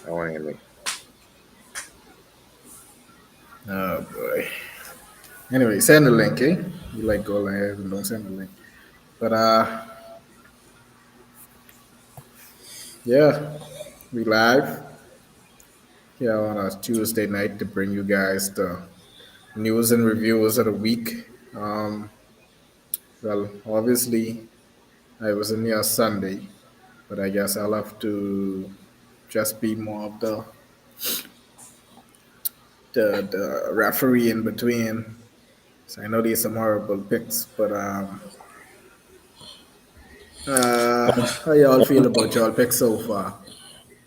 I want to hear me. Oh boy. Anyway, send the link, eh? You like go ahead and don't send the link. But yeah, we live here on a Tuesday night to bring you guys the news and reviews of the week. Well, obviously I was in here Sunday, but I guess I'll have to just be more of the referee in between. So I know there's some horrible picks, but how y'all feel about y'all picks so far?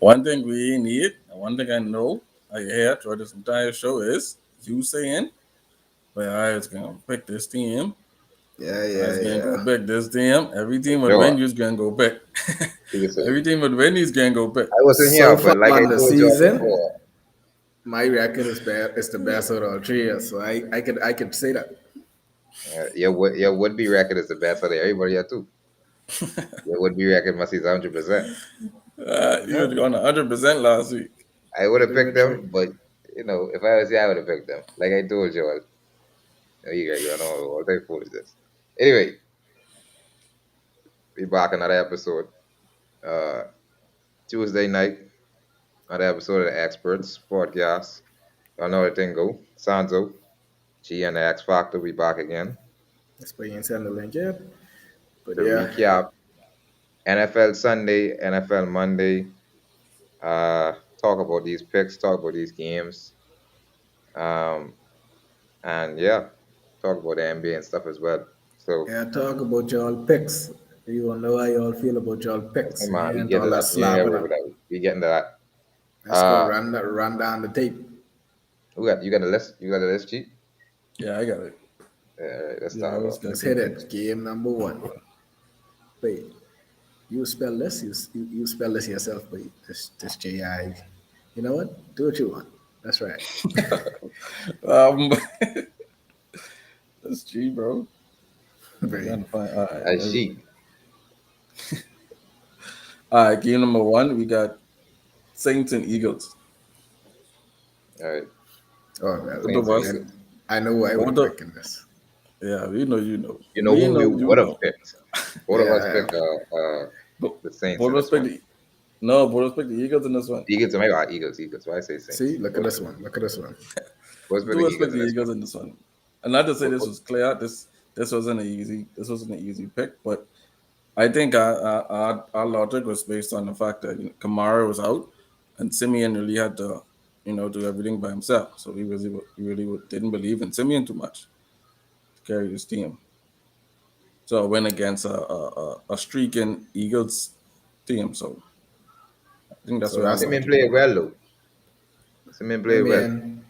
One thing we need, and one thing I know I hear throughout this entire show is you saying, well, I was going to pick this team. Yeah, I was yeah, going to go yeah. pick this team. Every team with Sure. win, you's going to go pick. You can say. Every team with win, he's going to go pick. I wasn't So here, far but like I on the told y'all season, before, my record is bad. It's the best out of all three years, so I could say that. your would be record is the best of everybody here too. Your would be record must be 100%. You were on 100% last week. I would have Very picked true. them, but if I was here, I would have picked them. Like I told y'all, you know all that foolishness. Anyway, we back another episode. Uh, Tuesday night, another episode of the Experts podcast. Y'all know the thing go. Sanzo, G and the X Factor, we back again That's why you ain't send the link yet. But to yeah, recap NFL Sunday, NFL Monday. Talk about these picks, talk about these games, um, and yeah, talk about the NBA and stuff as well. So, yeah. Talk about y'all picks. You wanna know how y'all feel about y'all picks. hey You man, we ain't get to all that that. We ain't slapping ever over up. that. We getting to that. Let's go Uh, run down the tape. you got the list? You got the list, cheat? Yeah, I got it. Yeah, all right, let's Yeah, I start always off. got Let's good hit picks. it. Game number one. Wait, you spell this? You spell this yourself, wait. This J-I. You know what? Do what you want. That's right. um, that's G, bro. I'm Wait. trying to find. All right, As sheet. game number one, we got Saints and Eagles. All right, Oh, well, Both of Saints and us, Eagles. I know who I would both have of, picked in this. yeah, we know you know. You know We who we know you would have know. picked? Both of us Yeah, picked But the Saints both in of us this picked one. the, no, both of us picked the Eagles in this one. Eagles, maybe Eagles. Why I say see, Saints? look at this one. Look at this one. Both picked Two the of us Eagles picked in the this one. Eagles in this one. And not to say But- this but- was clear. This wasn't an easy pick, but I think our logic was based on the fact that Kamara was out, and Simeon really had to, do everything by himself. So we really didn't believe in Simeon too much to carry this team. So I went against a streaking Eagles team. So I think that's So where our that's, Simeon logic played was. well though. Simeon I played well. mean,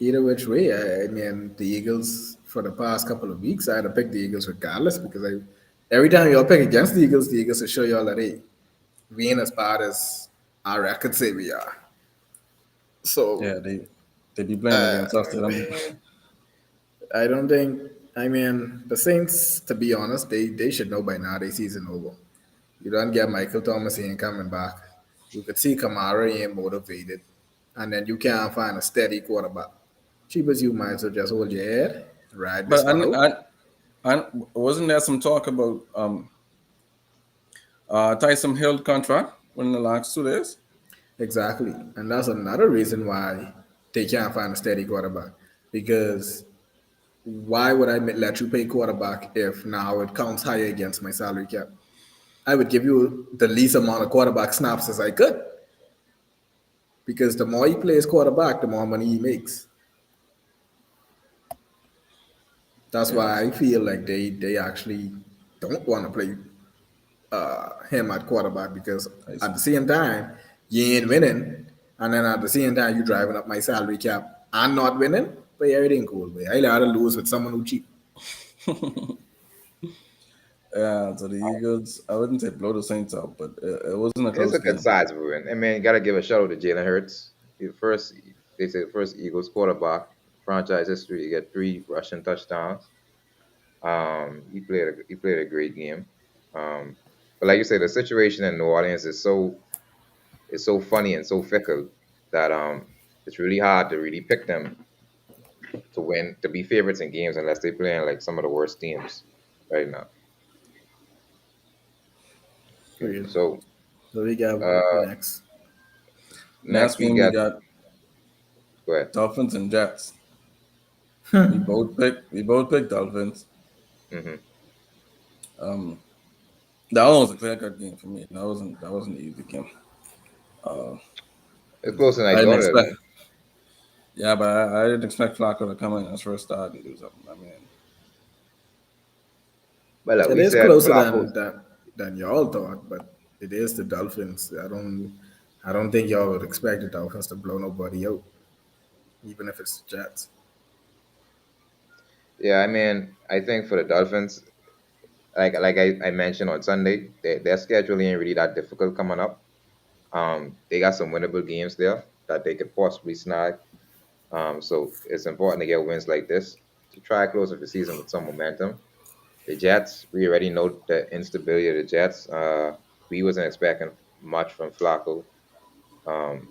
either which way, I mean, the Eagles for the past couple of weeks, I had to pick the Eagles regardless because every time y'all pick against the Eagles will show y'all that, hey, we ain't as bad as our record say we are. Yeah, So they be playing against us. They don't be. I don't think, I mean, the Saints, to be honest, they should know by now they season over. You don't get Michael Thomas, he ain't coming back. You could see Kamara, he ain't motivated. And then you can't find a steady quarterback. Cheap as you might as well just hold your head, ride this But one out. and wasn't there some talk about Tyson Hill contract within the last 2 days? Exactly. And that's another reason why they can't find a steady quarterback. Because why would I let you pay quarterback if now it counts higher against my salary cap? I would give you the least amount of quarterback snaps as I could. Because the more he plays quarterback, the more money he makes. That's Yeah, why I feel like they actually don't want to play him at quarterback because I at see. the same time you ain't winning, and then at the same time you driving up my salary cap and not winning. But everything cool. But I rather lose with someone who cheap. Yeah, so the Eagles, I wouldn't say blow the Saints out, but it wasn't a It's close a good game. size win. I mean, gotta give a shout out to Jalen Hurts. They say the first Eagles quarterback franchise history to get 3 rushing touchdowns. He played a great game. But like you say, the situation in New Orleans is so is so funny and so fickle that it's really hard to really pick them to win, to be favorites in games unless they play in like some of the worst teams right now. Agreed. So So we got uh, next. next Next we game we got, got go ahead. Dolphins and Jets. We both picked Dolphins. Hmm. Um, that one was a clear cut game for me. That wasn't an easy game. Uh, It's closer than I I didn't thought it would expect. be. Yeah, but I didn't expect Flacco to come in his first start and do something. I mean, But like It we is said, closer Flacco's. than y'all thought, but it is the Dolphins. I don't think y'all would expect the Dolphins to blow nobody out, even if it's the Jets. Yeah, I mean, I think for the Dolphins, I mentioned on Sunday, their schedule ain't really that difficult coming up. They got some winnable games there that they could possibly snag. So it's important to get wins like this to try to close off the season with some momentum. The Jets, we already know the instability of the Jets. We wasn't expecting much from Flacco. Um,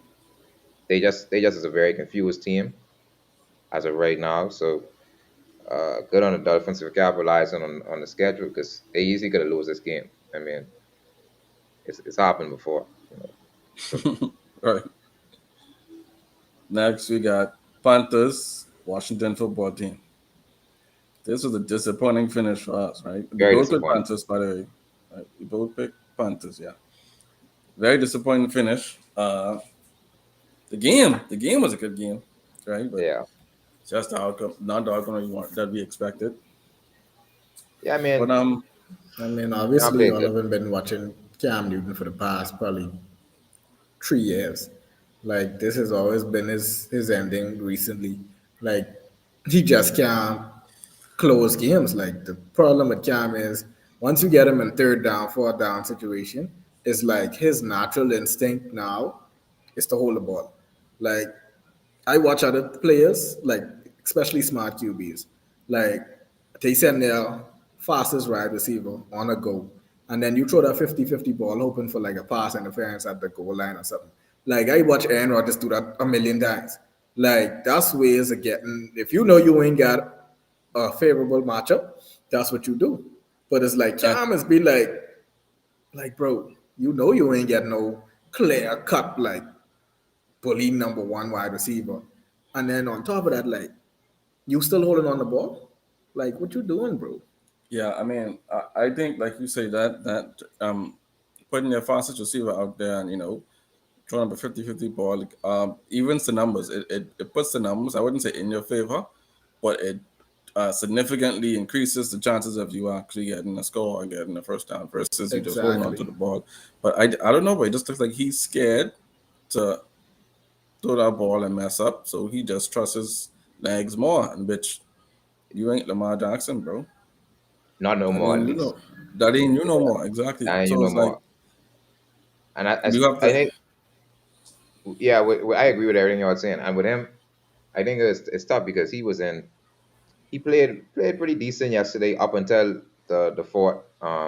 they just is a very confused team as of right now. So good on the Dolphins for capitalizing on the schedule because they easily could have lost this game. I mean, it's happened before. So right. Next we got Panthers, Washington football team. This was a disappointing finish for us, right? We very both picked disappointing. Panthers, by the way. Right? We both picked Panthers, yeah. Very disappointing finish. The game was a good game, right? But Yeah, just the outcome, not the outcome that we expected. yeah. I But mean, I mean, I obviously, played y'all good. haven't been watching Cam Newton for the past probably 3 years. Like this has always been his ending recently. Like he just can't close games. Like the problem with Cam is once you get him in third down, fourth down situation, it's like his natural instinct now is to hold the ball. Like I watch other players, like especially smart QBs, like they send their fastest wide receiver on a go, and then you throw that 50-50 ball hoping for like a pass interference at the goal line or something. Like I watch Aaron Rodgers do that a million times. Like that's ways of getting. If you know you ain't got a favorable matchup, that's what you do. But it's like I, Cam has been like bro, you know you ain't got no clear cut like bully number one wide receiver. And then on top of that, like you still holding on the ball? Like what you doing, bro? yeah, I mean, I think like you say that putting your fastest receiver out there and throwing up a 50-50 ball, like, evens the numbers. It puts the numbers. I wouldn't say in your favor, but it significantly increases the chances of you actually getting a score or getting a first down versus you just holding on to Exactly. the ball. But I don't know, but it just looks like he's scared to throw that ball and mess up, so he just trusts his legs more. And bitch, you ain't Lamar Jackson, bro. Not no That more, at ain't you least. know. That ain't you no more. Exactly. And you So know it's like more. And you have I to. think, yeah, I agree with everything you're saying. And with him, I think it's tough because he played pretty decent yesterday up until the fourth.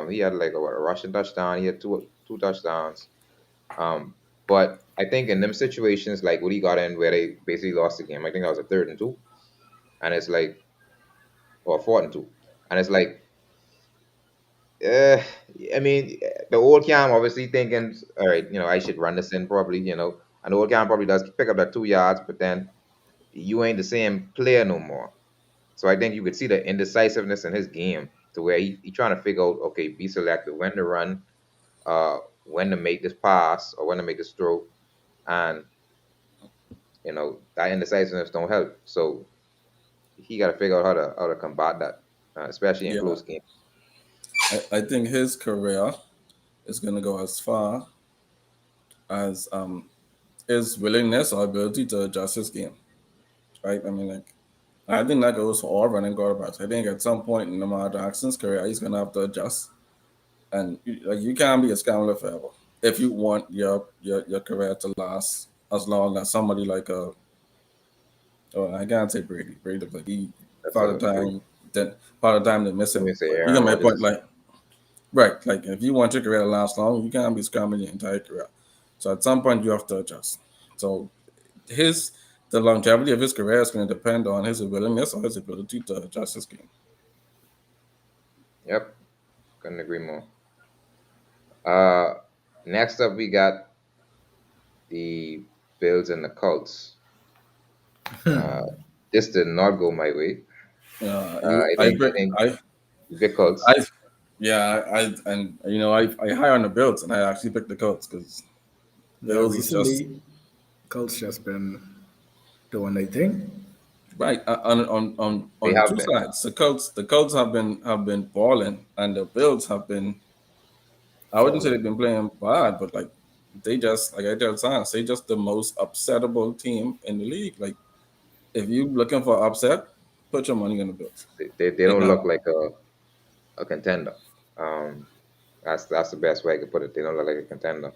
He had like a rushing touchdown. He had two touchdowns. But I think in them situations like what he got in where they basically lost the game, I think that was a third and two, and it's like or fourth and two, and it's like, uh, I mean, the old Cam obviously thinking, all right, I should run this in probably, and the old Cam probably does pick up that 2 yards, but then you ain't the same player no more. So I think you could see the indecisiveness in his game to where he trying to figure out, okay, be selective when to run, when to make this pass or when to make this throw, and that indecisiveness don't help. So he got to figure out how to combat that, especially in Yeah, close games. I think his career is gonna go as far as his willingness or ability to adjust his game. Right. I mean, like I think that goes for all running quarterbacks. I think at some point in Lamar Jackson's career, he's gonna have to adjust, and like you can't be a scrambler forever if you want your career to last as long as somebody like oh, I can't say Brady. Brady looks like he That's part of a the true. time then part of the time they miss Let him. me say But you get Aaron my point, Rodgers. like right, like if you want your career to last long, you can't be scrambling your entire career. So at some point you have to adjust. So his the longevity of his career is going to depend on his willingness or his ability to adjust his game. Yep, couldn't agree more. Uh, Next up we got the Bills and the Colts. Uh, this did not go my way. I I think I bet think I you pick Colts. I yeah I and I high on the Bills and I actually picked the Colts because Yeah, Bills is just recently, Colts just been doing their thing. right They on have two been. sides. The Colts have been balling and the Bills have been I wouldn't say Falling. they've been playing bad, but like they just like I tell Science, they just the most upsettable team in the league. Like if you looking for upset, put your money on the Bills. They They don't look now like a contender. Um, that's the best way I could put it. They don't look like a contender.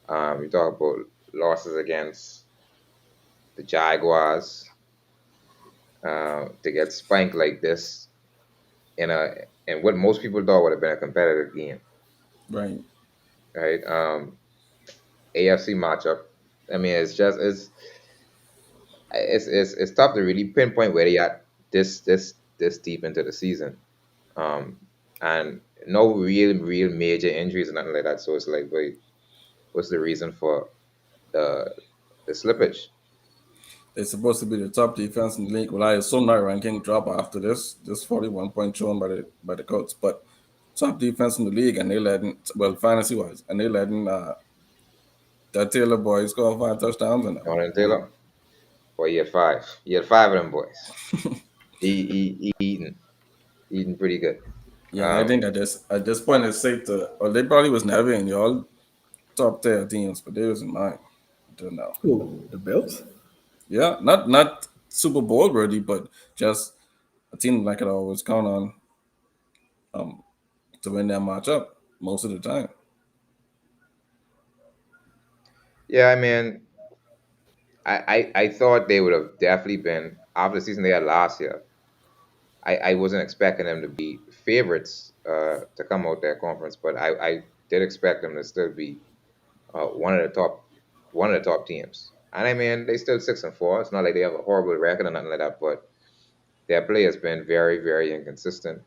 You talk about losses against the Jaguars, to get spanked like this in a in what most people thought would have been a competitive game, right. right? AFC matchup. I mean, it's tough to really pinpoint where they at this deep into the season, um, and no real major injuries or nothing like that. So it's like, wait, what's the reason for the the slippage? They're supposed to be the top defense in the league. Well, I assume that ranking drop after this 41 point shown by the Colts, but top defense in the league, and they letting well fantasy wise, and they letting that Taylor boy score 5 touchdowns and Jonathan you know Taylor, boy, he had five. He had five of them boys. He eating pretty good. yeah, I Um, think at this point it's safe to. Well, they probably was never in y'all top tier teams, but they was in mine until now. Who? The Bills? Yeah, not Super Bowl worthy, but just a team like it always count on um to win that matchup most of the time. yeah, I mean, I thought they would have definitely been after the season they had last year. I wasn't expecting them to be favorites, to come out their conference, but I did expect them to still be, one of the top teams. And I mean, they still 6-4. It's not like they have a horrible record or nothing like that, but their play has been very inconsistent,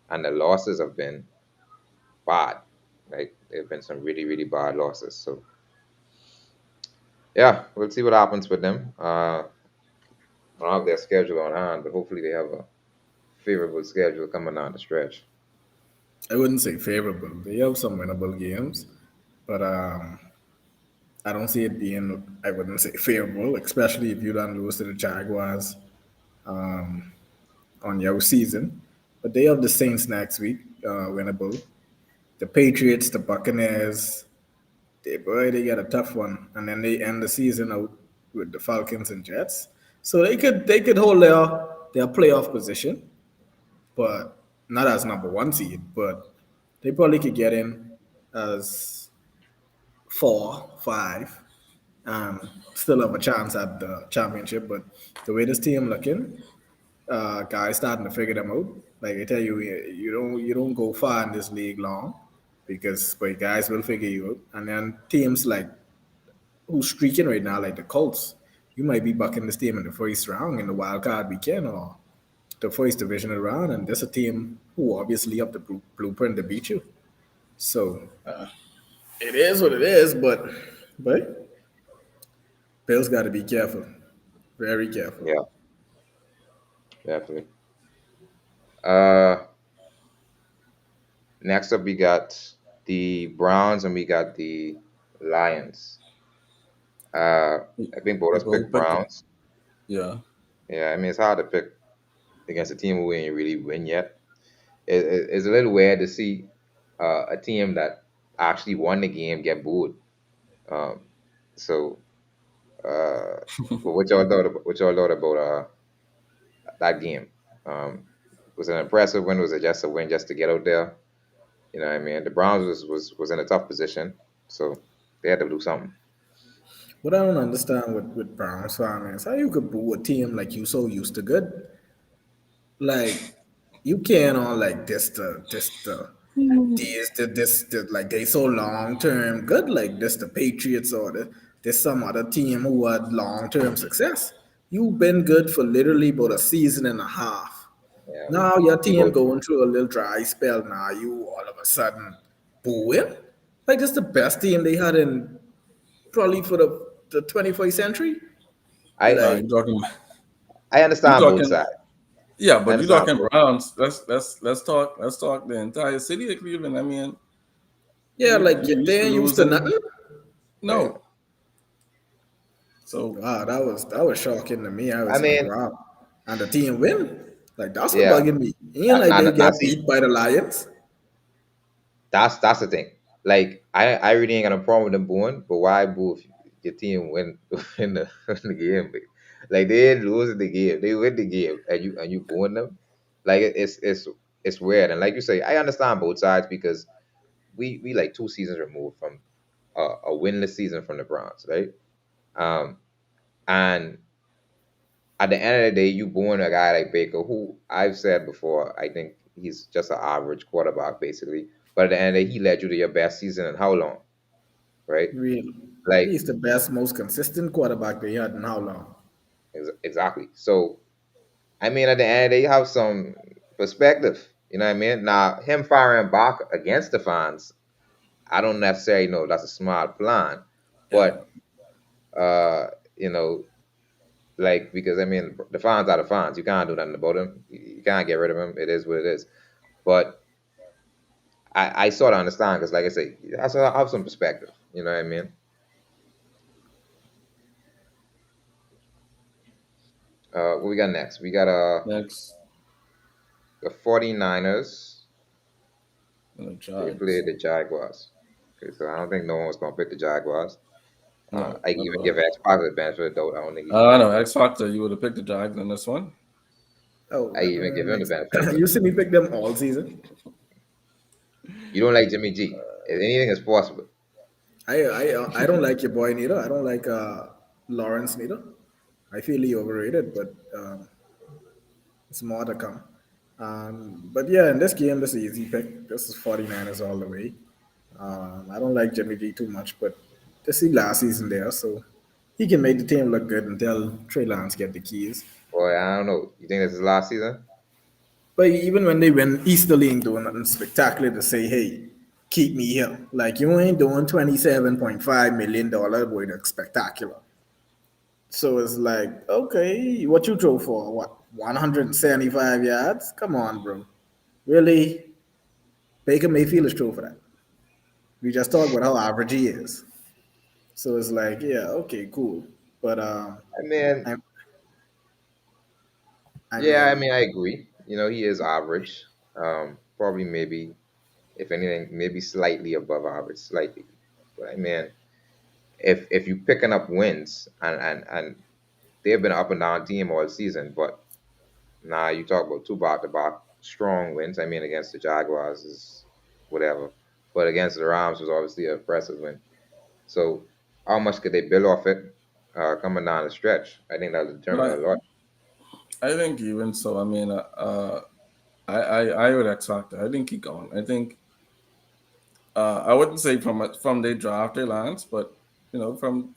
and the losses have been bad. Like there have been some really bad losses. So yeah, we'll see what happens with them. I don't have their schedule on hand, but hopefully they have a favorable schedule coming down the stretch. I wouldn't say favorable. They have some winnable games, but I don't see it being. I wouldn't say favorable, especially if you don't lose to the Jaguars on your season. But they have the Saints next week, winnable. The Patriots, the Buccaneers, they got a tough one, and then they end the season out with the Falcons and Jets. So they could hold their playoff position, but not as number one seed. But they probably could get in as 4, 5, and still have a chance at the championship. But the way this team looking, guys starting to figure them out. Like I tell you, you don't go far in this league long because but guys will figure you out. And then teams like who's streaking right now, like the Colts, you might be bucking this team in the first round in the wild card weekend or the first divisional round, and there's a team who obviously have the blueprint to beat you. So it is what it is, but Bills got to be careful, very careful. Yeah, definitely. Uh, Next up we got the Browns and we got the Lions. I think both of us People who picked picked it, Browns. yeah. Yeah, I mean it's hard to pick against a team who ain't really win yet. It's a little weird to see, a team that actually won the game get booed. Um, so, uh, but what y'all thought about that game? Was it an impressive win? Was it just a win just to get out there? You know what I mean? The Browns was in a tough position, so they had to do something. What I don't understand with Browns fans is how you could boo a team like you so used to good. Like you can't on like this the. like they so long term good, like this the Patriots or this some other team who had long term success. You've been good for literally about a season and a half. Yeah, Now your we team go. going through a little dry spell. Now you all of a sudden booing. Like this the best team they had in probably for the 21st century. I Like You talking? I You understand both talking? sides. Yeah, I but you understand talking both. Browns? Let's talk the entire city of Cleveland. I mean, yeah, like you used they to ain't used to losing. nothing. Right. No, so Wow, that was shocking to me. I I was like, mean, wow. And the team win. Like that's what yeah. bugging me. Ain't like Now, they now, get see, beat by the Lions. that's the thing. Like, I really ain't got a problem with them booing, but why boo if your team win in the game? Like they ain't losing the game, they win the game, and you booing them. Like it's weird. And like you say, I understand both sides because we like 2 seasons removed from a winless season from the Browns, right? Um, and at the end of the day, you booing a guy like Baker, who I've said before, I think he's just an average quarterback, basically. But at the end of the day, he led you to your best season in how long, right? Really. Like, He's the best, most consistent quarterback they had in how long? exactly. So, I mean, at the end of the day, you have some perspective. You know what I mean? Now, him firing back against the fans, I don't necessarily know that's a smart plan, yeah, but uh, you know, like because I mean, the fans are the fans. You can't do nothing about them. You can't get rid of them. It is what it is. But I sort of understand because, like I say, I have some perspective. You know what I mean? What we got next? We got next the 49ers. the They play Giants. the Jaguars. Okay, so I don't think no one was gonna pick the Jaguars. No, I can not at even give all. X Pac the benefit of the doubt. I don't think he I played. know X Factor. You would have picked the Jags in this one. Oh, I even give him the next. benefit of the doubt. You see me pick them all season. You don't like Jimmy G. Anything is possible. I don't like your boy neither. I don't like Lawrence neither. I feel he overrated, but it's more to come. But yeah, in this game, this is easy pick. This is 49ers all the way. I don't like Jimmy G too much, but this is last season there, so he can make the team look good until Trey Lance get the keys. Boy, I don't know. You think this is last season? But even when they win, he still ain't doing nothing spectacular to say, hey, keep me here. Like you ain't doing $27.5 million boy, that's spectacular. So it's like, okay, what you throw for? What, 175 yards? Come on, bro. Really? Baker Mayfield is true for that. We just talk about how average he is. So it's like, yeah, okay, cool. But I mean, I, I yeah, I mean, mean, I agree. You know, he is average. Probably maybe, if anything, maybe slightly above average, slightly. But I mean, if you picking up wins and they've been an up and down team all season, but now you talk about two back to back strong wins. I mean, against the Jaguars is whatever, but against the Rams was obviously an impressive win. So how much could they build off it coming down the stretch? I think that'll determine a But lot. I think even so, I mean, I would X Factor. I think keep going. I think I wouldn't say from they draft Trey Lance, but from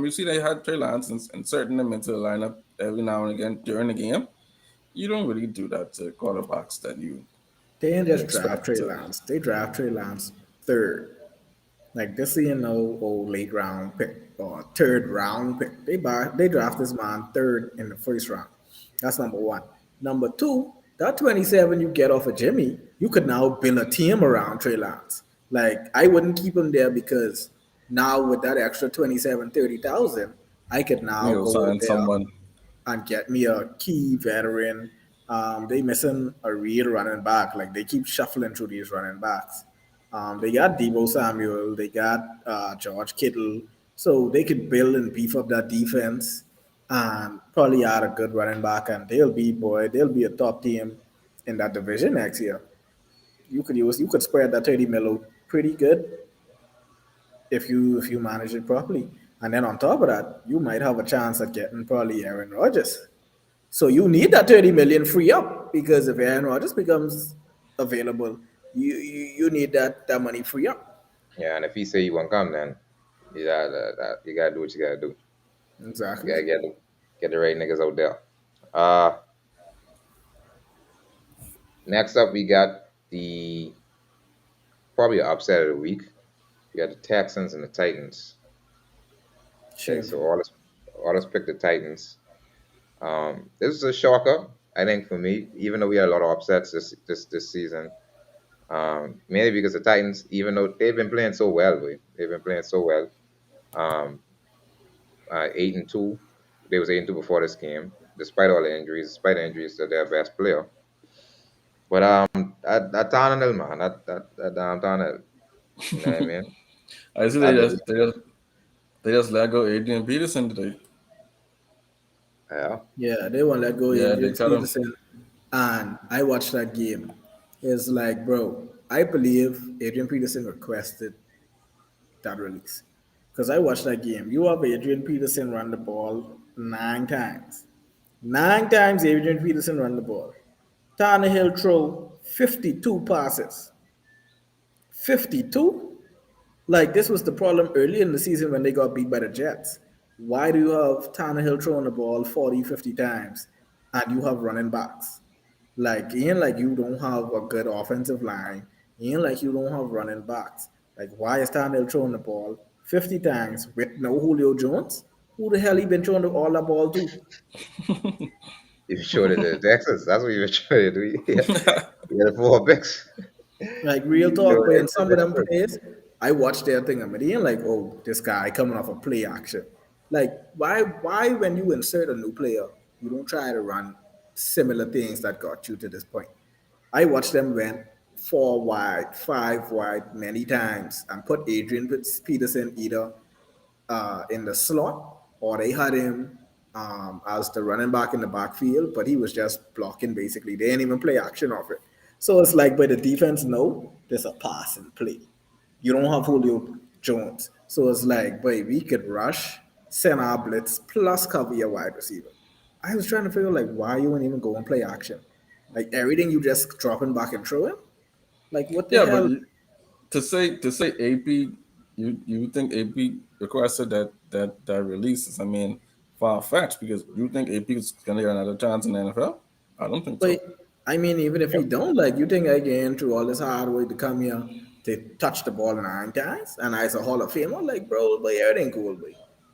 you see they had Trey Lance and inserting them into the lineup every now and again during the game. You don't really do that to quarterbacks that they didn't you just draft expect Trey to. Lance. They draft Trey Lance third. Like this, you know, old late round pick or third round pick. They draft this man third in the first round. That's number one. Number two, that 27 you get off of Jimmy, you could now build a team around Trey Lance. Like I wouldn't keep him there because now with that extra 27, 30,000, I could now You go out sign there someone. and get me a key veteran. They missing a real running back. Like they keep shuffling through these running backs. They got Debo Samuel, they got George Kittle, so they could build and beef up that defense and probably add a good running back, and they'll be a top team in that division next year. You could spread that 30 mil pretty good if you manage it properly, and then on top of that, you might have a chance at getting probably Aaron Rodgers. So you need that 30 million free up because if Aaron Rodgers becomes available, You need that money free up. Yeah, and if he say you won't come, then you gotta do what you gotta do. You Exactly. gotta get the right niggas out there. Uh, Next up we got the probably the upset of the week. We got the Texans and the Titans. Okay, so Shameful. all us picked the Titans. This is a shocker, I think, for me. Even though we had a lot of upsets this season, mainly because the Titans, even though they've been playing so well, they've been playing so well. Um, 8-2, they was 8-2 before this game, despite all the injuries, despite the injuries to their best player. But that Tannehill, man, that damn Tannehill, you know what I mean? I see That dude, they just let go Adrian Peterson today. yeah. Yeah, they won't let go Yeah, they Adrian cut him. Peterson. And I watched that game. It's like, bro, I believe Adrian Peterson requested that release. Because I watched that game. You have Adrian Peterson run the ball 9 times. 9 times Adrian Peterson run the ball. Tannehill throw 52 passes. 52? Like, this was the problem early in the season when they got beat by the Jets. Why do you have Tannehill throwing the ball 40, 50 times and you have running backs? Like, it ain't like you don't have a good offensive line. It ain't like you don't have running backs. Like, why is Tannehill throwing the ball 50 times with no Julio Jones? Who the hell he been throwing all that ball to? You showed it to the Texans. That's what you were trying to do. Yeah, you got 4 picks. Like real You talk, showed but it in to some of the them Texans. plays, I watched their thing. I mean, they ain't like, oh, this guy coming off a play action. Like, why when you insert a new player, you don't try to run similar things that got you to this point? I watched them went 4 wide, 5 wide many times and put Adrian Peterson either in the slot, or they had him as the running back in the backfield, but he was just blocking basically. They didn't even play action of it. So it's like, but the defense know there's a pass and play. You don't have Julio Jones. So it's like, boy, we could rush, send our blitz, plus cover your wide receiver. I was trying to figure like why you wouldn't even go and play action. Like everything you just dropping back and throwing? Like what the Yeah, but hell? to say AP, you think AP requested that releases? I mean, far fetched because you think AP is gonna get another chance in the NFL? I don't think But so. I mean, even if he don't, like, you think I get through all this hard work to come here to touch the ball 9 times, and I as a Hall of Famer, like, bro, but everything cool, boy.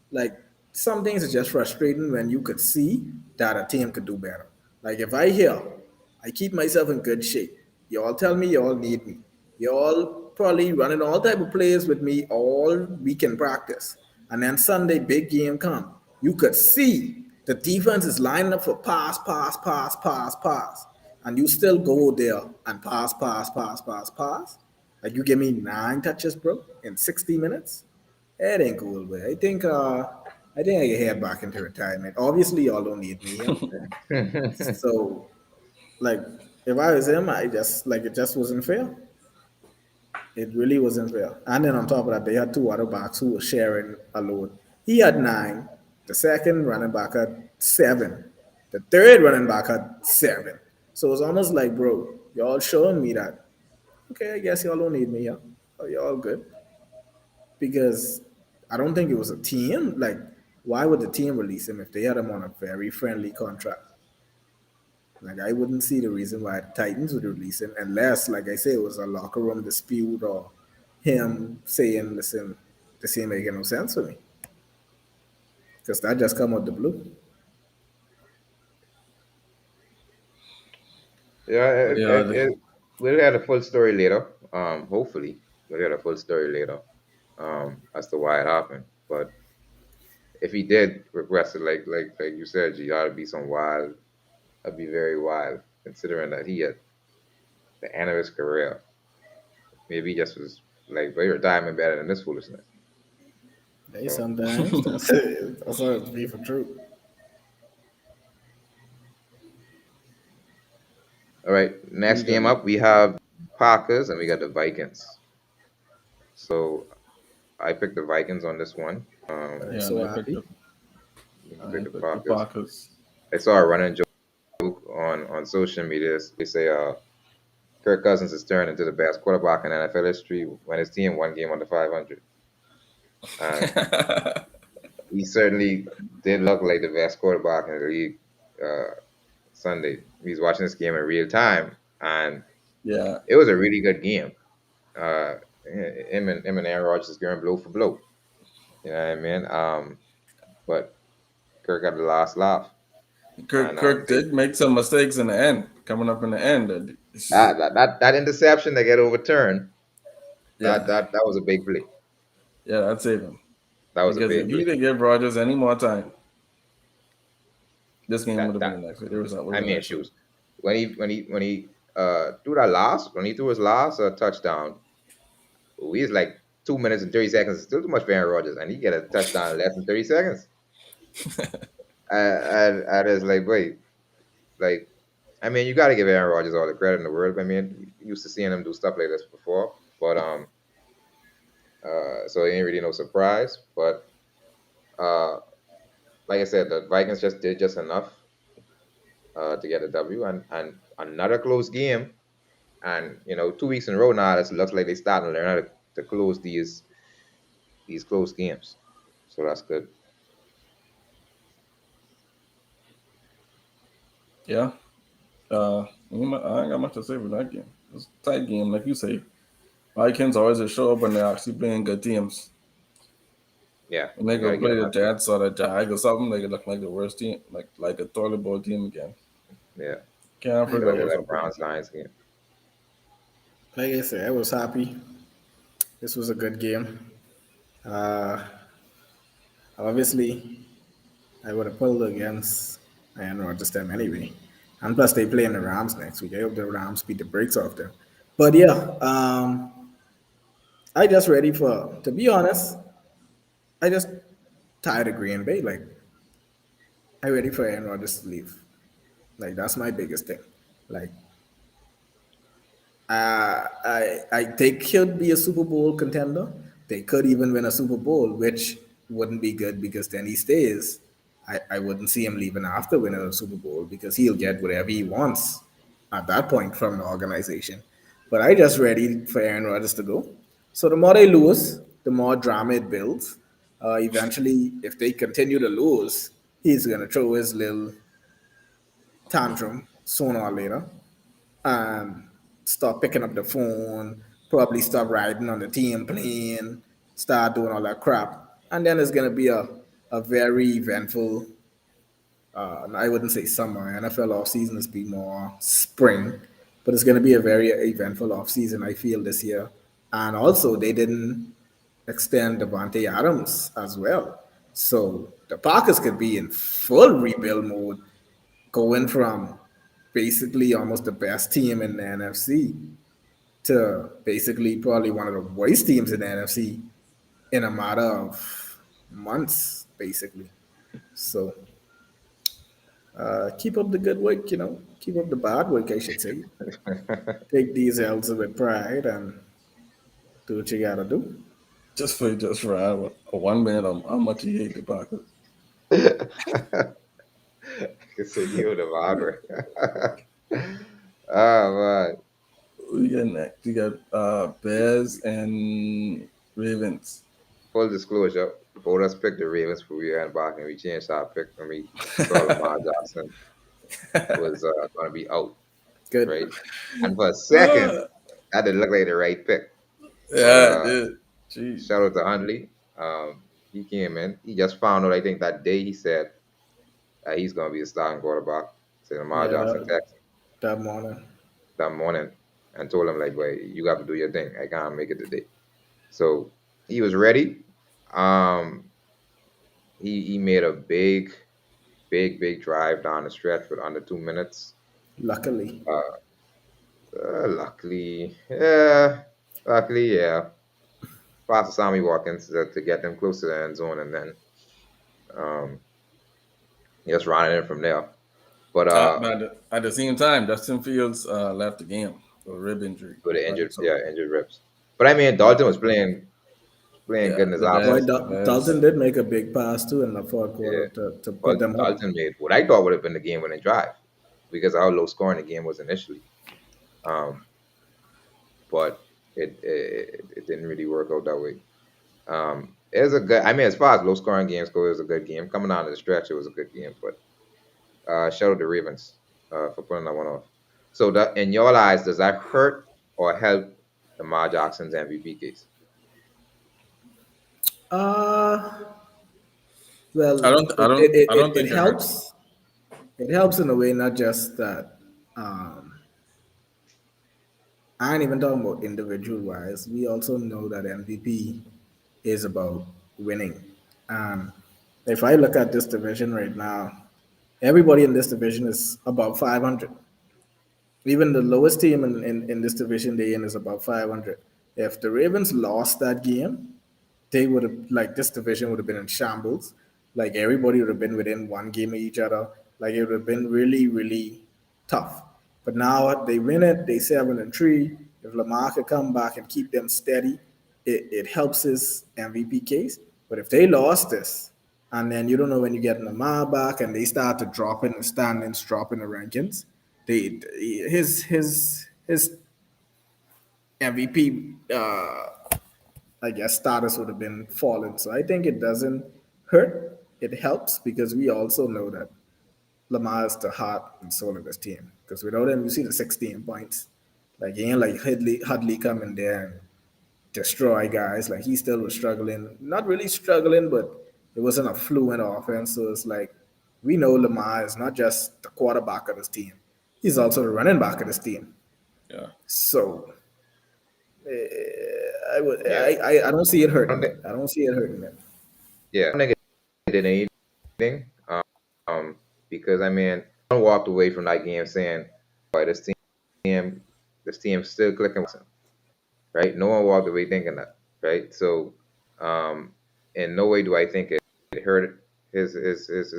Like, some things are just frustrating when you could see that a team could do better. Like, if I hear, I keep myself in good shape. Y'all tell me y'all need me. Y'all probably running all type of plays with me all week in practice. And then Sunday, big game come. You could see the defense is lining up for pass, pass, pass, pass, pass. And you still go there and pass, pass, pass, pass, pass. Like you give me 9 touches, bro, in 60 minutes. It ain't cool, but I think I can head back into retirement. Obviously, y'all don't need me here. So like if I was him, I just like it just wasn't fair. It really wasn't fair. And then on top of that, they had two other backs who were sharing a load. He had 9. The second running back had 7. The third running back had 7. So it's almost like, bro, y'all showing me that, okay, I guess y'all don't need me here. Oh, y'all good. Because I don't think it was a team. Like, why would the team release him if they had him on a very friendly contract? Like I wouldn't see the reason why the Titans would release him unless, like I say, it was a locker room dispute or him saying, "Listen, this ain't making no sense for me," because that just come out the blue. Yeah, Yeah, we'll have a full story later. Hopefully, we'll get a full story later. As to why it happened. But if he did request it, like you said, G, ought to be some wild. That'd be very wild, considering that he at the end of his career. Maybe he just was like, "But retirement better than this foolishness." Hey, So, sometimes that's it. That's how it be for true. all right, next you got game up, we have Packers and we got the Vikings. So I picked the Vikings on this one. I'm yeah, and so I picked happy. the You I picked the picked the Packers. Packers. I saw a running joke on social media. They say, Kirk Cousins is turned into the best quarterback in NFL history when his team won game under 500. And he certainly did look like the best quarterback in the league Sunday. He's watching this game in real time, and Yeah, it was a really good game. Uh, him and Aaron Rodgers is going blow for blow. You know what I mean? But Kirk got the last laugh, Kirk and Kirk did make some mistakes in the end, coming up in the end. that interception that get overturned, that Yeah, that that was a big play. yeah, I'd save him That was a because if big he play. didn't give Rodgers any more time, this game would That have been that the next. It was would I have been mean, next week. shoes. When he threw that last when he threw his last touchdown, we was like 2 minutes and 30 seconds. It's still too much for Aaron Rodgers, and he get a touchdown in less than 30 seconds. I was like, wait, like, I mean, you got to give Aaron Rodgers all the credit in the world. I mean, you used to seeing him do stuff like this before, but so it ain't really no surprise. But uh, like I said, the Vikings just did just enough to get a W, and another close game. And 2 weeks in a row now, it looks like they starting to learn how to close these close games. So that's good. Yeah, I ain't got much to say for that game. It's a tight game, like you say. Vikings always just show up when they're actually playing good teams. Yeah, When they you go gotta give play them the that credit. Jets or the Jags or something, they look like the worst team, like a toilet bowl team again. Yeah, Can't it figure looked out like what's that up with them. Browns Lions game. Like I said, I was happy. This was a good game. Uh, Obviously, I would have pulled against Aaron Rodgers them anyway. And plus, they play in the Rams next week. I hope the Rams beat the brakes off them. But yeah, I just ready for. To be honest, I just tired of Green Bay. Like I ready for Aaron Rodgers to leave. Like that's my biggest thing. Like they could be a Super Bowl contender. They could even win a Super Bowl, which wouldn't be good because then he stays. I wouldn't see him leaving after winning a Super Bowl because he'll get whatever he wants at that point from the organization. But I just ready for Aaron Rodgers to go. So the more they lose, the more drama it builds. Eventually, if they continue to lose, he's gonna throw his little tantrum sooner or later and start picking up the phone, probably start riding on the team plane, start doing all that crap. And then it's going to be a very eventful, I wouldn't say summer. NFL offseason is be more spring, but it's going to be a very eventful offseason, I feel, this year. And also, they didn't extend Devontae Adams as well. So the Packers could be in full rebuild mode going from basically almost the best team in the NFC to basically probably one of the worst teams in the NFC in a matter of months, basically. So keep up the good work, keep up the bad work, I should say. Take these L's with pride and do what you gotta do. Just for a 1 minute on how much he hate the Packers. It's a you the barber. Oh man. We got next. We got Bears and Ravens. Full disclosure, both us picked the Ravens for we and back and we changed our pick when we saw Lamar Jackson was gonna be out, Good. right? And for a second, Uh, that didn't look like the right pick. But yeah, it did. Jeez. shout out to Hundley. He came in. He just found out. I think that day he said he's gonna be a starting quarterback. Said Lamar Yeah, Jackson texted that morning. that morning and told him like, "Boy, you got to do your thing. I can't make it today." So he was ready. Um, he made a big drive down the stretch with under 2 minutes. Luckily. Uh, luckily, yeah, luckily, yeah. Pass to Sammy Watkins to get them close to the end zone, and then um, he just ran it in from there. But But at the same time, Justin Fields left the game with a rib injury. with the Right. injured, So yeah, injured reps. But I mean, yeah, Dalton was playing yeah, good in his the Boy, absence. Bears, the Dalton Bears. did make a big pass too in the fourth Yeah. quarter to put Well, them up. Dalton made what I thought would have been the game winning drive because of how low scoring the game was initially. Um, but it didn't really work out that way. It was a good. I mean, as far as low scoring games go, it was a good game. Coming down to the stretch, it was a good game. But shout out to Ravens for pulling that one off. So, that in your eyes, does that hurt or help Lamar Jackson's MVP case? Uh, well, I don't. I don't. I don't it think it hurts. helps. It helps in a way, not just that. Um, I ain't even talking about individual wise. We also know that MVP is about winning. And if I look at this division right now, everybody in this division is about 500. Even the lowest team in this division they in is about 500. If the Ravens lost that game, they would have, like, this division would have been in shambles. Like, everybody would have been within one game of each other. Like, it would have been really, really tough. But now they win it. They 7-3. If Lamar could come back and keep them steady, it helps his MVP case. But if they lost this, and then you don't know when you get Lamar back, and they start to drop in the standings, drop in the rankings, they his MVP I guess status would have been fallen. So I think it doesn't hurt. It helps because we also know that Lamar is the heart and soul of this team. Because without him, you see the 16 points. Like, he ain't like Hudley coming there and destroy guys. Like, he still was struggling. Not really struggling, but it wasn't a fluent offense. So it's like, we know Lamar is not just the quarterback of this team. He's also the running back of this team. Yeah. So Yeah, I don't see it I don't hurting. think. I don't see it hurting them. Yeah, I don't think it did anything. Because I mean, I walked away from that game saying, "Boy, team, this team's still clicking." Right? No one walked away thinking that. Right? So, in no way do I think it hurt his.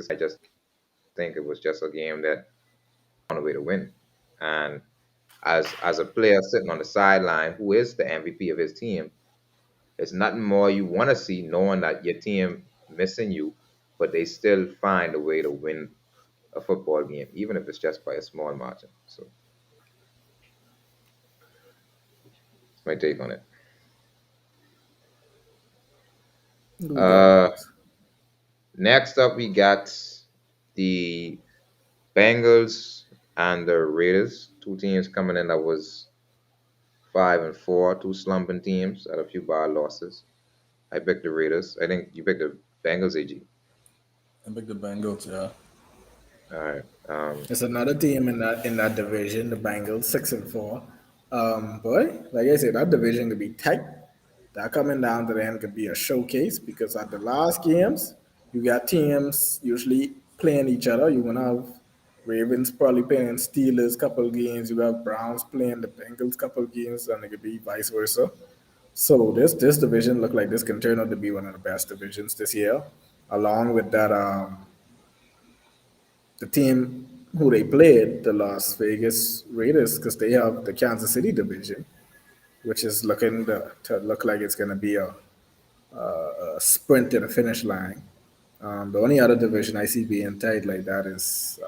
I just think it was just a game that found a way to win. And as a player sitting on the sideline, who is the MVP of his team, it's nothing more you want to see, knowing that your team missing you, but they still find a way to win a football game, even if it's just by a small margin. So that's my take on it. Who we got Uh, next? Next up, we got the Bengals and the Raiders. Two teams coming in that was 5-4, two slumping teams, had a few bad losses. I picked the Raiders. I think you picked the Bengals, AG. I picked the Bengals. Yeah. All right. There's another team in that division, the Bengals, 6-4. Boy, like I said, that division could be tight. That coming down to the end could be a showcase because at the last games, you got teams usually playing each other. You're gonna have Ravens probably playing Steelers couple games. You got Browns playing the Bengals couple games, and it could be vice versa. So this division look like this can turn out to be one of the best divisions this year. Along with that, the team who they played, the Las Vegas Raiders, because they have the Kansas City division, which is looking to look like it's going to be a sprint to the finish line. The only other division I see being tight like that is,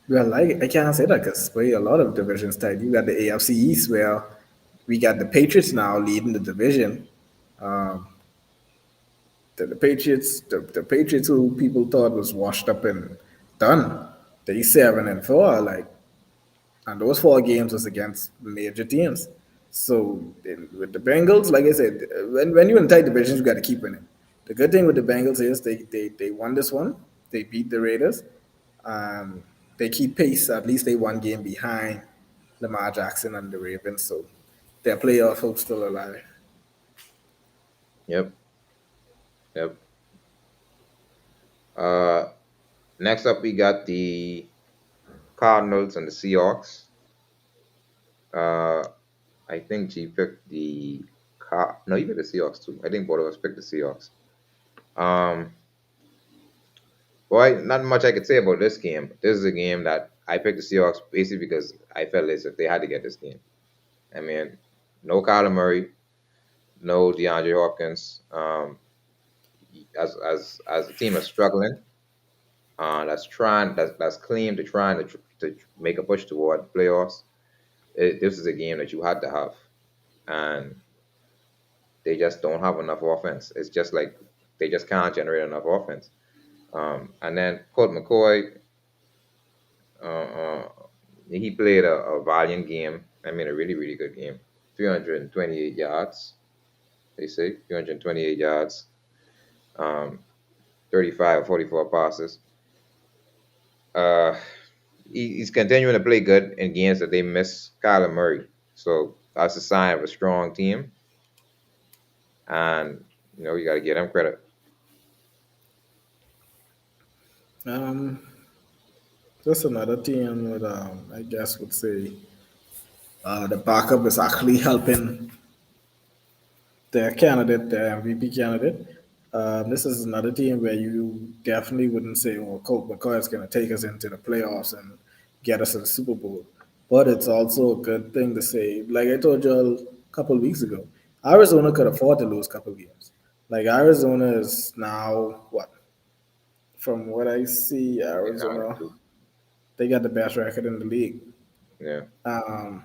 well, I can't say that because a lot of divisions tight. You got the AFC East where we got the Patriots now leading the division. Um, the Patriots, the Patriots who people thought was washed up and done, they 7-4. Like, and those four games was against major teams. So with the Bengals, like I said, when you're in tight divisions, you got to keep winning. The good thing with the Bengals is they won this one. They beat the Raiders. Um, they keep pace. At least they one game behind Lamar Jackson and the Ravens. So their playoff hope still alive. Yep. Yep. Uh, Next up, we got the Cardinals and the Seahawks. Uh, I think G picked the No, you picked the Seahawks too. I think both of us picked the Seahawks. Um, Boy, not much I could say about this game. This is a game that I picked the Seahawks basically because I felt as if they had to get this game. I mean, no Kyler Murray, no DeAndre Hopkins. As the team is struggling, that's claimed to trying to make a push toward the playoffs. This is a game that you had to have, and they just don't have enough offense. It's just like they just can't generate enough offense. And then Colt McCoy, uh, uh, he played a valiant game. I mean, a really, really good game. 328 yards, they say, 328 yards, um, 35 or 44 passes. Uh, he's continuing to play good in games that they miss Kyler Murray. So that's a sign of a strong team. And, you got to give them credit. Um, just another team with, I guess, would say the backup is actually helping their candidate, their MVP candidate. This is another team where you definitely wouldn't say, well, Colt McCoy is going to take us into the playoffs and get us to the Super Bowl. But it's also a good thing to say. Like I told you a couple of weeks ago, Arizona could afford to lose a couple of games. Like Arizona is now what? From what I see, Yeah, Arizona, they got the best record in the league. yeah, Um,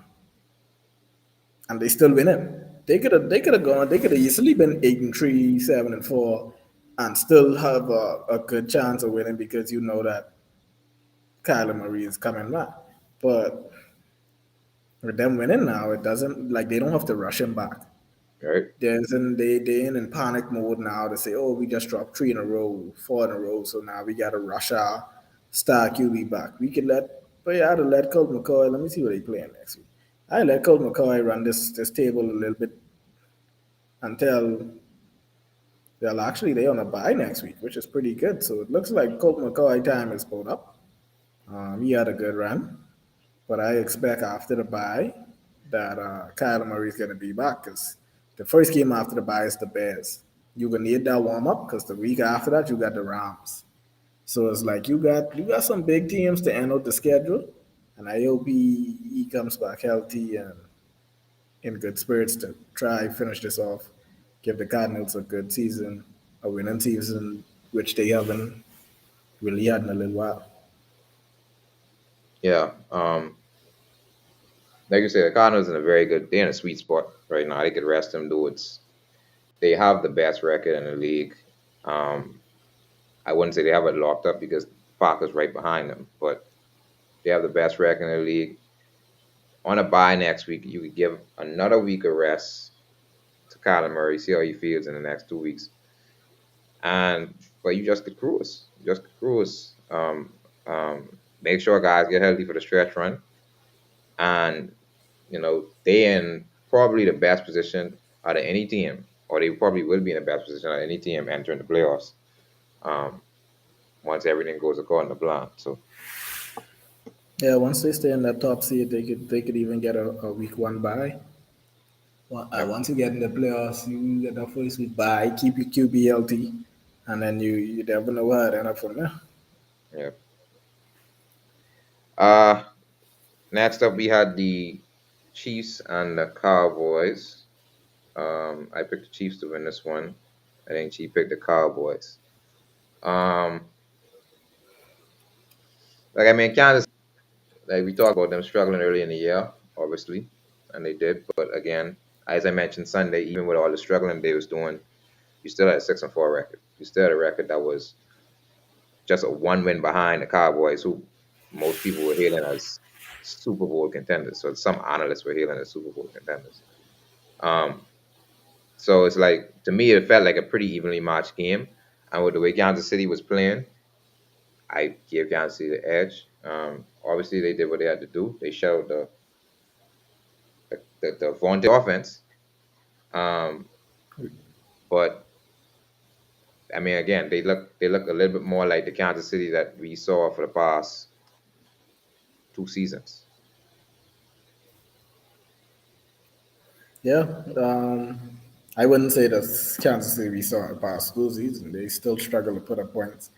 and they still winning. They could have gone. They could have easily been 8-3, 7-4, and still have a good chance of winning because you know that Kyler Murray is coming back. But with them winning now, it doesn't like they don't have to rush him back. right. They in panic mode now to say, oh, we just dropped 3 in a row, 4 in a row, so now we got to rush our star QB back. We could but yeah, I'd have let Colt McCoy. Let me see what they playing next week. I let Colt McCoy run this table a little bit until they'll actually they on a bye next week, which is pretty good. So it looks like Colt McCoy time is pulled up. He had a good run, but I expect after the bye that Kyler Murray is going to be back because the first game after the bye is the Bears. You gonna need that warm up because the week after that you got the Rams. So it's like you got some big teams to end out the schedule, and I hope he comes back healthy and in good spirits to try finish this off, give the Cardinals a good season, a winning season, which they haven't really had in a little while. Yeah. Like you said, the Cardinals in a very good. They're in a sweet spot right now. They could rest them dudes. They have the best record in the league. Um, I wouldn't say they have it locked up because Parker's right behind them, but they have the best record in the league. On a bye next week, you could give another week of rest to Kyler Murray, see how he feels in the next 2 weeks, and but you just could cruise. You just could cruise. Make sure guys get healthy for the stretch run, and they in probably the best position out of any team, or they probably will be in the best position out of any team entering the playoffs. Um, Once everything goes according to plan. So Yeah, once they stay in that top seed, they could even get a week one bye. Well, yeah, once you get in the playoffs, you get that first week bye, keep your QB healthy, and then you never know what end up from there. yeah. Uh Next up we had the Chiefs and the Cowboys. I picked the Chiefs to win this one. I think she picked the Cowboys. Um, Kansas, like we talked about them struggling early in the year, obviously, and they did. But again, as I mentioned Sunday, even with all the struggling they was doing, you still had a 6-4 record. You still had a record that was just a one win behind the Cowboys, who most people were hailing as Super Bowl contenders. So some analysts were hailing as Super Bowl contenders. Um, so it's like to me, it felt like a pretty evenly matched game. And with the way Kansas City was playing, I gave Kansas City the edge. Obviously, they did what they had to do. They showed the vaunted offense. Um, but I mean, again, they look a little bit more like the Kansas City that we saw for the past 2 seasons. Yeah, I wouldn't say that Kansas City we saw in the past 2 seasons. They still struggle to put up points.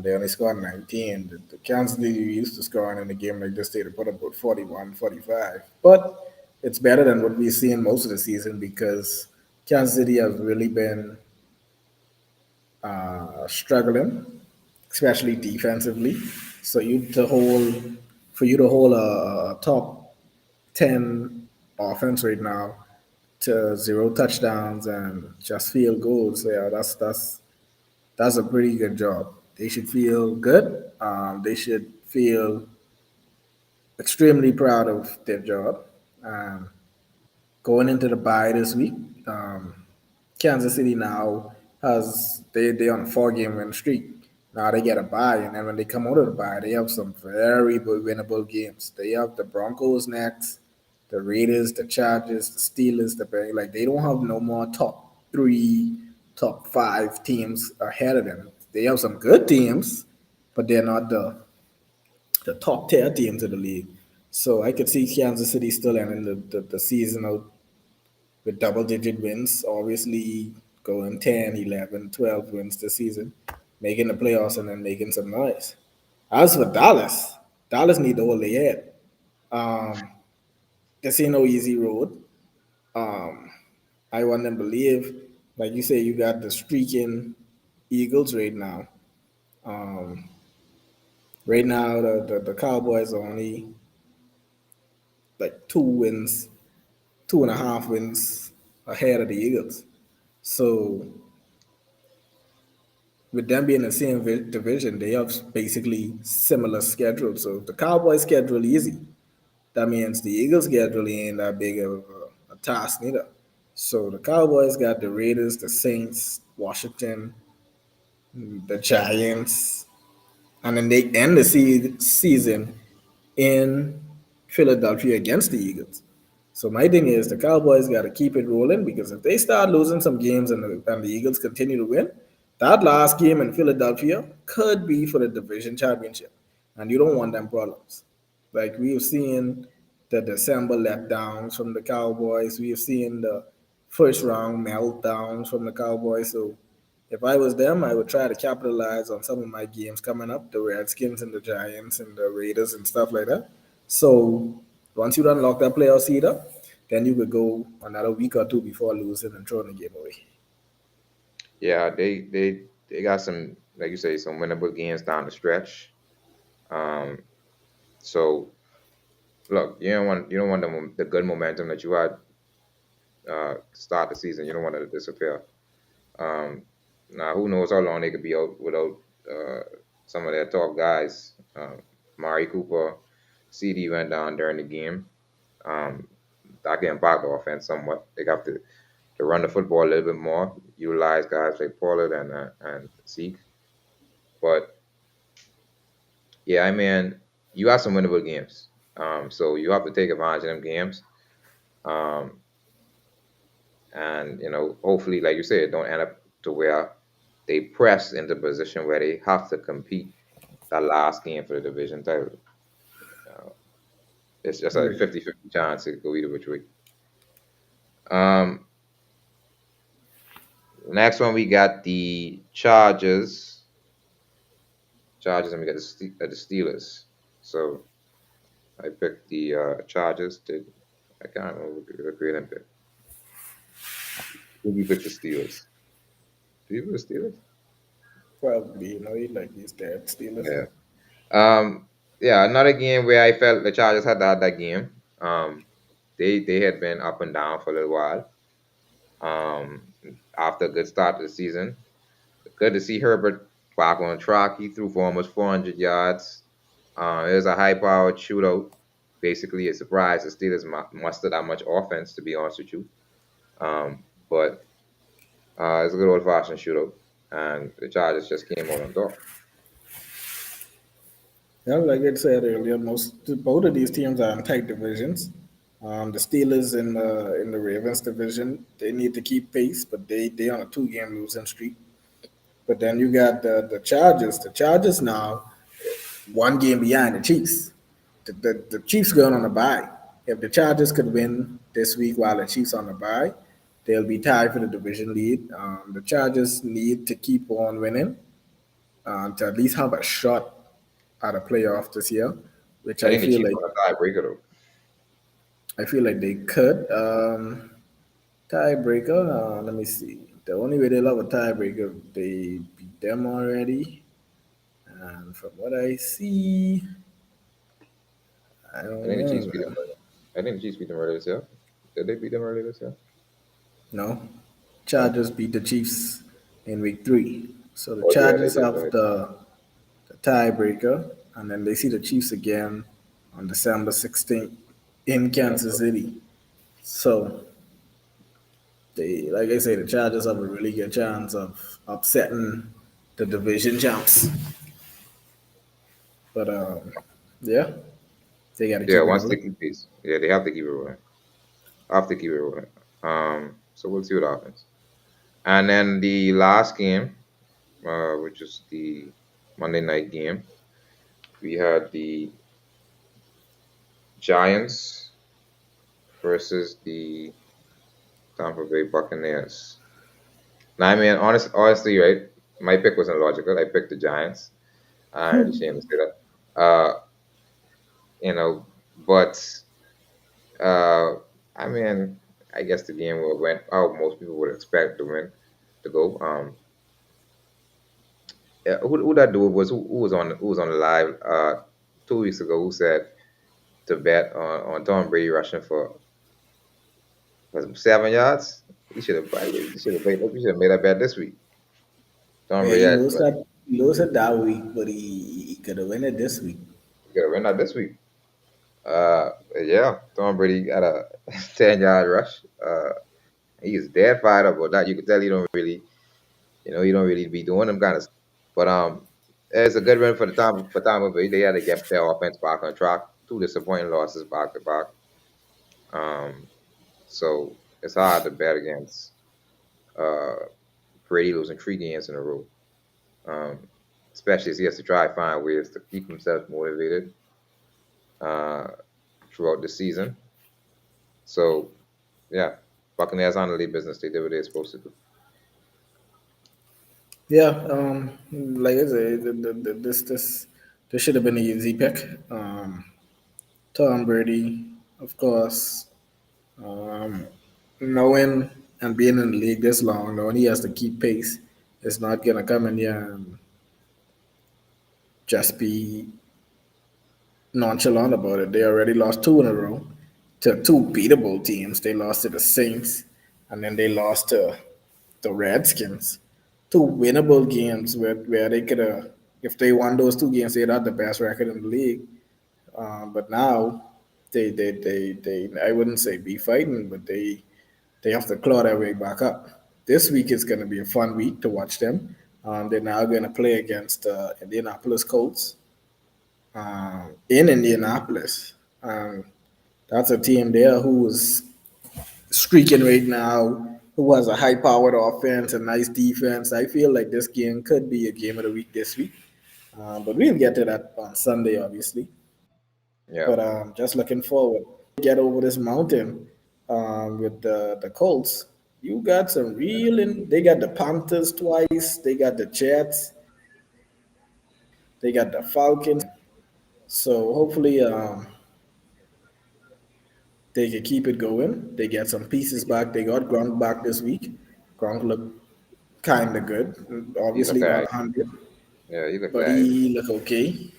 They only scored 19. The Kansas City used to scoring in a game like this, they put up about 41, 45. But it's better than what we've seen most of the season because Kansas City has really been struggling, especially defensively. So for you to hold a top 10 offense right now to zero touchdowns and just field goals. So yeah, that's a pretty good job. They should feel good. They should feel extremely proud of their job. Um, Going into the bye this week, um, Kansas City now has they on a 4 game win streak. Now they get a bye, and then when they come out of the bye, they have some very winnable games. They have the Broncos next, the Raiders, the Chargers, the Steelers, the Bengals. Like they don't have no more top 3, top 5 teams ahead of them. They have some good teams, but they're not the top tier teams in the league. So I could see Kansas City still ending the season out with double digit wins, obviously going 10, 11, 12 wins this season, making the playoffs and then making some noise. As for Dallas, Dallas need to hold their head. Um, this ain't no easy road. Um, I want them to believe, like you say, you got the streaking Eagles right now. Um, right now, the Cowboys are only like 2 wins, 2.5 wins ahead of the Eagles. So with them being in the same division, they have basically similar schedules. So the Cowboys schedule easy. That means the Eagles schedule ain't that big of a task neither. So the Cowboys got the Raiders, the Saints, Washington, the Giants, and then they end the season in Philadelphia against the Eagles. So my thing is the Cowboys got to keep it rolling because if they start losing some games and the Eagles continue to win, that last game in Philadelphia could be for the division championship, and you don't want them problems. Like we've seen the December letdowns from the Cowboys, we've seen the first round meltdowns from the Cowboys. So if I was them, I would try to capitalize on some of my games coming up, the Redskins and the Giants and the Raiders and stuff like that. So once you unlock that playoff seed up, then you could go another week or two before losing and throwing the game away. Yeah, they got some, like you say, some winnable games down the stretch. Um, so look, you don't want the good momentum that you had to start the season. You don't want it to disappear. Um, Now, who knows how long they could be out without uh, some of their top guys. Mari Cooper, CD went down during the game. Um, that can impact the offense somewhat. They have to run the football a little bit more, utilize guys like Pollard and Zeke. But yeah, I mean, you got some winnable games. So you have to take advantage of them games. Um, and hopefully, like you said, don't end up to where they press into a position where they have to compete that last game for the division title. Uh, it's just a Right. 50-50 chance to go either which way. Um, Next one we got the Chargers. Chargers, and we got the Steelers. So I picked the Chargers. I can't remember what Graham picked. Who you picked the Steelers? Did you pick the Steelers? Probably, he like these dead Steelers. Yeah. Um, yeah, another game where I felt the Chargers had to have that game. They had been up and down for a little while. Um, After a good start to the season, good to see Herbert back on track. He threw for almost 400 yards. It was a high-powered shootout. Basically, a surprise. The Steelers mustered that much offense, to be honest with you. But it's a good old-fashioned shootout, and the Chargers just came out on top. Yeah, like I said earlier, both of these teams are in tight divisions. The Steelers in the Ravens division, they need to keep pace, but they on a 2 game losing streak. But then you got the Chargers. The Chargers now 1 game behind the Chiefs. The Chiefs going on a bye. If the Chargers could win this week while the Chiefs on the bye, they'll be tied for the division lead. The Chargers need to keep on winning to at least have a shot at a playoff this year, which I think the Chiefs won a tiebreaker though. I feel like they could. Tiebreaker. Let me see. The only way they love a tiebreaker, they beat them already. And from what I see, I I don't think the know, Chiefs beat man. them. I think the Chiefs beat them earlier this year. Did they beat them earlier this year? No, No. Chargers beat the Chiefs in week 3. So the Oh yeah, they Chargers did. have Right. the tiebreaker, and then they see the Chiefs again on December 16th in Yeah. Kansas City. So they, like I say, the Chargers have a really good chance of upsetting the division champs. But yeah, they got to Yeah. keep it Once they rolling. keep pace, yeah, they have to keep it rolling. Have to keep it rolling. So we'll see what happens. And then the last game, which is the Monday night game, we had the Giants versus the Tampa Bay Buccaneers. Now, I mean, honestly, right? My pick wasn't logical. I picked the Giants. I'm ashamed to say that. But uh, I mean, I guess the game went how most people would expect to win to go. Yeah, who that dude was? Who was on the live 2 weeks ago? Who said to bet on Tom Brady rushing for 7 yards? He should have. He should have made. He should have made that bet this week. Tom Yeah, Brady had he lost it that week, but he could have won it this week. he could have win that this week. Uh, yeah, Tom Brady got a 10-yard rush. He is dead fired up about that. You could tell he don't really, he don't really be doing them kind of stuff. But it's a good run for the Tampa Bay. They had to get their offense back on track. Two disappointing losses back to back. Um, so it's hard to bet against uh Brady losing 3 games in a row. Um, especially as he has to try to find ways to keep himself motivated uh throughout the season. So yeah, Buccaneers handled their business. They did what they're supposed to do. Yeah, like I said, this should have been an easy pick. Tom Brady, of course, um, knowing and being in the league this long, knowing he has to keep pace, it's not gonna come in here and just be nonchalant about it. They already lost 2 in a row to two beatable teams. They lost to the Saints, and then they lost to the Redskins. Two winnable games where they could have, if they won those 2 games, they'd have the best record in the league. But now I wouldn't say be fighting, but they have to claw their way back up. This week is going to be a fun week to watch them. They're now going to play against the Indianapolis Colts in Indianapolis. That's a team there who's streaking right now, who has a high powered offense and nice defense. I feel like this game could be a game of the week this week. But we'll get to that on Sunday, obviously. Yeah, But just looking forward. Get over this mountain with the Colts. You got some real, they got the Panthers twice, they got the Jets, they got the Falcons. So hopefully they can keep it going. They get some pieces back. They got Gronk back this week. Gronk looked kind of good. he Obviously look not alright. 100, Yeah, he look but alright. he look okay.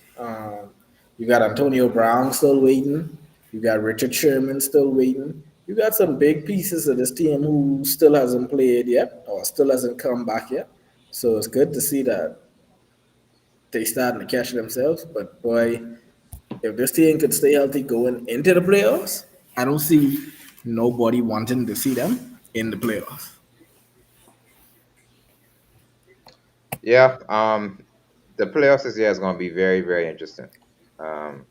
You got Antonio Brown still waiting. You got Richard Sherman still waiting. You got some big pieces of this team who still hasn't played yet or still hasn't come back yet. So it's good to see that they starting to catch themselves. But boy, if this team could stay healthy going into the playoffs, I don't see nobody wanting to see them in the playoffs. Yeah, the playoffs this year is going to be very, very interesting. Um,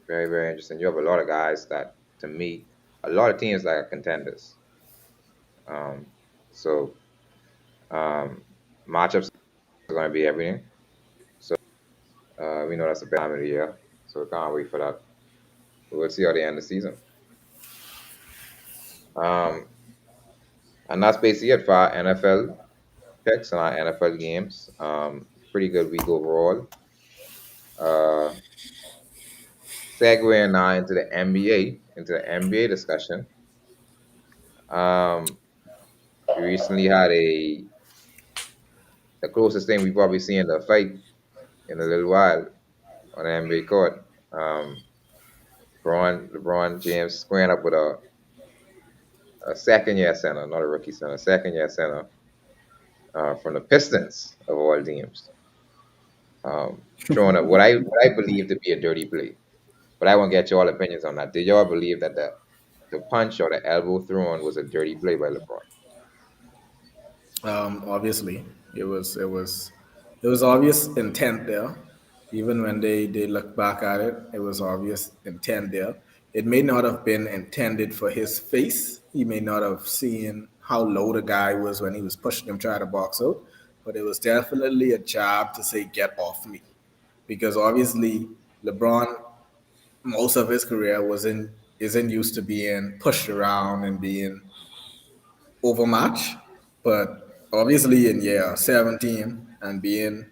very, very interesting. You have a lot of guys that, to me, a lot of teams that are contenders. Um, so um, matchups are going to be everything. So we know that's the best time of the year. So we can't wait for that. But we'll see how they end the season. Um, and that's basically it for our NFL picks and our NFL games. Pretty good week overall. Uh, Segueing now into the NBA discussion. Um, we recently had the closest thing we probably seen to a fight in a little while on the NBA court. LeBron James squaring up with a second year center, not a rookie center, second year center from the Pistons of all teams, showing up what I believe to be a dirty play. But I want to get your all opinions on that. Did y'all believe that the punch or the elbow thrown was a dirty play by LeBron? Obviously, it was obvious intent there. Even when they look back at it, it was obvious intent there. It may not have been intended for his face. He may not have seen how low the guy was when he was pushing him trying to box out, but it was definitely a jab to say get off me, because obviously LeBron most of his career wasn't isn't used to being pushed around and being overmatched. But obviously, in year 17 and being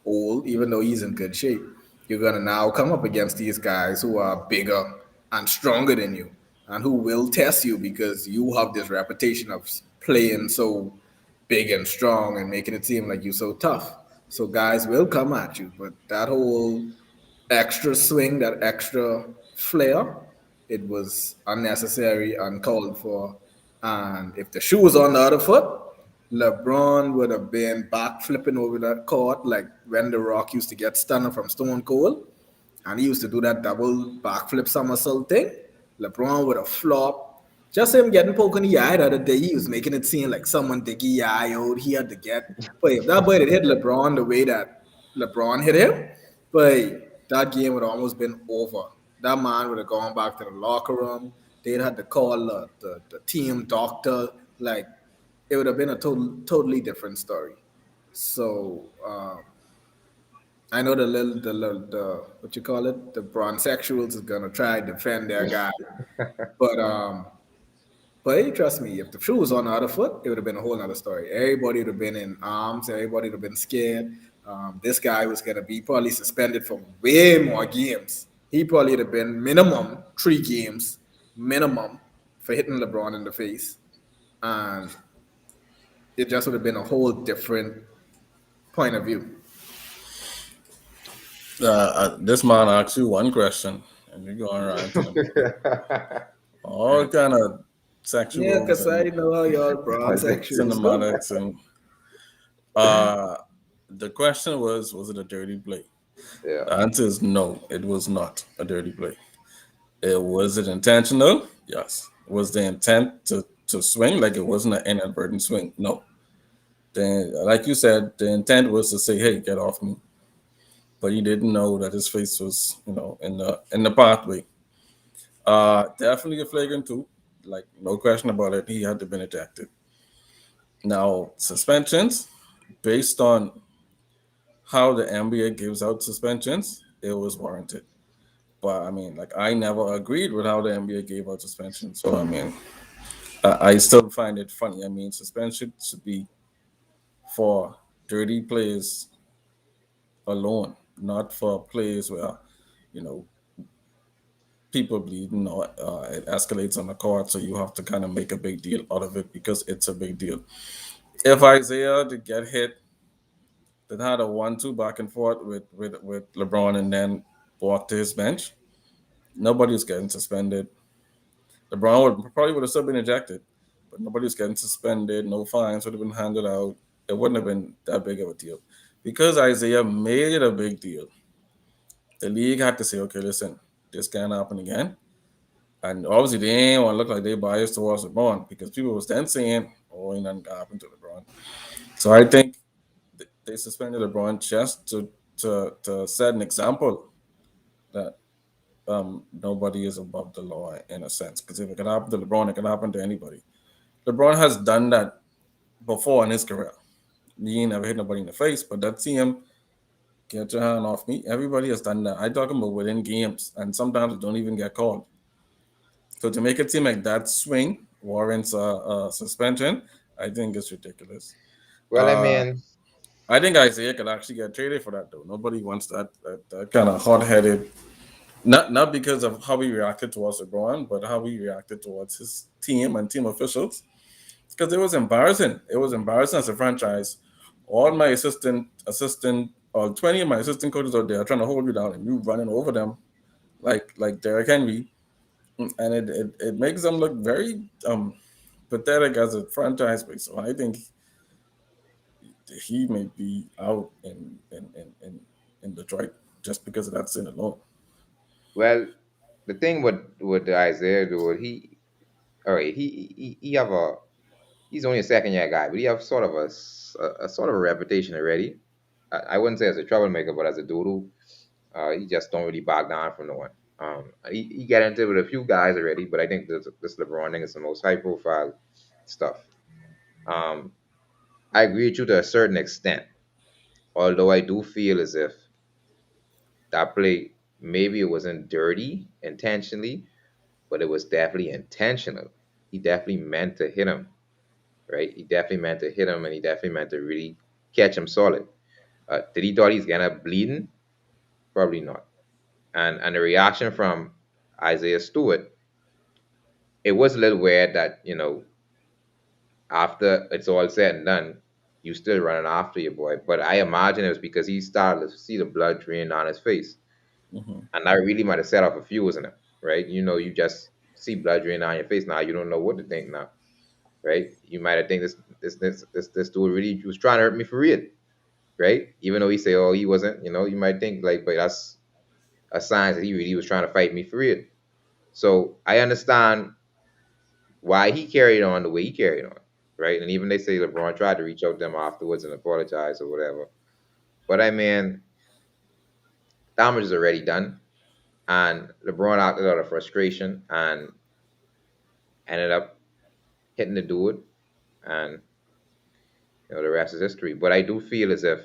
old, even though he's in good shape, you're going to now come up against these guys who are bigger and stronger than you and who will test you because you have this reputation of playing so big and strong and making it seem like you're so tough. So guys will come at you. But that whole extra swing, that extra flair, it was unnecessary, uncalled for. And if the shoe was on the other foot, LeBron would have been back flipping over that court like when The Rock used to get stunned from Stone Cold. And he used to do that double backflip somersault thing. LeBron would have flopped. Just him getting poked in the eye the other day, he was making it seem like someone dig his eye out. He had to get. But if that boy had hit LeBron the way that LeBron hit him, but that game would have almost been over. That man would have gone back to the locker room. They'd had to call the team doctor. Like, it would have been a totally different story. So, I know the what you call it, the bronzexuals is gonna try to defend their guy, but hey, trust me, if the shoe was on the other foot, it would have been a whole other story. Everybody would have been in arms. Everybody would have been scared. This guy was gonna be probably suspended for way more games. He probably would have been minimum 3 games, minimum, for hitting LeBron in the face, and it just would have been a whole different point of view. This man asks you one question, and you're going around to him. All kind of Yeah, sexuals because I and know how y'all bronzexuals go. cinematics, and uh, the question was it a dirty play? Yeah. The answer is no, it was not a dirty play. Was it intentional? Yes. Was the intent to swing? Like, it wasn't an inadvertent swing? No. Then, like you said, the intent was to say, "Hey, get off me," but he didn't know that his face was, in the pathway. Definitely a flagrant two, like no question about it. He had to been ejected. Now, suspensions, based on how the NBA gives out suspensions, it was warranted. But I mean, like, I never agreed with how the NBA gave out suspensions. So I mean, I still find it funny. I mean, suspension should be for dirty plays alone, not for plays where, you know, people bleed. It escalates on the court, so you have to kind of make a big deal out of it because it's a big deal. If Isaiah did get hit, then had a 1-2 back and forth with LeBron and then walked to his bench, nobody's getting suspended. LeBron probably would have still been ejected, but nobody's getting suspended. No fines would have been handed out. It wouldn't have been that big of a deal. Because Isaiah made it a big deal, the league had to say, okay, listen, this can't happen again. And obviously, they ain't want to look like they biased towards LeBron because people was then saying, oh, ain't nothing gonna happen to LeBron. So I think they suspended LeBron just to set an example that nobody is above the law in a sense. Because if it can happen to LeBron, it can happen to anybody. LeBron has done that before in his career. He ain't never hit nobody in the face, but that him get your hand off me. Everybody has done that. I talk about within games, and sometimes it don't even get called. So to make it seem like that swing warrants a suspension, I think it's ridiculous. Well, I Uh, mean, I think Isaiah could actually get traded for that though. Nobody wants that kind of hot headed. Not because of how he reacted towards LeBron, but how he reacted towards his team and team officials. Because it was embarrassing. It was embarrassing as a franchise. All my or 20 of my assistant coaches out there are trying to hold you down, and you running over them like Derrick Henry. and it makes them look very pathetic as a franchise player. So I think he may be out in Detroit just because of that sin alone. Well, the thing with Isaiah do, all right, he have a he's only a second year guy, but he have sort of a sort of a reputation already. I wouldn't say as a troublemaker, but as a doodle, he just don't really back down from no one. He got into it with a few guys already, but I think this LeBron thing is the most high profile stuff. Um, I agree with you to a certain extent, although I do feel as if that play maybe it wasn't dirty intentionally, but it was definitely intentional. He definitely meant to hit him, right? He definitely meant to hit him, and he definitely meant to really catch him solid. Did he thought he's gonna bleeding? Probably not. And the reaction from Isaiah Stewart, it was a little weird that after it's all said and done, you still running after your boy. But I imagine it was because he started to see the blood drain down his face, Hmm. and that really might have set off a fuse in him, right? You just see blood drain down your face now. You don't know what to think now, right? You might have think this dude really was trying to hurt me for real, right? Even though he say, oh, he wasn't, you might think like, but that's a sign that he really was trying to fight me for real. So I understand why he carried on the way he carried on, right? And even they say LeBron tried to reach out to them afterwards and apologize or whatever. But I mean, damage is already done, and LeBron acted out of frustration and ended up hitting the dude, and the rest is history. But I do feel as if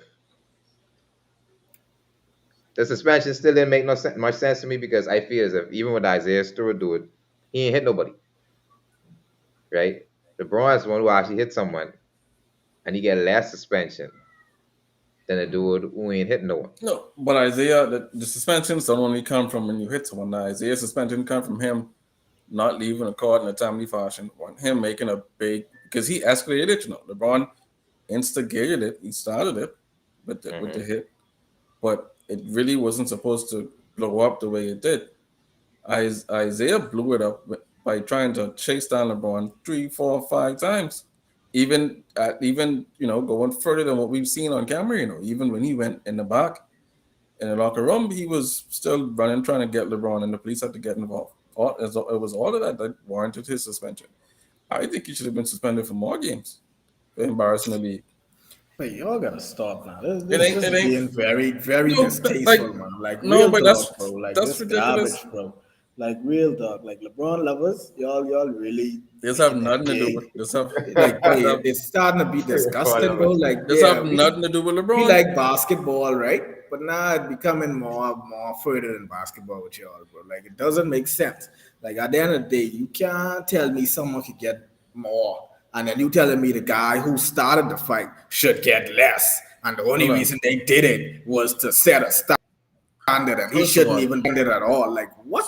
the suspension still didn't make much sense to me because I feel as if even with Isaiah Stewart dude, he ain't hit nobody, right? LeBron is the one who actually hit someone, and he get less suspension than a dude who ain't hitting no one. No, but Isaiah, the suspensions don't only come from when you hit someone. Now, Isaiah suspension come from him not leaving a court in a timely fashion, or him making a big because he escalated it. LeBron instigated it. He started it with the Hmm. hit, but it really wasn't supposed to blow up the way it did. Isaiah blew it up by trying to chase down LeBron 3, 4, 5 times. Even going further than what we've seen on camera. Even when he went in the back in the locker room, he was still running, trying to get LeBron, and the police had to get involved. It was all of that that warranted his suspension. I think he should have been suspended for more games for embarrassing the league. Wait, y'all gotta stop now. This, It this, ain't. this It is ain't. being very, very No, like distasteful, man. Like no, real but talk, bro. Like that's this ridiculous. garbage, bro. Like real talk. Like LeBron lovers, y'all really This have making that nothing to do gay. with this have Like, this wait, have, it's starting to be All disgusting, of bro. us. Like, this yeah, have we nothing to do with we LeBron. like basketball, right? But now it's becoming more further than basketball with y'all, bro. Like, it doesn't make sense. Like, at the end of the day, you can't tell me someone could get more, and then you telling me the guy who started the fight should get less, and the only Hold on. reason they did it was to set a standard, and he First of shouldn't all, even do it at all. Like, what?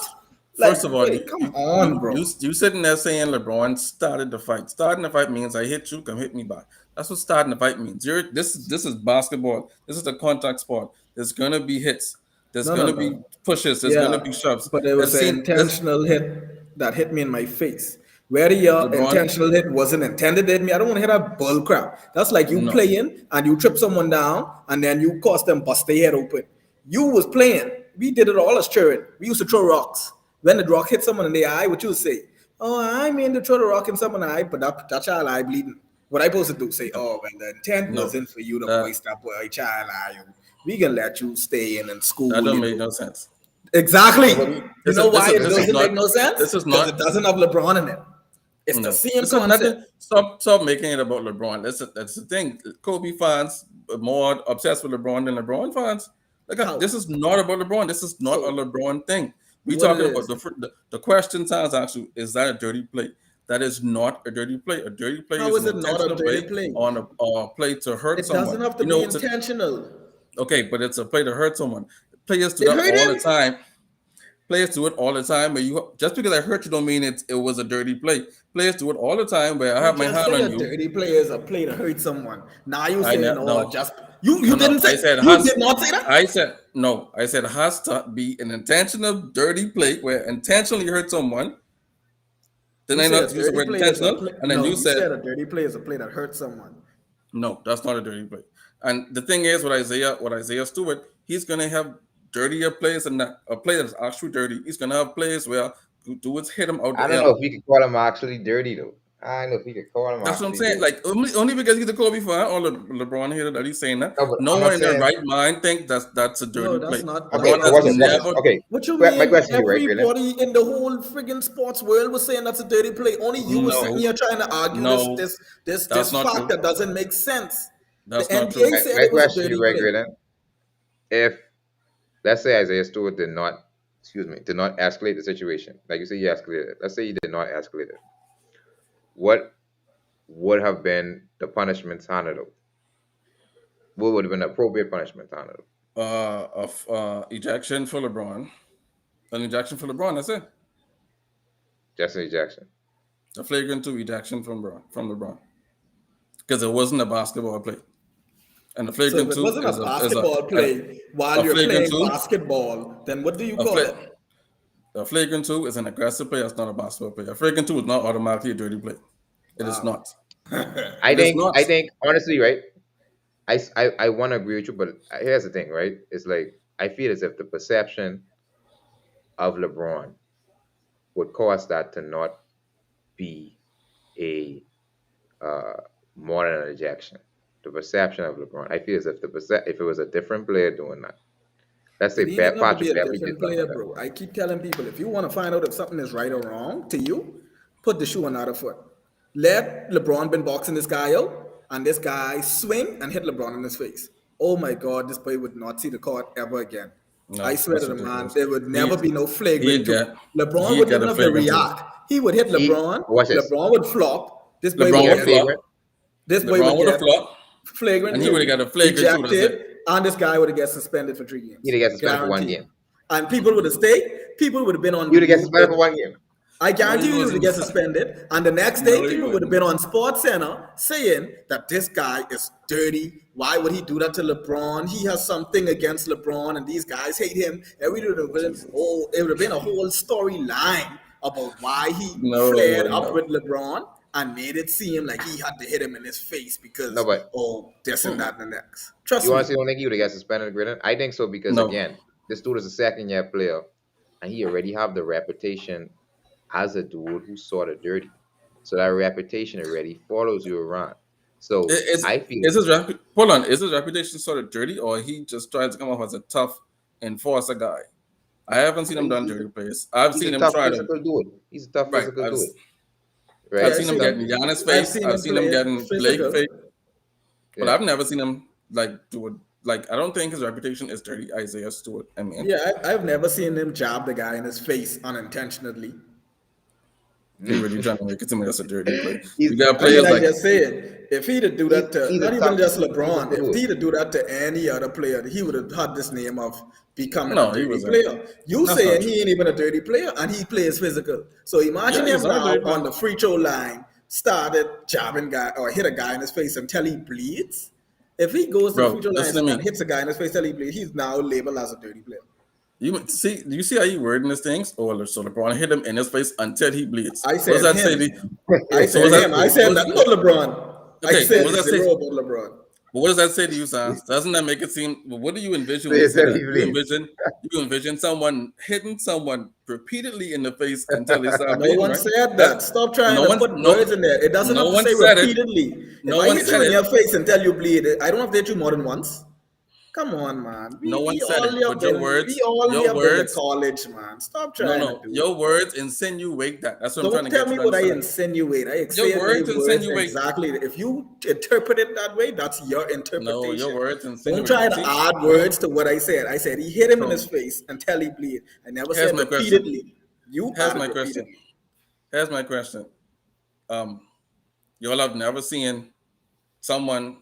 Like, First of all, wait, come on, bro. you sitting there saying LeBron started the fight. Starting the fight means I hit you, come hit me back. That's what starting the fight means. This is basketball. This is a contact sport. There's gonna be hits. There's No, no, gonna be no. pushes. There's gonna Yeah, be shoves. but it was I've an seen this. intentional hit that hit me in my face. Where your LeBron, intentional hit wasn't intended to hit me. I don't want to hear that bull crap. That's like you no, playing and you trip someone down and then you cause them bust their head open. You was playing. We did it all as children. We used to throw rocks. When the rock hit someone in the eye, what you would say? Oh, I mean to throw the rock in someone's eye, but that child eye bleeding. What I supposed to do? Say, oh, well, the intent no. wasn't for you to That voice that boy child eye. We can let you stay in and that school, don't you make know. no sense. Exactly. Nobody. You This know is this why is it this is doesn't make not. no sense? This is Because it not. doesn't have LeBron in it. It's the No, same this is concept. nothing. Stop making it about LeBron. That's the thing. Kobe fans are more obsessed with LeBron than LeBron fans. This How? is not about LeBron. This is not a So LeBron thing. We what it talking about is? the question sounds actually, is that a dirty play? That is not a dirty play. A dirty play How is is an it not a intentional dirty play play? on a play to hurt It doesn't someone. have to be intentional. Okay, but it's a play to hurt someone. Players do It that hurt all the him. time. Players do it all the time. Where you just because I hurt you don't mean it was a dirty play. Players do it all the time. Where I You have my just hand say on a you. dirty play is a play to hurt someone. Now you saying, oh, No, just you no, no. didn't say I said you has. did not say that. I said no. I said has to be an intentional dirty play where intentionally hurt someone. Then You I say a not use the dirty word play is a intentional, play. and then No, you you said said a dirty play is a play that hurts someone. no. That's not a dirty play. And the thing is, with Isaiah Stewart, he's gonna have dirtier plays and a play that's actually dirty. He's gonna have plays where dudes hit him out I the don't know L. if we could call him actually dirty though. I don't know if we could call him That's what I'm actually saying. dirty. Like only because he's a Kobe fan or LeBron here that he's saying that. No, but No I'm one not in their saying. right mind think that's a No, dirty that's play. not. Okay, LeBron That's so has watch not. this. Watch this. never. Okay, What you my mean? question to you, right, Graydon? Everybody in the whole friggin' sports world was saying that's a dirty play. Only you were sitting No, here trying to argue this no, this this that's this not fact true. that doesn't make sense. The That's not NBA true. said My it was a question to you, dirty right, play. Graydon? If let's say Isaiah Stewart did not, did not escalate the situation, like you say, he escalated it. Let's say he did not escalate it. What would have been the punishment handled? What would have been the appropriate punishment handled? Of ejection for LeBron. An ejection for LeBron. That's it. Just an ejection. A flagrant two ejection from LeBron because it wasn't a basketball play. And the So if flagrant it two wasn't a basketball and play while a you're flagrant playing two basketball, then what do you a, call fla- it? a flagrant two is an aggressive play. That's not a basketball play. A flagrant two is not automatically a dirty play. It is Wow. not. I It is think. not. I think honestly, right? I want to agree with you, but here's the thing, right? It's like I feel as if the perception of LeBron would cause that to not be a uh, more than an ejection. The perception of LeBron, I feel as if if it was a different player doing that, let's say It ain't even have to be Patrick a Beverly did different something player, like that. bro. I keep telling people if you want to find out if something is right or wrong to you, put the shoe on the other foot. Let LeBron been boxing this guy out, and this guy swing and hit LeBron in his face. Oh my God, this boy would not see the court ever again. I No, swear to that's the man, ridiculous. there would never He be no flagrant he'd two. get LeBron he'd wouldn't get even a have to flagrant two. react. He would hit He LeBron. watch this. LeBron would flop. This boy LeBron would Get would get flagrant. flop. this boy LeBron would would have get flopped, flagrant and he would have two, got a flagrant two. That's ejected, it. and this guy would have get suspended for 3 games. He'd have got suspended for one Guaranteed. game. And people would have stayed. People would have been He would have got on. suspended for one game. I No, guarantee he you, he would wasn't. get suspended. And the next day, No, he people would have wouldn't. been on Sports Center saying that this guy is dirty. Why would he do that to LeBron? He has something against LeBron, and these guys hate him. It would have been a whole storyline about why he flared No, up with no. LeBron and made it seem like he had to hit him in his face No, because, but this and that and the next. Trust you me. honestly don't think he would have got suspended, Graydon? I think so because No. again, this dude is a second-year player, and he already have the reputation as a dude who sort of dirty. So that reputation already follows you around. So I feel Hold on. Is his reputation sort of dirty, or he just tries to come off as a tough enforcer guy? I haven't seen him done he's a, dirty plays. I've he's a seen him tough try to. physical dude. He's a tough Right. physical dude, I've right? Yeah, seen him getting Giannis I've face. seen I've him seen him play getting Blake physical. face. But Yeah. I've never seen him like do it. Like I don't think his reputation is dirty. Isaiah Stewart. I mean, Yeah, I've never seen him jab the guy in his face unintentionally. he really trying to make it to me as a dirty play. He's You got I mean, players I like just said, if he'd have do that to he's a not even tough just LeBron, physical if dude. he'd have do that to any other player, he would have had this name of becoming no, a he dirty wasn't. player. You That's not saying true. he ain't even a dirty player and he plays physical. So imagine Yeah, him he's not a now dirty player. on the free throw line, started jabbing guy or hit a guy in his face until he bleeds. If he goes to the Bro, free throw line listen to and me. hits a guy in his face till he bleeds, he's now labeled as a dirty player. Do you see how you wording these things? Or so LeBron hit him in his face until he bleeds. I What does said that say? him. I So what said does him. that? I said What, nothing about LeBron. I okay, said what does that say? zero about LeBron. What does that say to you, Sans? Doesn't that make it seem? What do you envision So when you you say said that? he bleeds. You envision someone hitting someone repeatedly in the face until they start No bleeding, one right? said That that. Stop trying no to one, put no, words in there. It doesn't no have to one say said it. repeatedly. If No I one hit you said in it. your face until you bleed, I don't have to hit you more than once. Come on, man. No one We said all it. have But your been words, we all your have been to words, college, man. Stop no, trying to no, do it. your words insinuate that. That's what I'm trying Don't to tell get me you to what I understand. insinuate. I Your say my words words insinuate. exactly. If you interpret it that way, that's your No, your interpretation. words Don't insinuate. try to See, add words to what I said. I said he hit him in his so face until he bleed. I never here's said my question. repeatedly. You Here's added my question. repeatedly. Here's my question. You all have never seen someone,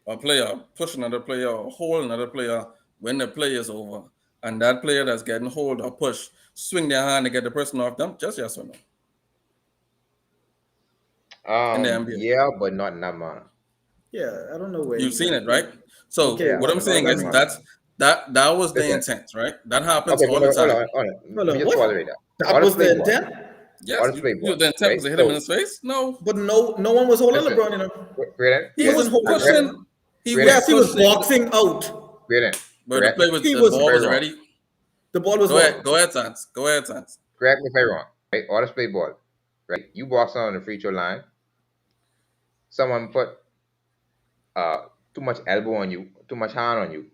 a player, push another player or hold another player when the play is over, and that player that's getting hold or push, swing their hand to get the person off them? Just yes or no? In the NBA, Yeah, but not in that manner. Yeah, I don't know where you've you seen get it, right? So okay, Yeah, what I'm but not in saying that is manner. that was the Listen, intent, right? That happens okay, all the hold time. on, hold on. hold Let me on, just what? pause it right there. That All this was the play ball. intent? All Yes, this play you ball, the intent right? was to hit him in So his face. No, But no one was holding listen, LeBron in him. Braden, he He Braden, was wasn't holding Braden, him. pushing. He was Braden, Yes, he was pushing, boxing out. Braden, but the correct me, play was He the if was ball I'm was wrong. already. the ball was what? Go ahead, Sans. Go ahead, Sans. Correct me if I'm wrong. Right? All this play ball, right? You box on the free throw line. Someone put uh too much elbow on you, too much hand on you.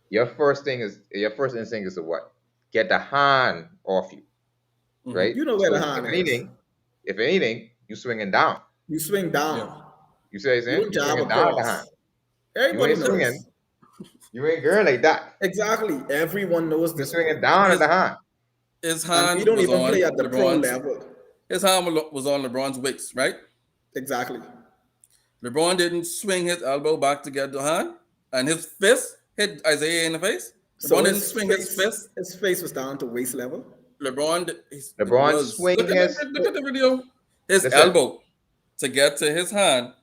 Your first instinct is to what? Get the hand off you, Hmm. right? You know where So the hand is. if anything, you swinging down. You swing Yeah. down. You see what I'm You saying? don't You jab swinging down at the hand. across. You Everybody ain't Yeah. swinging. knows. You ain't girl like that. Exactly. Everyone knows You this, bro. swinging down at His the hand. his And we hand don't was even play on at the pro LeBron's. level. His hand was on LeBron's waist, right? Exactly. LeBron didn't swing his elbow back to get the hand, and his fist hit Isaiah in the face. So LeBron didn't swing his fist. his face was down to waist level. It LeBron was swing his. look at the video. His Listen, elbow to get to his hand,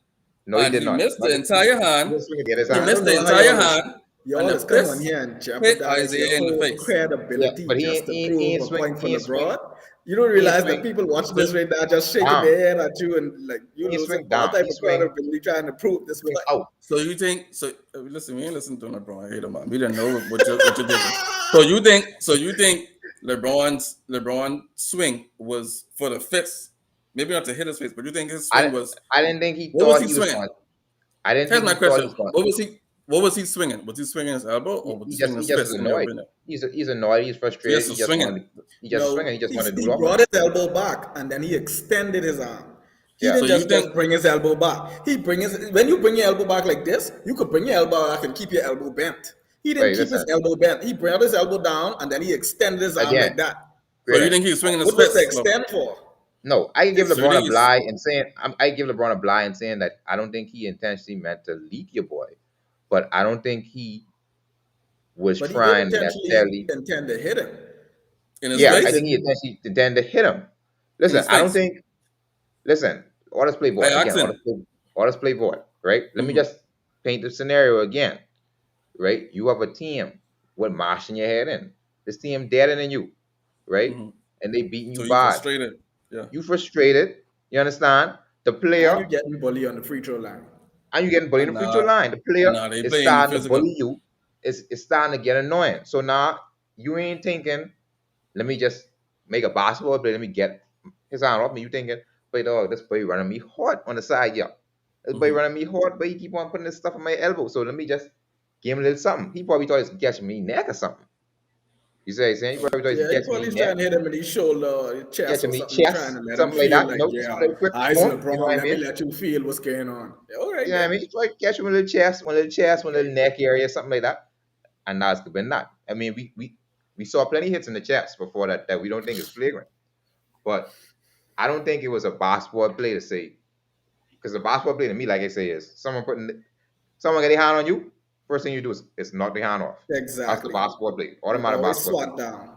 no, he and did he not. missed Not the the, entire he hand. didn't swing to get his He I hand. missed don't the know how entire hand, y'all and the is come on fist here and hit jeopardize your Isaiah in the whole face. Yeah, credibility but just to he prove ain't a swing. point for He ain't swing. LeBron. You don't He ain't realize that swing people watching So this right now just shaking down. their head at you and like you He ain't losing swing all down. type of credibility trying to prove He this swing point. out. So you think so? Listen, we ain't listen to LeBron. I hate him, man. We didn't know what you're thinking. So you think LeBron swing was for the fist? Maybe not to hit his face, but you think his swing I was? I didn't think he What was thought he he was swinging? going. I didn't Here's think my he thought he question: was going. What was he swinging? Was he swinging his elbow or was he swinging He his just was fist? In your annoyed. opinion, He's annoyed. He's frustrated. yes, so swinging. He just swinging. No, He just wanted to do he it off of brought them. his elbow back and then he extended his arm. He Yeah. So didn't you just think bring his elbow back. He bring his when you bring your elbow back like this, you could bring your elbow back and keep your elbow bent. He didn't Wait, keep his listen. elbow bent. He brought his elbow down and then he extended his arm Again, like that. so? You Braden. think he was swinging his What was the fist? Look, extend for? No, I can give so you LeBron think a he's blind and saying I give LeBron a blind and saying that I don't think he intentionally meant to leak your boy, but I don't think he was But he did trying intentionally necessarily. intend to hit him. in his He Yeah, I missed face? it. think he intentionally intended to hit him. In Listen, his I don't face? think. Listen, all this play I ball again. accent. All this play ball. Right. Let me Mm-hmm. just paint the scenario again. Right. You have a team with Marsh in your head in. This team deader than you. Right. Mm-hmm. And they beating you So you bad. frustrated? Yeah. You frustrated. You understand? The And you player getting bully on the free throw line. and you getting bullied in And the free throw line. The player they is playing starting to physical. bully you. It's starting to get annoying. So now you ain't thinking, let me just make a basketball play. Let me get his arm off me. You thinking, but dog, this boy running me hard on the side, yeah. This boy Mm-hmm. running me hard, but he keep on putting this stuff on my elbow. So let me just give him a little something. He probably thought he was catching me neck or something. You see what I'm saying? He probably thought he was Yeah, he catching me probably neck, trying to hit him in his shoulder or his chest catching or me something, trying chest, to let him something like feel that. like, Just yeah, a little quick eyes bump. You know LeBron, what I let me mean? let you feel what's going on. Yeah, all right You know what I then. mean? He probably catch him a little chest, one little neck area, something like that. And that's been that. I mean, we saw plenty hits in the chest before that we don't think is flagrant. But I don't think it was a basketball play to say, because the basketball play to me, like I say, is someone get their hand on you. First thing you do is knock the hand off. That's the Exactly. basketball play, You automatic always basketball play. swat down.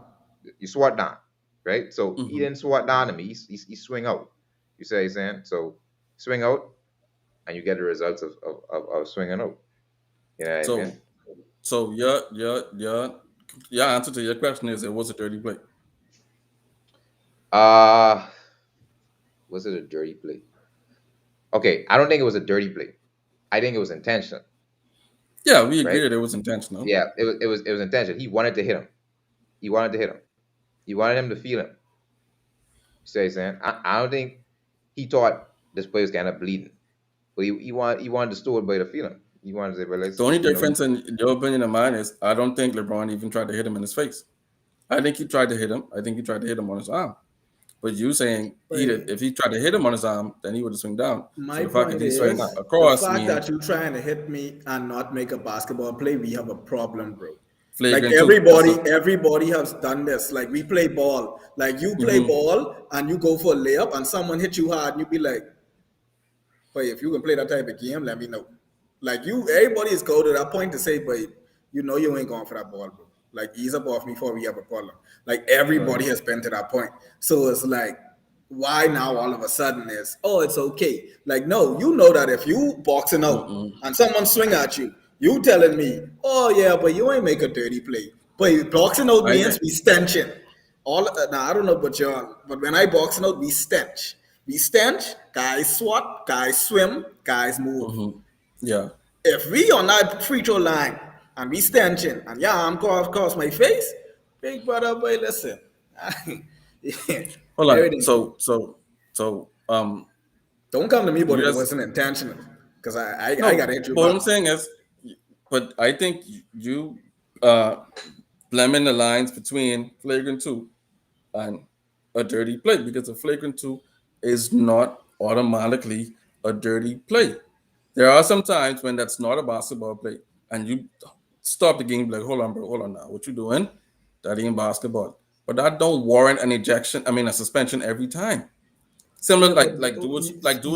You swat down, right? So he Mm-hmm. didn't swat down to me. He swing out. You see what I'm saying? So swing out, and you get the results of swinging out. You know what I So mean? so your answer to your question is it was a dirty play. Uh was it a dirty play? Okay, I don't think it was a dirty play. I think it was intentional, Yeah, we agree right? that it was intentional. Yeah, it was intentional. He wanted to hit him. He wanted to hit him. He wanted him to feel him. You see what I'm saying? I don't think he thought this player was kind of bleeding, but he wanted to store it by the feeling. He wanted to say, well, The let's only you know. difference in your opinion and mine is I don't think LeBron even tried to hit him in his face. I think he tried to hit him. I think he tried to hit him on his arm. But you saying he did, Wait, if he tried to hit him on his arm, then he would have swung down. So my the fact that point he Swing swung is on. the across fact mean that you trying to hit me and not make a basketball play, we have a problem, bro. Like flagrant too. That's everybody has done this. Like we play ball. Like you play mm-hmm. ball and you go for a layup and someone hit you hard and you be like, but if you can play that type of game, let me know. Like you, everybody is go to that point to say, but you know you ain't going for that ball, bro. Like ease up off me before we have a problem. Like Right. everybody has been to that point. So it's like, why now all of a sudden is, oh, it's okay. Like, no, you know that if you boxing out Mm-mm. and someone swing at you, you telling me, oh yeah, but you ain't make a dirty play. But boxing out I agree. means we stenching. All now I don't know about y'all, but when I boxing out, we stench. We stench, guys swat, guys swim, guys move. Mm-hmm. Yeah. If we on that free throw line and we stenching and yeah, I'm going across my face, big brother, boy, listen. Yeah, Hold on. everything cool. So Don't come to me, but you it just wasn't intentional. Because I got no. to hit you But what back. I'm saying is, but I think you uh blending the lines between flagrant two and a dirty play because a flagrant two is not automatically a dirty play. There are some times when that's not a basketball play, and you stop the game like, hold on, bro, hold on now, what you doing? That ain't basketball. But that don't warrant an ejection. I mean, a suspension every time. Similar Yeah, but like dudes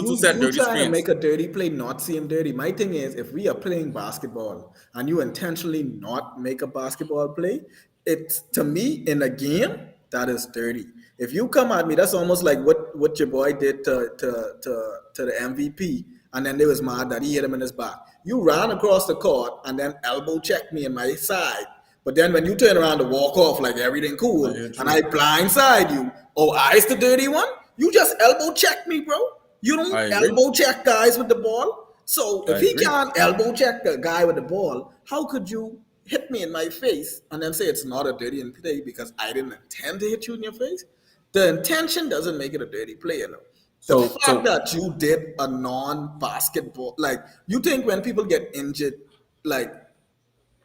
who said you dirty trying to screens. make a dirty play not seem dirty. My thing is, if we are playing basketball and you intentionally not make a basketball play, it's to me in a game that is dirty. If you come at me, that's almost like what your boy did to the MVP, and then they was mad that he hit him in his back. You ran across the court and then elbow checked me in my side. But then when you turn around to walk off like everything I cool, and I agree. blindside you, oh, I's the dirty one? You just elbow check me, bro. You I don't agree. elbow check guys with the ball. So I if he agree. can't elbow check the guy with the ball, how could you hit me in my face and then say it's not a dirty play because I didn't intend to hit you in your face? The intention doesn't make it a dirty play, you know. The So fact so that you did a non-basketball, like you think when people get injured, like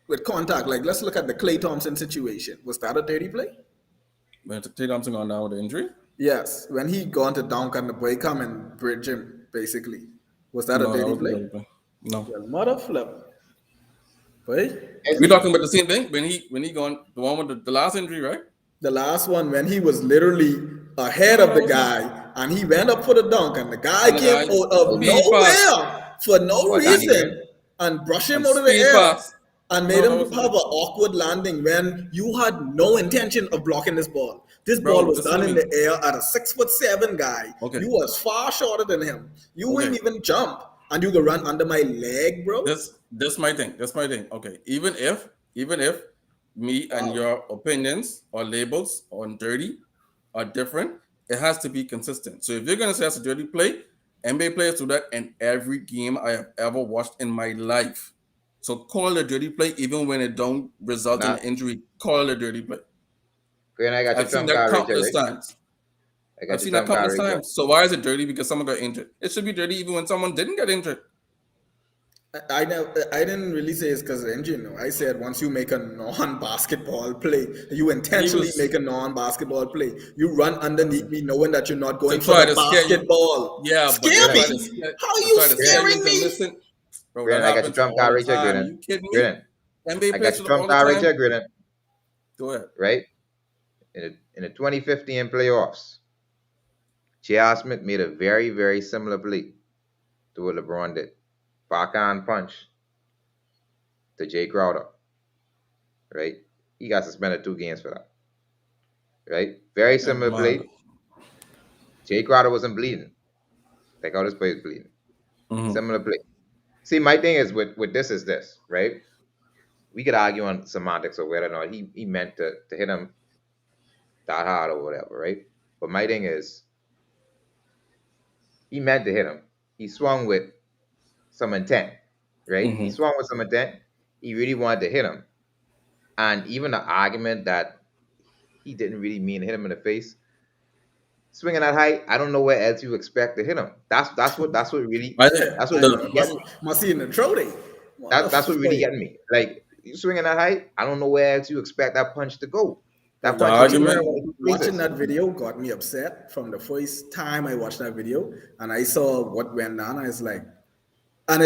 with contact, like let's look at the Clay Thompson situation. Was that a dirty play? when Tay Thompson gone down with the injury? Yes, when he gone to dunk and the boy come and bridge him, basically. Was that a No, that dirty was a play? dirty play. No. Well, mother flip. Boy. We're It's talking about the same thing when he gone the one with the last injury, right? The last one when he was literally ahead No, of that the wasn't. guy and he went up for the dunk and the guy And the came guy out of speed pass. nowhere for no what Danny reason Green? and brushed him And out of the speed air pass. and made No, that him wasn't have an it. awkward landing when you had no intention of blocking this ball. This ball Bro, was listen to done in me. the air at a 6'7" guy. Okay. You was far shorter than him. You ain't Okay. even jump and you could run under my leg, bro. This my thing. That's my thing. Okay. Even if me and Wow. your opinions or labels on dirty are different, it has to be consistent. So if you're gonna say that's a dirty play, NBA players do that in every game I have ever watched in my life. So call it a dirty play even when it don't result in Nah, an injury. Call it a dirty play. Green, I got your I've seen trump that card right here, countless right? times. I I've got your seen that trump card countless right here. times. So why is it dirty because someone got injured? It should be dirty even when someone didn't get injured. I didn't really say it's because of the injury. No, I said once you make a non-basketball play, you He intentionally was make a non-basketball play. You run underneath me, knowing that you're not to going for try the to scare you. basketball. Yeah, but Green, Scare try to me? scare, How are to you try to scare Green, you scaring into me? listen. Bro, that Green, I got your happens trump all card the right here, time. Are Green. you kidding me? Green, NBA I got players your do it all trump the card right time. here, Green. Go ahead. Right? In the 2015 playoffs, J.R. Smith made a very, very similar play to what LeBron did. Backhand punch to Jay Crowder, right? He got suspended 2 games for that, right? Very Yeah, similar man. play. Jay Crowder wasn't bleeding. Like how this play is bleeding. Mm-hmm. Similar play. See, my thing is with this is this, right? We could argue on semantics or whether or not he meant to hit him that hard or whatever, right? But my thing is he meant to hit him. He swung with some intent, right? He Mm-hmm. swung with some intent. He really wanted to hit him. And even the argument that he didn't really mean to hit him in the face, swinging that height, I don't know where else you expect to hit him. That's what really I that's what I really know. the get Must see in the throaty. that's what really Motherfucker. getting me. Like you swinging that height, I don't know where else you expect that punch to go. That But the punch is hitting argument. him in two watching places. that video got me upset from the first time I watched that video and I saw what went down. I was like, and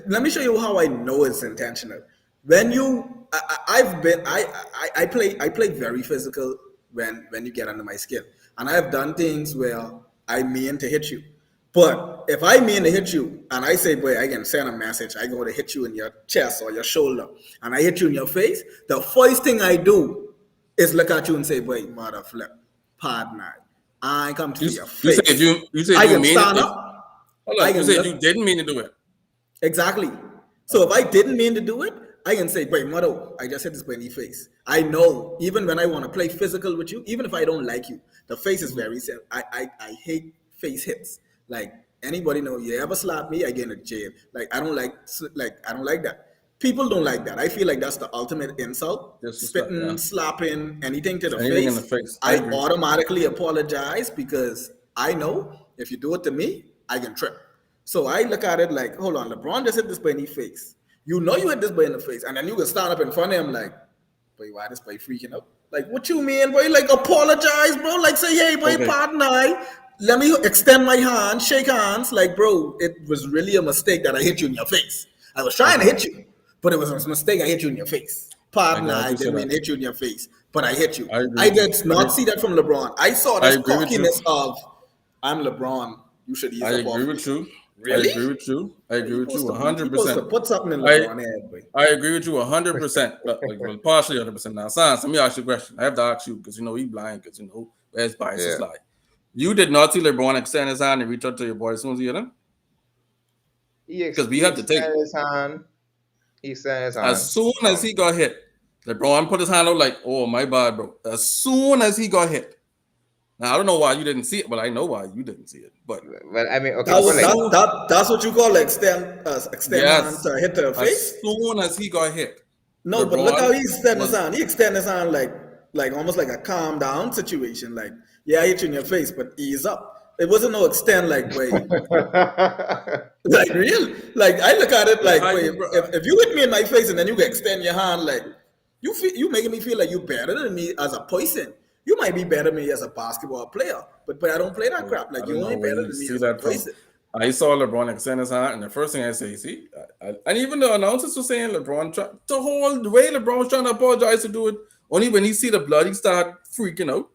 let me show you how I know it's intentional. When you, I've been, I play very physical when you get under my skin, and I've done things where I mean to hit you, But if I mean to hit you and I say, boy, I can send a message, I go to hit you in your chest or your shoulder, and I hit you in your face, the first thing I do is look at you and say, boy, mother flip, pardon I. I come to your You said face. you said I you can mean it. stand up. Hold I on, you can said you look. didn't mean to do it. Exactly. So if Okay. I didn't mean to do it, I can say, "Boy, mother, I just hit this boy in the face." I know, even when I want to play physical with you, even if I don't like you, the face is Mhm. very simple. I hate face hits. Like anybody know, you ever slap me, I get in jail. Like I don't like that. People don't like that. I feel like that's the ultimate insult. Disrespect, Spitting, yeah. slapping, anything to the Anything in the face. face. I I agree. automatically apologize because I know if you do it to me, I can trip. So I look at it like, hold on, LeBron just hit this boy in the face. You know you hit this boy in the face, and then you can stand up in front of him like, boy, why this boy freaking out? Like, what you mean, boy? Like, apologize, bro. Like, say, hey, boy, Okay. pardon I. Let me extend my hand, shake hands. Like, bro, it was really a mistake that I hit you in your face. I was I trying to got hit you. you, but it was a mistake. I hit you in your face. I Pardon, got I you. So didn't that mean to hit you in your face, but I hit you. I agree I with you. did not see that from LeBron. I saw I this agree with you. cockiness of, I'm LeBron. You should I ease up agree off with me. you. I Really? agree with you. I agree with you You supposed to 100%. put something in I LeBron head, boy. I agree with you 100%. Like, well, partially 100%. Now, Sans, let me ask you a question. I have to ask you because you know he blind because you know where's biases Yeah. lie. You did not see LeBron extend his hand and reach out to your boy as soon as he hit him because we He have the tape. extended his hand. He extended his hand. As soon as he got hit, LeBron put his hand out like, "Oh my bad, bro." As soon as he got hit. Now I don't know why you didn't see it, but I know why you didn't see it. But Well, I mean, okay, That as before was like, soon, that's what you call extend hand yes, to hit the as face. soon as he got hit, No, but look how LeBron he extend his was hand. He extend his hand like almost like a calm down situation. Like, yeah, I hit you in your face, but ease up. It wasn't no extend like, wait, like real. Like I look at it like like, how wait, you, bro. if you hit me in my face and then you can extend your hand, like you making me feel like you better than me as a person. You might be better than me as a basketball player, but I don't play that crap. I Like don't you know only where better you than me see as a that from. person. I saw LeBron extend his hand, and the first thing I say, see, and even the announcers were saying LeBron the whole way LeBron was trying to apologize to do it. Only when he see the blood, he start freaking out.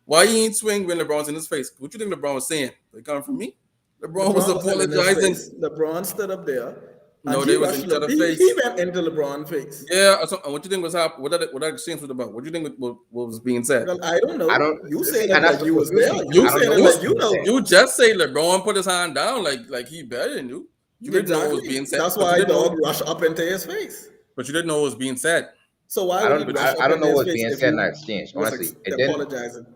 Why he ain't swing when LeBron's in his face? What you think LeBron was saying? They come from me. LeBron was LeBron wasn't in his apologizing. face. LeBron stood up there, and No, they was in each other's He face. went into LeBron's face. Yeah, and what you think was happening? What that exchange was about? What you think what was being said? Well, I don't I don't know. You see, saying and it that's like what you was confused there. me. You I don't saying know it You what's like you being said. know. you just say LeBron put his hand down like he better than you. You didn't know what was Exactly. being said, That's why dog but rushed up into his face. you didn't know what was being said. So why would he But you, rush I up don't into know his what's face being if said in that you exchange. was Honestly, it didn't. apologizing?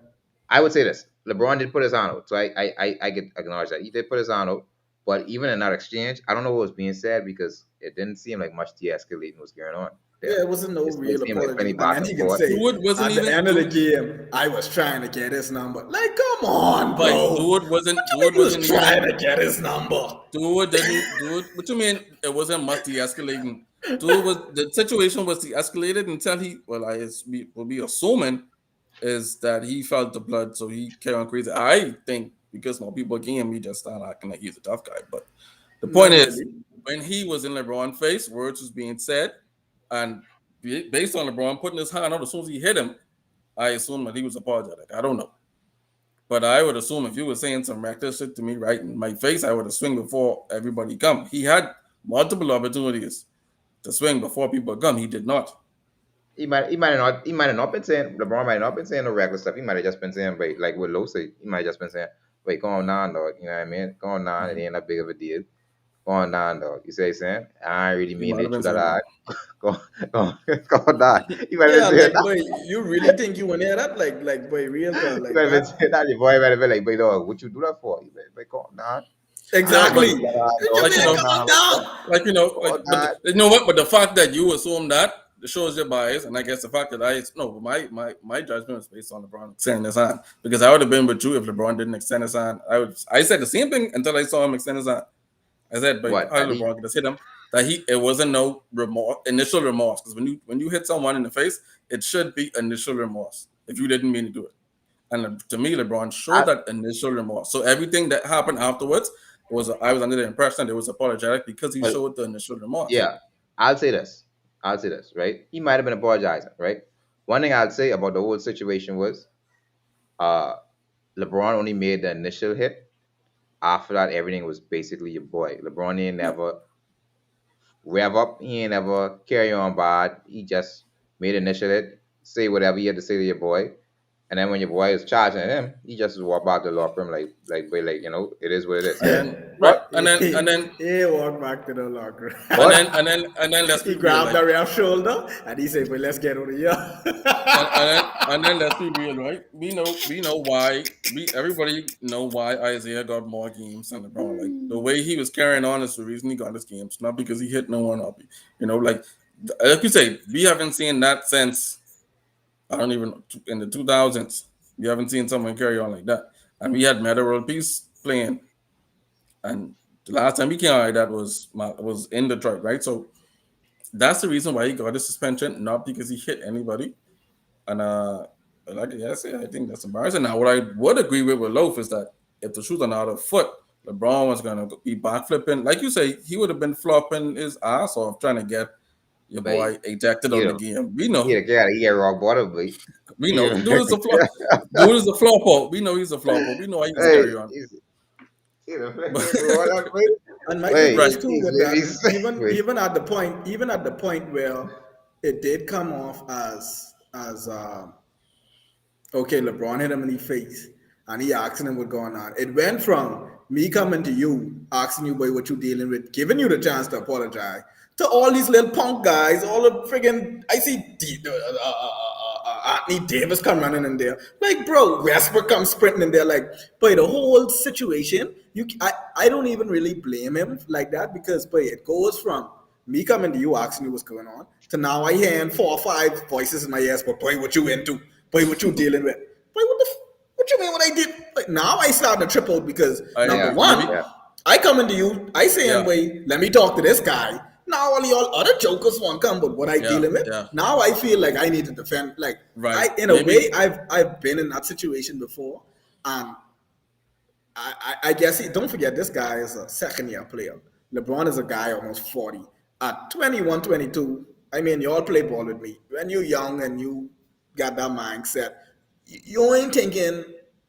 I would say this: LeBron did put his hand out, so I get acknowledge that he did put his hand out. But even in that exchange, I don't know what was being said because it didn't seem like much de-escalating was going on there. Yeah, it wasn't no It still real seemed like plenty apology. And back then and he can forth. say, Dude wasn't at the even end of the game, I was trying to get his number. Like, come on, like bro. What you mean dude you was wasn't trying even to get his number? dude didn't dude. What you mean? It wasn't much de-escalating. Dude was the situation was de-escalated until he will be assuming is that he felt the blood, so he carried on crazy. I think because more people came, he just started acting like he's a tough guy. But the point Not is, really. when he was in LeBron's face, words was being said, and based on LeBron putting his hand out as soon as he hit him, I assumed that he was apologetic. I don't know. But I would assume if you were saying some reckless shit to me right in my face, I would have swing before everybody come. He had multiple opportunities to swing before people come. He did not. He might have not been saying LeBron might have not been saying no reckless stuff. He might have just been saying, wait, like what Low say, he might have just been saying, wait, go on now, dog. You know what I mean? Go on now, it Mhm. ain't that big of a deal. Go on now, dog. You see what he's saying? I ain't really He mean might to have hit been you that saying hard. that. Go, go, go on now. He might have Yeah, been saying like, that. boy, you really think you want to hear that? Boy, real talk, He like might have been that. saying that. Your boy might have been like, wait, dog, what you do that for? He might like, go on now. I ain't Yeah, mean but Exactly. to do that hard, What you dog. like Go you mean? know, on Come on now. down. Go like on but now. you know what? But the fact that you assume that shows your bias, and I guess the fact that I no, my judgment is based on LeBron extending his hand because I would have been with you if LeBron didn't extend his hand. I said the same thing until I saw him extend his hand. I said, but What? how did LeBron just hit him? That it wasn't no remorse, initial remorse. Because when you hit someone in the face, it should be initial remorse if you didn't mean to do it. And to me, LeBron showed I, that initial remorse. So everything that happened afterwards was I was under the impression that it was apologetic because he well, showed the initial remorse. yeah, I'll say this. I'll say this, right? He might have been apologizing, right? One thing I'd say about the whole situation was uh LeBron only made the initial hit after that, everything was basically your boy. LeBron ain't Yeah. never rev up. He ain't never carry on bad. He just made initiative, say whatever he had to say to your boy. And then when your boy is charging at him, he just walk out the locker room boy, it is what it is. And then right, But He walked back to the locker room. and but then and then and then let's He be real, grabbed like the ref's shoulder and he said, "But let's get out of here." and then let's be real, right? We know why everybody know why Isaiah got more games than LeBron. Like the way he was carrying on is the reason he got his games, not because he hit no one up. Like you say, we haven't seen that since I don't even in the 2000s. We haven't seen someone carry on like that. And we had Meta World Peace playing, and the last time he came out like that was in Detroit, right? So that's the reason why he got his suspension, not because he hit anybody. And like I said, I think that's embarrassing. Now, what I would agree with Loaf is that if the shoes are not a foot, LeBron was gonna be back flipping. Like you say, he would have been flopping his ass off trying to get your but boy ejected you on the know, game. he got rock bottom, but We you know. know, Dude is a flop. Dude is a flopper. We know he's a flopper. We know how he's hey, carry on. what up, man? And my thing Wait, Right. is too he's with that, wait. even at the point where it did come off as okay, LeBron hit him in the face and he asking him what's going on. It went from me coming to you, asking you, boy, what you dealing with, giving you the chance to apologize, to all these little punk guys, all the friggin' I see Anthony Davis come running in there. Like, bro, Westbrook comes sprinting in there. Like, boy, the whole situation, I don't even really blame him like that because, boy, it goes from me coming to you asking you what's going on to now I hearing 4 or 5 voices in my ears, but boy, what you into? Boy, what you dealing with? Boy, what you mean what I did? Like, now I start to trip out because number Yeah, one, yeah, I come into you, I saying, Yeah. wait, let me talk to this guy. Now all y'all other jokers won't come, but what I Yeah. dealing with? Yeah. Now I feel like I need to defend. Like Right. I, in a Maybe. way, I've been in that situation before, and I guess don't forget this guy is a second year player. LeBron is a guy almost 40. At 21, 22, I mean, you all play ball with me. When you're young and you got that mindset, you ain't thinking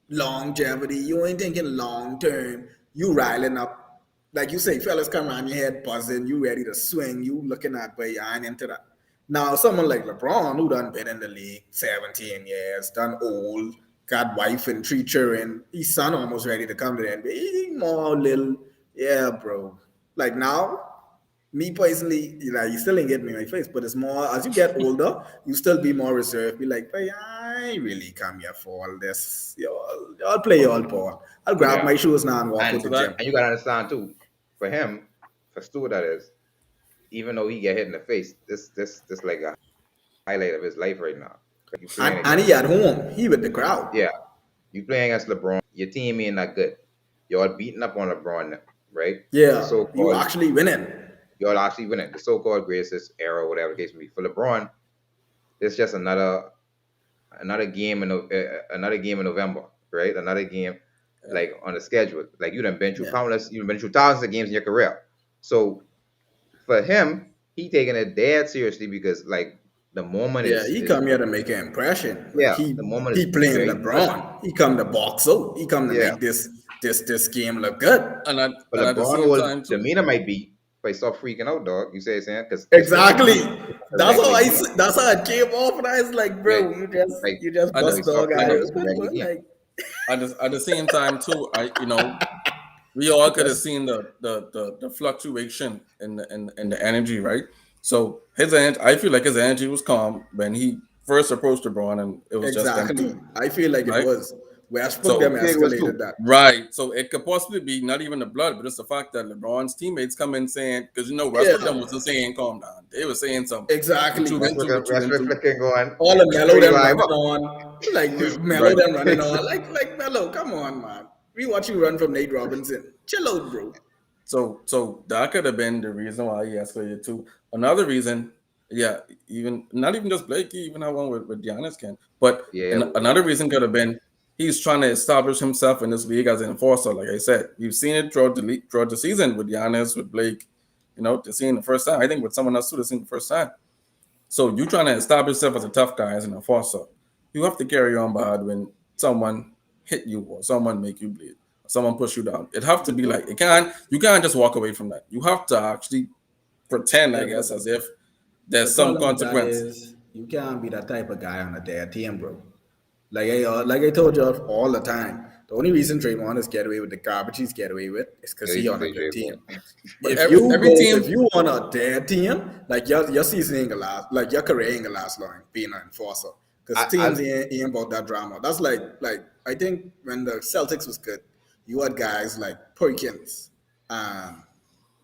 longevity, you ain't thinking long term. You riling up. Like you say, fellas come around your head buzzing, you ready to swing, you looking at, but I ain't into that. Now, someone like LeBron, who done been in the league 17 years, done old, got wife and 3 children, his son almost ready to come to the NBA. He more little, yeah, bro. Like now, me personally, you still ain't getting me in my face, but it's more as you get older, you still be more reserved. Be like, hey, I ain't really come here for all this. Y'all play y'all ball. I'll grab yeah. my shoes now and walk And out the So that gym. and you gotta understand too, for him, for Stu that is, even though he get hit in the face, this like a highlight of his life right now. You playing And against he at home, he with the crowd. yeah, you playing against LeBron. Your team ain't that good. Y'all beating up on LeBron, right? The Yeah, you so-called actually winning. y'all actually winning the so-called greatest era, whatever the case may be. For LeBron, it's just another game in another game in November, right? Another game like on the schedule. Like Yeah. you've been through thousands of games in your career. So for him, he taking it dead seriously because like the moment Yeah, he is come here to make an impression. Like yeah, the moment is he playing very precious. LeBron. He come to box out. He come to Yeah. make this game look good. But and at the LeBron same whole time too. demeanor might be if I stop freaking out, dog. You say what I'm saying? Because Exactly. That's how regular I. game. That's how it came off, and I was like, Like bro, like you just At if the, I bust stop dog at freaking out, the, eyes, it's a but regular game. like at the same time too, we all could have just seen the fluctuation in the energy, right? So his energy, I feel like his energy was calm when he first approached LeBron, and it was just them exactly. two, I feel like it right? was Westbrook them So Big was escalated too. that. right, so it could possibly be not even the blood, but it's the fact that LeBron's teammates come in saying, because Westbrook Yeah, them wasn't saying calm down, they were saying something. What exactly. you into? What you Westbrook into? flicking going, All the Mellow them revive running up. on, like Mellow Right. them running on, like Mellow. Come on, man. We watch you run from Nate Robinson. Chill out, bro. So that could have been the reason why he escalated too. Another reason, yeah, even not even just Blake, he even had one with Giannis can. But Yeah, another reason could have been he's trying to establish himself in this league as an enforcer. Like I said, you've seen it throughout the league, throughout the season with Giannis, with Blake. To see the first time. I think with someone else too, to see the first time. So you trying to establish yourself as a tough guy, as an enforcer. You have to carry on bad when someone hit you or someone make you bleed. someone push you down. It have to be like you can't just walk away from that. You have to actually pretend, I Yeah, guess, as but if there's the some problem with that consequence. is you can't be that type of guy on a dare team, bro. Like I told you all the time, the only reason Draymond is get away with the garbage he's get away with is because They he used to on a play good J-Ball. team. But every If team, you on a dare team, like your season ain't gonna last, like your career ain't gonna last long being an enforcer. Because I teams ain't about that drama. That's like I think when the Celtics was good, you had guys like Perkins and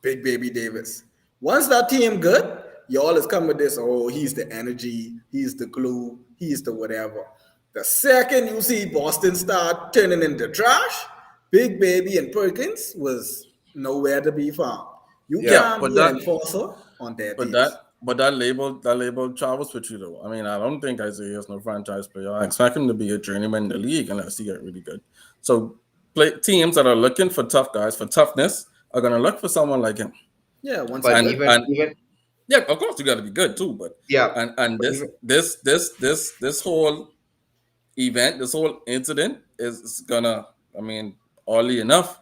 Big Baby Davis. Once that team good, you always come with this, oh, he's the energy, he's the glue, he's the whatever. The second you see Boston start turning into trash, Big Baby and Perkins was nowhere to be found. You yeah, can't be an enforcer on their but teams. that label travels with you though. I mean, I don't think Isaiah is no franchise player. I expect him to be a journeyman in the league unless he get really good. So teams that are looking for tough guys for toughness are gonna look for someone like him. Yeah, once he but And good. even yeah, of course you got to be good too. But yeah, and but even this whole event, this whole incident is gonna, I mean, oddly enough,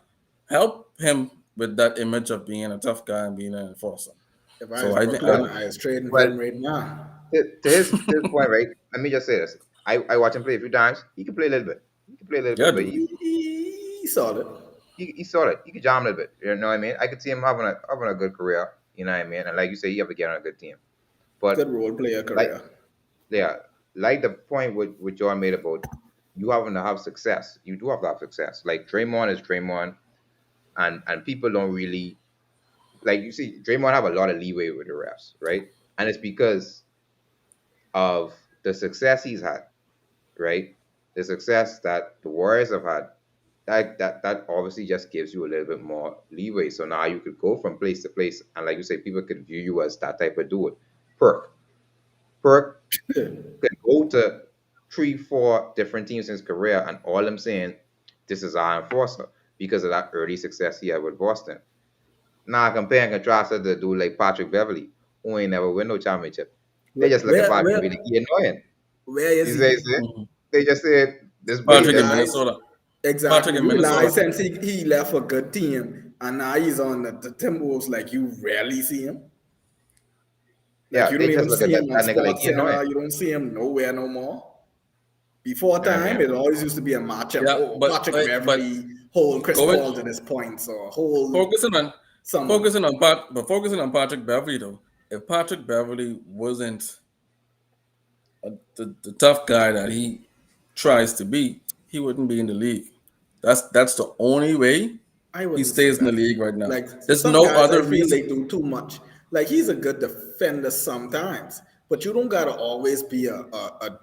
help him with that image of being a tough guy and being an enforcer. If I So was I think Brooklyn, I was trading for well him right now. to his point, right? Let me just say this. I watch him play a few times. He can play a little bit. He can play a little yeah, bit, but dude. He solid. he solid. He can jam a little bit. You know what I mean? I could see him having a good career. You know what I mean? And like you say, you have to get on a good team. Good But role player like career. yeah, like the point with John made about you having to have success. You do have to have success. Like Draymond is Draymond, and people don't really like you see Draymond have a lot of leeway with the refs, right? And it's because of the success he's had, right? The success that the Warriors have had. That obviously just gives you a little bit more leeway. So now you could go from place to place, and like you say, people could view you as that type of dude. Perk, Perk can go to 3, 4 different teams in his career, and all I'm saying, this is our enforcer because of that early success he had with Boston. Now compare and contrast it to a dude like Patrick Beverly, who ain't never win no championship. They Where just look at where Patrick Beverly, where, he annoying. where You is say, he? see? Mhm. They just said this You boy Patrick in just lie. Minnesota. Patrick Exactly. in You lie Minnesota. since he left a good team and now he's on the Timberwolves like you rarely see him. Like yeah, you they don't just even look at see him on that nigga like Sports he annoying. Center. You don't see him nowhere no more. Before You know what I time, mean? it always used to be a matchup. Yeah, Oh, Patrick but Beverly hold Chris going Paul to this point, so hold focusing on someone. focusing on Patrick Beverly though. If Patrick Beverly wasn't the tough guy that he tries to be, he wouldn't be in the league. That's the only way I he wouldn't say stays in the that. league right now. Like There's some no guys, I other feel reason. they do too much. Like he's a good defender sometimes, but you don't gotta always be a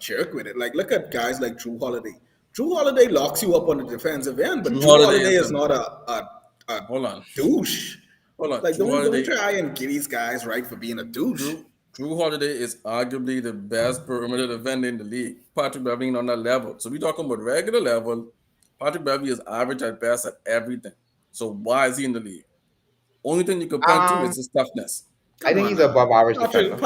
jerk with it. Like look at guys like Drew Holiday. Drew Holiday locks you up on the defensive end, but Drew Drew Holiday Holiday is is the not a hold on, douche. hold on. Like Drew don't Holiday, try and get these guys right for being a douche. Drew Holiday is arguably the best perimeter defender in the league. Patrick Beverly ain't on that level. So we talking about regular level. Patrick Beverly is average at best at everything. So why is he in the league? Only thing you can point to is Um, his toughness. I Come think on he's now. above average defender.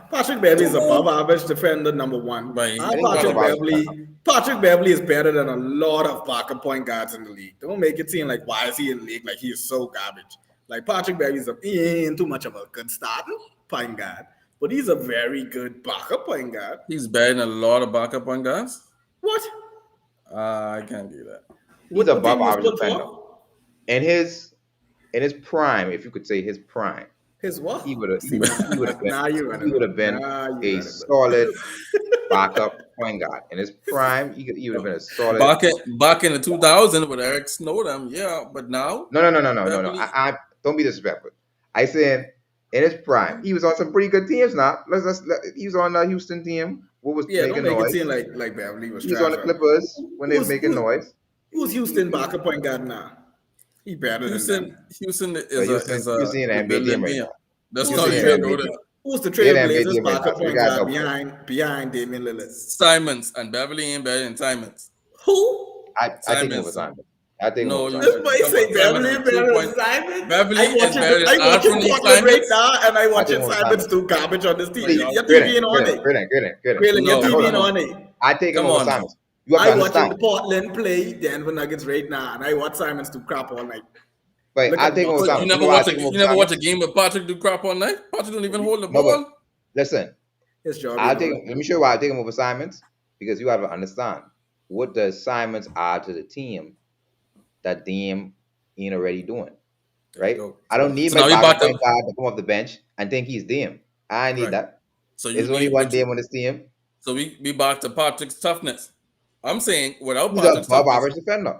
Patrick Beverly is above Two, average defender, number one. but And I think he's above average defender. Patrick Beverly is better than a lot of backup point guards in the league. Don't make it seem like why is he in the league like he is so garbage. Like Patrick Beverly he ain't too much of a good starting point guard, but he's a very good backup point guard. he's better than a lot of backup point guys. What? I can't do that. He's What above team you average stood defender. for? In his prime, if you could say his prime, His what? he would have See, now you he running would it. have been Now you a running solid backup point guard. In his prime, he would have been a solid. Back in the 2000 with Eric Snowden, yeah, but now No. Beverly, I don't be disrespectful. I said in his prime, he was on some pretty good teams. Now he was on the Houston team. What was Yeah, don't making make it noise? seem like Beverly was He was on trash. the Clippers when they was Who's making who's noise. who's Houston backup point guard now? He better than them. Houston But is you see an the NBA team right Olympian. now. Let's You Who's not the see an even trail? go NBA there. team. Who's the They're an NBA Trailblazers team right now, backup so we point got guard no point. behind Damian Lillard? Simons and Beverly ain't better than Simons. Who? I think it was Simons. on. I think it No, was on. you Everybody come say on. Simons Beverly is better than 2 point. Simon. Beverly is better than I watching Anthony Portland right Simons. now, and I I watching think it was Simons Simon. do garbage on this But TV. y'all, Your TV ain't on it. Grilling. Krillin, your no, TV Hold ain't on. no. on it. I take him Come over on Simons. now. You have to I watching understand. the Portland play Denver Nuggets right now, and I watch Simons do crap all night. But Look I'll at take him over box But you Simons. score. You know never why I watch a take him over you never watch a Simons? game with Patrick do crap all night. Patrick don't even hold the No, but ball. listen. His job, I'll take. Let me show you why I take him over Simons, because you have to understand what does Simons add to the team that Dame ain't already doing. There you Right? go. I don't need So my now we backup back point to guard to come off the bench and think he's Dame. I need right. that. So you There's only need one but you Dame on this team. so we back to Patrick's toughness. I'm saying without He's Patrick's above toughness, average defender.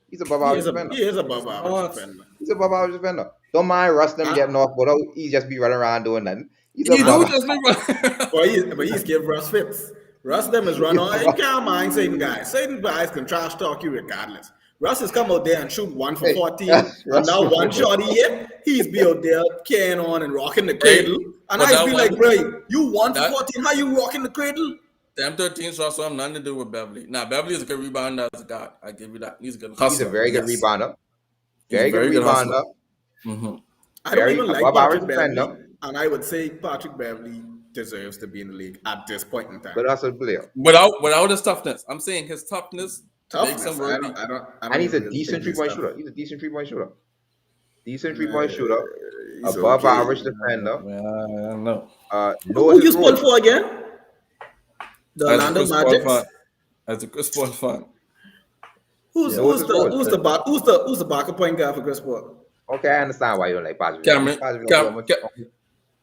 He's above he average is a defender. he is above he's average not. defender. He's above average defender. Don't mind Russ them I, getting off, but he just be running around doing nothing. He's He do above. just be right. but he's give Russ fits. Russ them is run He's on. You above. can't mind Satan guys. Satan guys can trash talk you regardless. Russ has come out there and shoot 1 for Hey, 14, and Russ. now one shot he hit, he's be out there carrying on and rocking the Hey, cradle. And but I that be one like, bro, you 1 for that 14, how you rocking the cradle? them 13 shots have nothing to do with Beverly. Now Beverly is a good rebounder as a guard. I give you that. He's a good He's a hustler. very good Yes, rebounder. he's a Very good very good hustler. rebounder. hmm I don't Very even like above average Patrick Beverly, defender. and I would say Patrick Beverly deserves to be in the league at this point in time. Good hustle player. Without his toughness, I'm saying his toughness to make some Toughness, work. I And don't he's even a really decent think he's 3-point tough. shooter. He's a decent 3-point shooter. Decent 3-point shooter. He's Above okay. average defender. I don't know. Knows Who you his spawned role. for again? The As a Orlando Chris Paul fan, Magics. as a Chris Paul fan, Knows his role. Who's the backup point guy for Chris Paul? Okay, I understand why you don't like Patrick Beverly. Cameron Patrick Cam, Beverly Ca-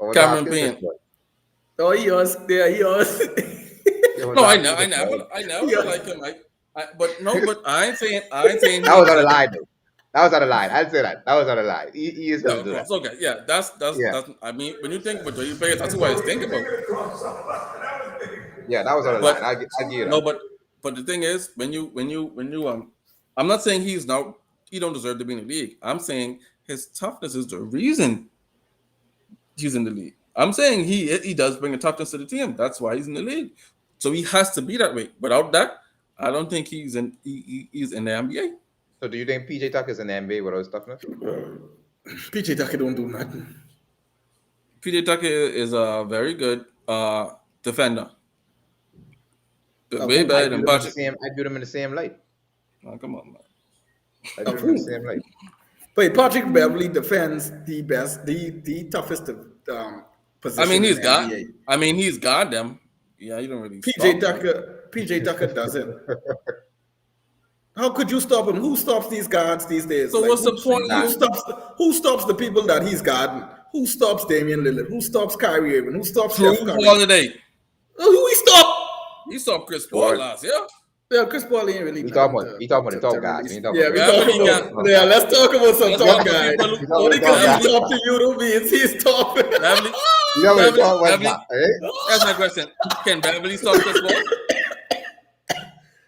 over top Cameron skill Chris Payne. Paul. Oh, he was there. He was. Yeah, over No, top skill Chris Paul. I never Yeah. like him. But I ain't saying That was he's on the like line, though. That was on the line. I'd say that. That was on the line. He is no, supposed to of do that. course, okay, yeah, that's Yeah. I mean, when you think about Joey Players, that's what I was thinking about. Yeah, that was on the But line. I give you no, that. but the thing is, when you I'm not saying he don't deserve to be in the league. I'm saying his toughness is the reason he's in the league. I'm saying he does bring a toughness to the team. That's why he's in the league. So he has to be that way. Without that, I don't think he's in the NBA. So do you think PJ Tucker's in the NBA with all his toughness? PJ Tucker don't do nothing. PJ Tucker is a very good defender. Way who? better than Patrick. I view them in the same light. Oh, come on, man. I view them in the same light. But Patrick Beverly defends the toughest position I mean, in the NBA. he's got them. Yeah, you don't really. PJ Tucker doesn't. How could you stop him? Who stops these guards these days? So what's the point? Who stops the people that he's guarding? Who stops Damian Lillard? Who stops Kyrie Irving? Who stops Drew Steph Curry? Holiday. Who he stop? He saw Chris Paul George. last year. Yeah, Chris Paul ain't really. We talking about the top guys. release. We talking Yeah, about we the top talking guys. about. Yeah, let's talk about some Let's top talk about guys. people who- Only because top he's guys. top to you don't mean he's top. Beverly, You know what Beverly, talking about Beverly. that, eh? That's my question. Can Beverly stop Chris Paul?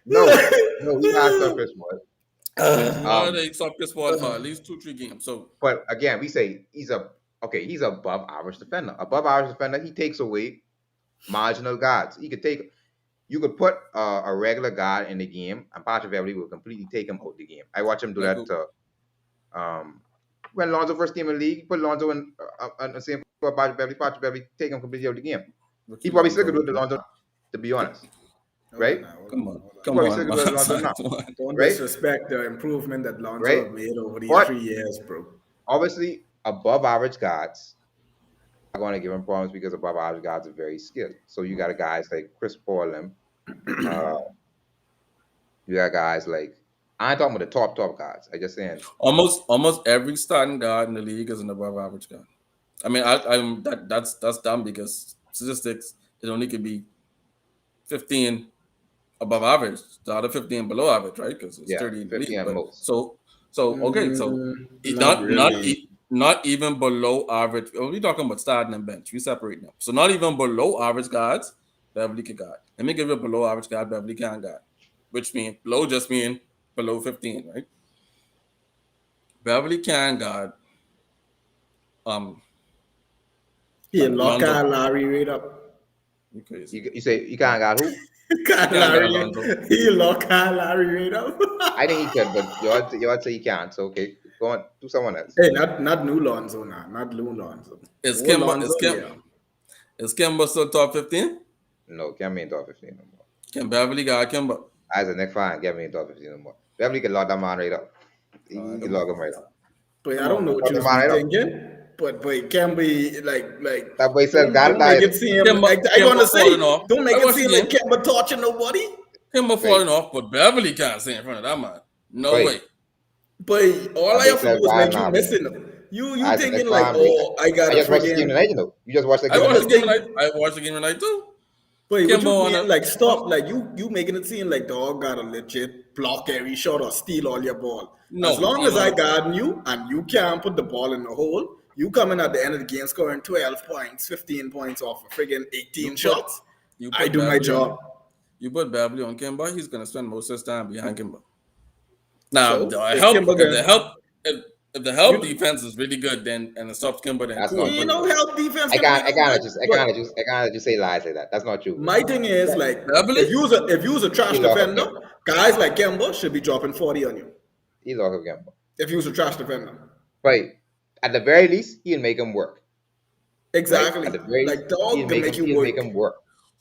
No, we not stop Chris Paul. They stop Chris Paul for at least 2-3 games. So But again, we say he's above average defender. Above average defender, he takes away marginal guards. You could put a regular guard in the game, and Patrick Beverly will completely take him out the game. I watch him do that when Lonzo first came in the league. He put Lonzo in the same for Patrick Beverly. Patrick Beverly take him completely out the game. He probably still could do it to Lonzo, to be honest. Right? come on, Probably man. still could do it to Lonzo now. Don't Right? disrespect the improvement that Lonzo Right? have made over these But- 3 years, bro. Obviously, above average guards are going to give him problems because above average guards are very skilled. So you got guys like Chris Paul, you got guys like, I ain't talking about the top guys. I just saying Almost every starting guard in the league is an above average guard. I mean, that's dumb because statistics it only could be 15 above average, the other 15 below average, right? Because it's 30 in the 50 league. at But most. so okay, so not even below average. We're talking about starting and bench. We separate them. So not even below average guards, Beverly can guard. Let me give you a below average guard, Beverly can guard, which means below just mean below 15, right? Beverly can guard. He lock Lonzo. Kyle Lowry right up. You crazy. You say you can't got who? Kyle Lonzo. Lowry, he lock Kyle Lowry right up. I think he could, but you ought to say he can't. So okay, go on, do someone else. Hey, not new Lonzo now, not new Lonzo. Is Old Kemba Lonzo, is Kemba still top 15? No, can't be in top 15 no more. Can Beverly guard Kemba? As a next fan, get me in top 15 no more. Beverly can lock that man right up. He can Come lock on, him right up. But I come don't on, know man. what Lock you the man be right up. thinking. But it can be like That boy said, don't "God make died." it seem Kimba, like I Kimba gonna falling say off. don't make I it watched the seem like game. Kemba torching nobody. Kimba Wait, falling off, but Beverly can't stay in front of that man. No way. wait. But all That I boy have to said, do is "God make you nah, boy." missing them. You As the next thinking like, fan, boy. oh, I got I a just watched this game friggin' tonight. You know, you just watched the I game you watched tonight. the just game think. tonight. I watched the game tonight too. But what Kimba you on mean, a like watch. stop, like you making it seem like dog got a legit block every shot or steal all your ball. As No, long he as I don't. guarding you and you can't put the ball in the hole, you coming at the end of the game scoring 12 points, 15 points off of friggin' You 18 put shots. you I put do my Beverly on job. you put Beverly on Kimba, he's gonna spend most of his time behind Kimba. Now So the if help Kimber if the can, help if the help you defense is really good then and it stops Kimba then That's cool. not you But true. know help defense I gonna be can't, I no can't good. just, I But can't just, I can't just say lies like that. That's not true. my thing is like Beverly, if you was a trash He lock up defender, Kemba. guys like Kimber should be dropping 40 on you. He lock up Kemba. If you was a trash defender. But at the very least, he'll make him work. Right? At Exactly. the very least, Like dog can make you he'll make work. him work.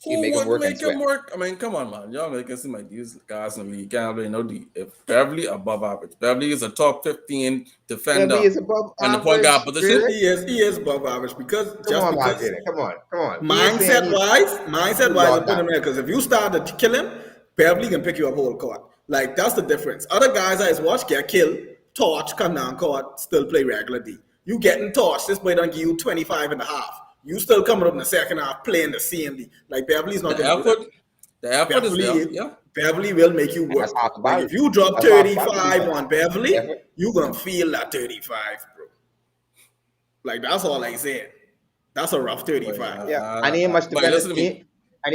He'll who make him would work and make him sweat. work? I mean, come on, man. Y'all make it seem like these guys in the league can't really know the if Beverly above average. Beverly is a top 15 Beverly defender is above in the point guard average, position. really? He is above average because Come just on, man, because Jaden. Come on, come on. We ain't saying mindset wise, he I lost put that. him there because if you start to kill him, Beverly can pick you up whole court. Like that's the difference. Other guys I watch get killed, torch, come down court, still play regular D. You getting torched, this boy don't give you 25 and a half. You still coming up in the second half playing the CMD. Like Beverly's not The gonna do that. effort, the effort is there. Beverly, Yeah. Beverly will make you And that's work. half the Like battle. if you drop That's half the battle 35 defense. on Beverly, Effort. you gonna feel that 35, bro. Like that's all I said. That's a rough 35. Yeah. And ain't much But listen defenders, to me.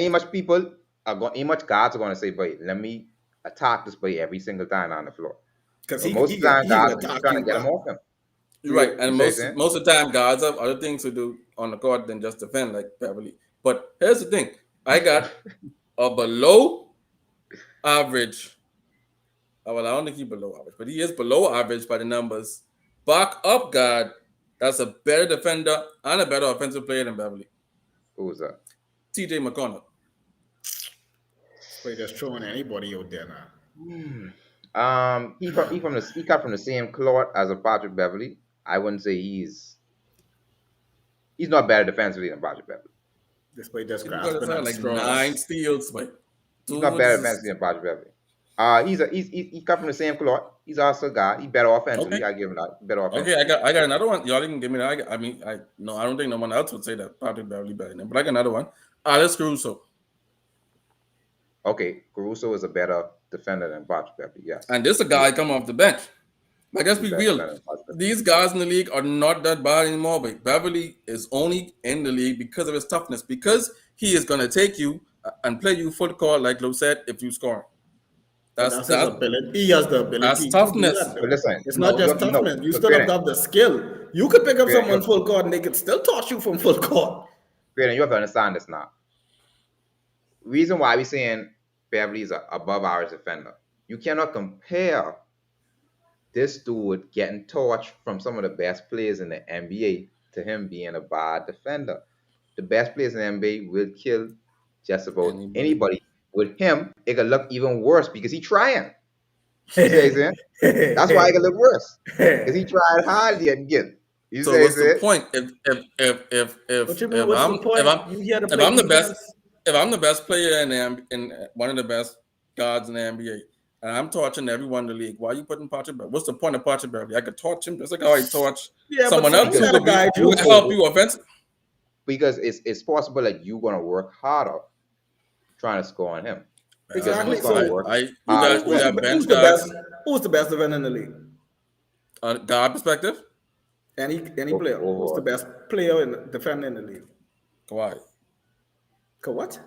ain't much people are going, ain't much guards are going to say, boy, let me attack this boy every single time on the floor. Because So most of the time, he can guards will be attack trying to you get him back. off him. You're right, You and see what I'm saying? most of the time, guards have other things to do on the court than just defend, like Beverly. But here's the thing: I got a below average. Well, I don't think he's below average, but he is below average by the numbers. Back up guard. That's a better defender and a better offensive player than Beverly. Who was that? TJ McConnell. We're just throwing anybody out there now. He cut from the same cloth as a Patrick Beverly. I wouldn't say he's not better defensively than Patrick Beverly. This boy just He's got grasping at like straws. 9 steals, but He's not better defensively than Patrick Beverly. He cut from the same cloth. He's also a guy. He's better offensively. Okay. I give him that. Better offensively. Okay, I got another one. Y'all can give me that. I mean, I don't think no one else would say that Patrick Beverly better than him. But I got another one. Alex Caruso. Okay, Caruso is a better defender than Patrick Beverly. Yes. And this is a guy come off the bench. Like, let's He's be better real. defender than Patrick Beverly. These guys in the league are not that bad anymore. But Beverly is only in the league because of his toughness. Because he is going to take you and play you full court, like Lou said, if you score. That's his ability. He has the ability that's to do toughness. that. But listen, It's not just toughness. You still have to have the skill. You could pick up someone full court and they could still toss you from full court. Brandon, you have to understand this now. Reason why we saying Beverly is an above average defender. You cannot compare this dude getting torched from some of the best players in the NBA to him being a bad defender. The best players in the NBA will kill just about anybody. With him, it could look even worse because he's trying. You see what I'm saying? That's why it could look worse. Because he tried hard to get good. You So see what's what the I'm saying? point? What you mean? What's the point? You had to If play I'm the best, defense. if I'm the best player in one of the best guards in the NBA, and I'm torching everyone in the league, why are you putting Patrick Beverly? What's the point of Patrick Beverly? I could torch him just like how I torch someone else who could help you offensively. Because it's possible that you're gonna work harder trying to score on him. Exactly. He's gonna work You got bench who's the guys. best? Who's the best defender in the league? Guard perspective, Any player. Who's the best player in defender in the league? Kawhi. What?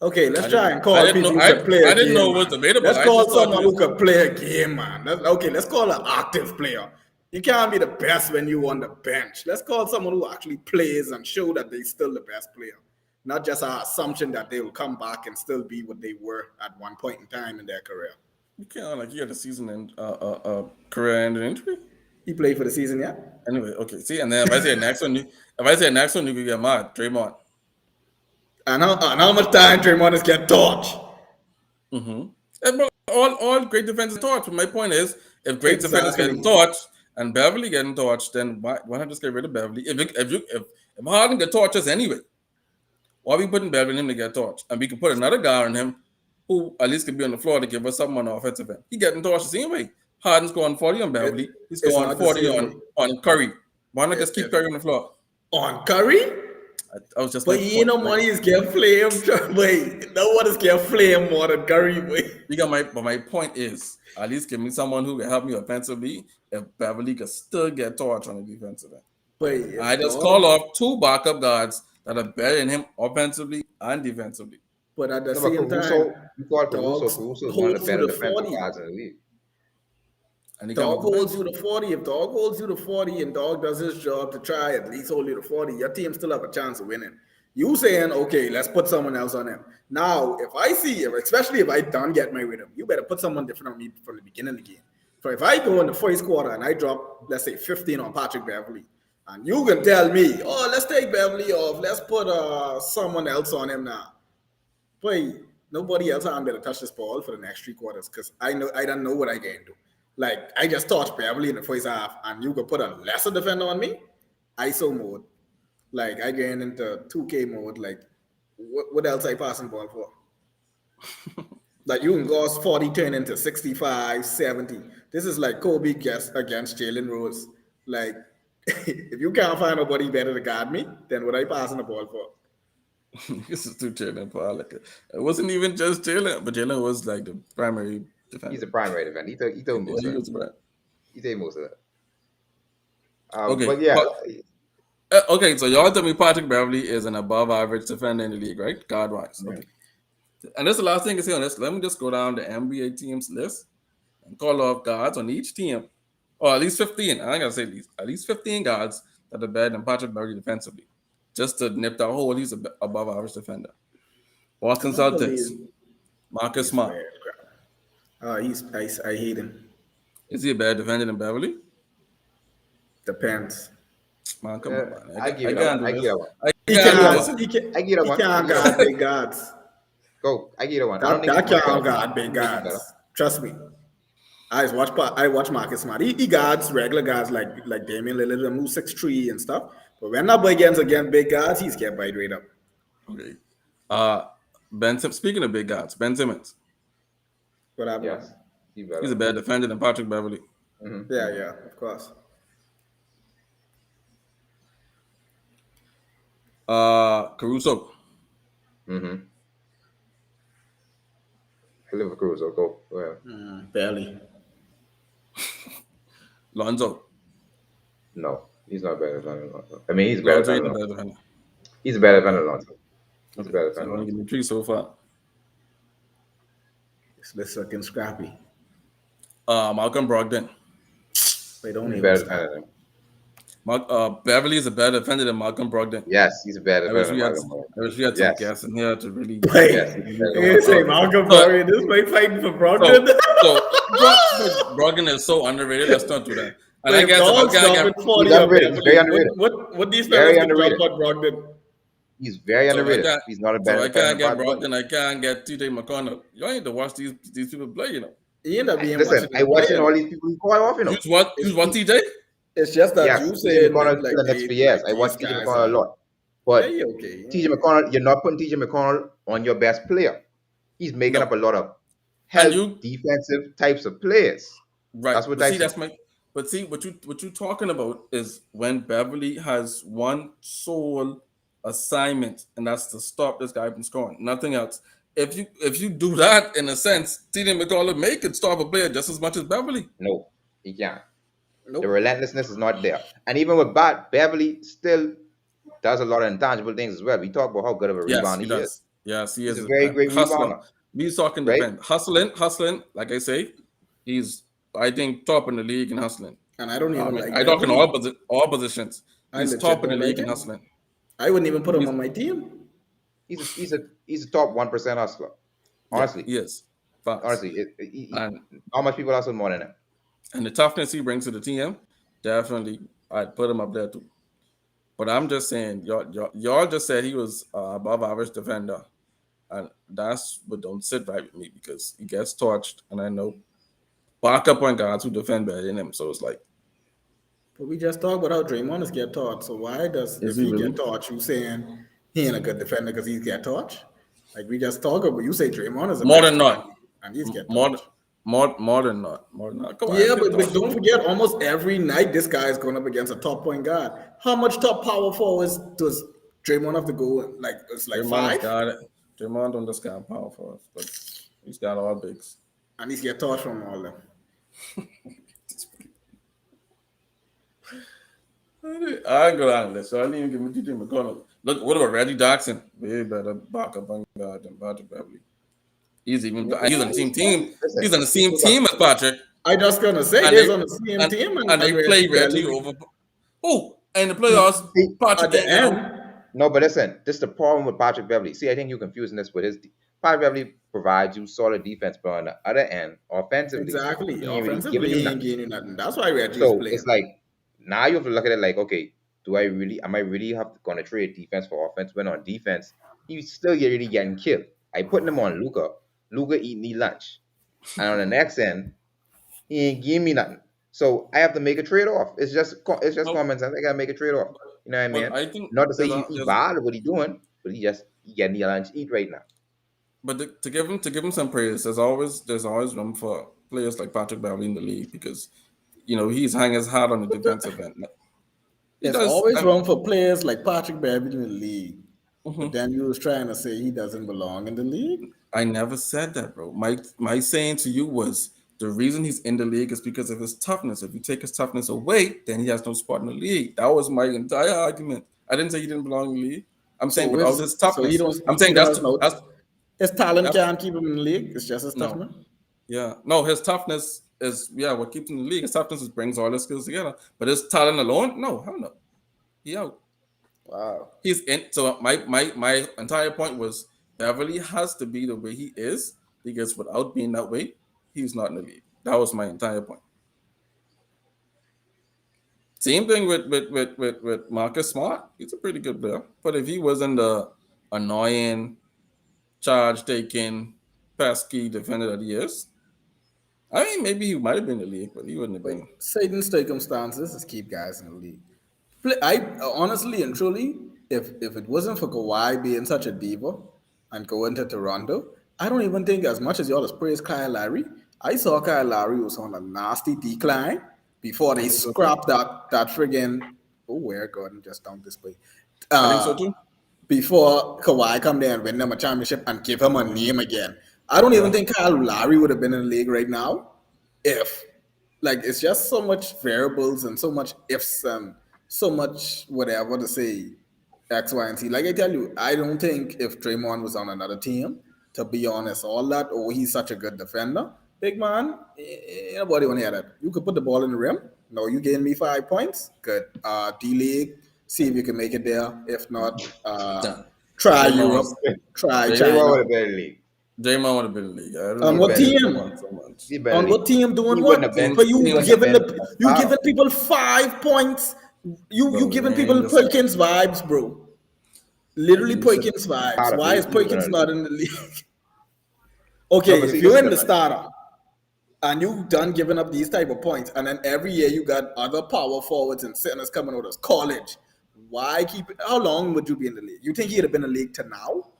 Okay, let's try and call people who I can play a game. I didn't know it was debatable. Let's call someone who can play a game, man. Let's call an active player. You can't be the best when you on the bench. Let's call someone who actually plays and show that they're still the best player. Not just our assumption that they will come back and still be what they were at one point in time in their career. You can't like you had a season and career-ending injury. He played for the season, yeah? Anyway, okay. See, and then if I say next one, you could get mad. Draymond. And how much time Draymond is get torched? Mm-hmm. All great defenses torched. But my point is, if great defenders getting Exactly. torched and Beverly getting torched, then why not just get rid of Beverly? If Harden get torched anyway, why are we putting Beverly in him to get torched? And we can put another guy on him who at least can be on the floor to give us something on the offensive end. He getting torched the same way. Harden's going 40 on It, Beverly. He's it's going not the 40 same way. on Curry. Why not just keep If Curry on the floor? on Curry, I was just but my you point. know money is get flame. Wait, no one is get flame more than Curry. Wait. But my point is, at least give me someone who can help me offensively if Beverly can still get torched on the defensive end. But I if just call dog, off two backup guards that are better than him offensively and defensively. but at the No, but same time, Caruso, you call Caruso. dogs Caruso is one of the holds you better to defensive 40. guards in the league. And he come Dog off the holds bench. you to 40. If dog holds you to 40 and dog does his job to try at least hold you to 40, your team still have a chance of winning. You saying, okay, let's put someone else on him. Now, if I see, especially if I don't get my rhythm, you better put someone different on me from the beginning of the game. So if I go in the first quarter and I drop, let's say, 15 on Patrick Beverly, and you can tell me, oh, let's take Beverly off, let's put someone else on him now. But nobody else I'm gonna touch this ball for the next 3 quarters because I don't know what I can do. Like I just touched Beverly in the first half, and you could put a lesser defender on me. ISO mode, like I get into 2K mode. Like what else I passing ball for? Like you can go 40 turn into 65, 70. This is like Kobe against Jalen Rose. Like if you can't find nobody better to guard me, then what I passing the ball for? This is too Jalen Paul. Like, it wasn't even just Jalen, but Jalen was like the primary He's defender. the primary defender. He took Yeah, most he of it. was right. He did most of it. Okay, But yeah, okay. So y'all tell me Patrick Beverly is an above average defender in the league, right? Guard wise. Okay. And that's the last thing to say on this. Let me just go down the NBA teams list and call off guards on each team, or at least 15. I ain't gonna say at least 15 guards that are better than Patrick Beverly defensively, just to nip that hole. He's a above average defender. I Boston don't Celtics, believe Marcus he's Smart. bad. I hate him. Is he a better defender than Beverly? Depends. Man, come on, man. I give I it that can't one. do I give this. that one. I He can't do this. can't. I give that He one. I can't give that guard one. big guards. Go. I give that one. I don't That think he's can't better. guard big I don't think he's better. guards. Trust me. I watch Marcus Smart. He guards regular guards like Damian Lillard and move 6'3" and stuff. But when that boy gets against big guards, he's get right up. Okay. Speaking of big guards, Ben Simmons. What happened? Yes, he's better. He's a better defender than Patrick Beverly. Yeah, of course. Caruso. Liver Caruso, go ahead. Barely. Lonzo. No, he's not better than Lonzo. I mean, he's better Lonzo than is a Lonzo. better defender. He's a better defender than Lonzo. He's a better So defender only than give Lonzo. me 3 so far. It's looking scrappy. Malcolm Brogdon. They don't He's even better stop. defender than him. Beverly is a better defender than Malcolm Brogdon. Yes, he's a better I wish defender we than had, Malcolm I wish we had Brogdon. some Yes. guests in here to really. Wait, Yes, he's better than you say Malcolm Malcolm Brogdon? This way fighting for Brogdon. So Brogdon is so underrated. Let's not do that. And I If guess if I dogs can't dropping get, 40 He's on underrated. He's very Beverly, underrated. what these Very fellas can drop underrated. on Brogdon? He's very so I underrated. can't, He's not a so better I defender can't than get Malcolm Brogdon. Brogdon. I can't get TJ McConnell. You need to watch these people play. You know. He end up being Listen, watching I them watching play. all these people you call off, you know. Use what TJ? It's just that Yes, you TJ said McConnell like for the next few years. I watch TJ McConnell a lot. But yeah, okay. TJ McConnell, you're not putting TJ McConnell on your best player. He's making No. up a lot of help you- defensive types of players. Right. That's what But I see, see. that's my. But see, what you talking about is when Beverly has one sole assignment, and that's to stop this guy from scoring. Nothing else. If you do that, in a sense, TJ McConnell may could stop a player just as much as Beverly. No, he can't. Nope. The relentlessness is not there. And even with Bat, Beverly still does a lot of intangible things as well. We talk about how good of a Yes, rebounder he he does. is. Yes, he He's is a very great hustler. rebounder. He's talking Right? defense. Hustling. Like I say, he's I think top in the league in hustling. And I don't even like I talk in Beverly. all positions. I He's legit top in the don't league like in him. hustling. I wouldn't even put him on my team. He's a top 1% hustler. Honestly. Yes. Facts. Honestly. And Not much people hustle more than him. And the toughness he brings to the team, definitely, I'd put him up there too. But I'm just saying, y'all just said he was above average defender. And that's what don't sit right with me because he gets torched, and I know backup point guards who defend better than him. So it's like, But we just talked about how Draymond is get taught. So why does is if he he really get taught, you saying he ain't a good defender because he's get taught? Like we just talk about, you say Draymond is the more best than player in the not, league, and he's get more taught. more than not, more than not. Come on, Yeah, get but torched. don't forget, almost every night this guy is going up against a top point guard. How much top power forwards does Draymond have to go? Like it's like Draymond has five, got it. Draymond don't just got power for us, but he's got all bigs. and he's get taught from all them. I go down this, so I didn't even give me TJ McConnell. Look, what about Reggie Jackson? Way better backup on guard than Patrick Beverly. He's even he's on the same team. Listen, He's on the same people got team as Patrick, I just gonna say and they're they on the same and, team, and they and play Reggie Reggie barely over. Oh, and the playoffs, see, Patrick at the can't get him. end. no, but listen, this is the problem with Patrick Beverly. See, I think you're confusing this with Patrick Beverly provides you solid defense, but on the other end, offensively, Exactly. he ain't really giving Offensively, you he ain't nothing. gaining nothing. That's why Reggie's So it's playing. like now you have to look at it like, okay, am I really gonna trade defense for offense? When on defense, he's still really getting killed. I putting him on Luca. Luca eating me lunch. And on the next end, he ain't giving me nothing. So I have to make a trade off. It's just No, common sense. I gotta make a trade off. You know what I but mean? I think Not to say there's a he there's bad at what he doing, but he getting the lunch eat right now. but to give him some praise, there's always room for players like Patrick Beverly in the league because he's hanging his hat on the defensive end. He There's does. always room for players like Patrick Beverly in the league. But Mhm. then you was trying to say he doesn't belong in the league. I never said that, bro. My saying to you was the reason he's in the league is because of his toughness. If you take his toughness away, then he has no spot in the league. That was my entire argument. I didn't say he didn't belong in the league. I'm saying without his So he toughness. don't I'm saying he don't have no that's his talent that's can't keep him in the league. It's just his no. toughness. Yeah. No, his toughness is what keeps him in the league. His toughness is brings all his skills together. But his talent alone, no, hell no. He out. Wow. He's in. So my entire point was Beverly has to be the way he is because without being that way, he's not in the league. That was my entire point. Same thing with Marcus Smart. He's a pretty good player, but if he wasn't the annoying, charge taking, pesky defender that he is, I mean maybe he might have been in the league, but he wouldn't have But been. certain circumstances is keep guys in the league. I honestly and truly, if it wasn't for Kawhi being such a diva and going to Toronto, I don't even think as much as y'all has praised Kyle Lowry, I saw Kyle Lowry was on a nasty decline before I they think so too. scrapped that friggin' where Gordon just down this way. I think so Uh too. before Kawhi come there and win them a championship and give him a name again. I don't even Yeah. think Kyle Lowry would have been in the league right now if like it's just so much variables and so much ifs and so much whatever to say X, Y, and Z. Like I tell you, I don't think if Draymond was on another team, to be honest, all that, oh, he's such a good defender. Big man, nobody want to hear that. You could put the ball in the rim. No, you gave me 5 points. Good. D-League, see if you can make it there. If not, Done. try Draymond Europe, was try Draymond China. would have been in the league. Draymond would have been in the league. I don't On know He what why been in you the come league. team? on so much. He been in On the what league. team doing He wouldn't have what? been. Team For He you wouldn't have giving been the a you star. giving people 5 points. You Bro, giving we ain't people just Perkins vibes, bro. I Literally think we should Perkins vibes. Starter, Why is he would have been Perkins in the not league. in the league? No, Okay, but if see, you're this is in the the thing. starter and you done giving up these type of points, and then every year you got other power forwards and centers coming out of college, why keep it? How long would you be in the league? You think he'd have been in the league to now?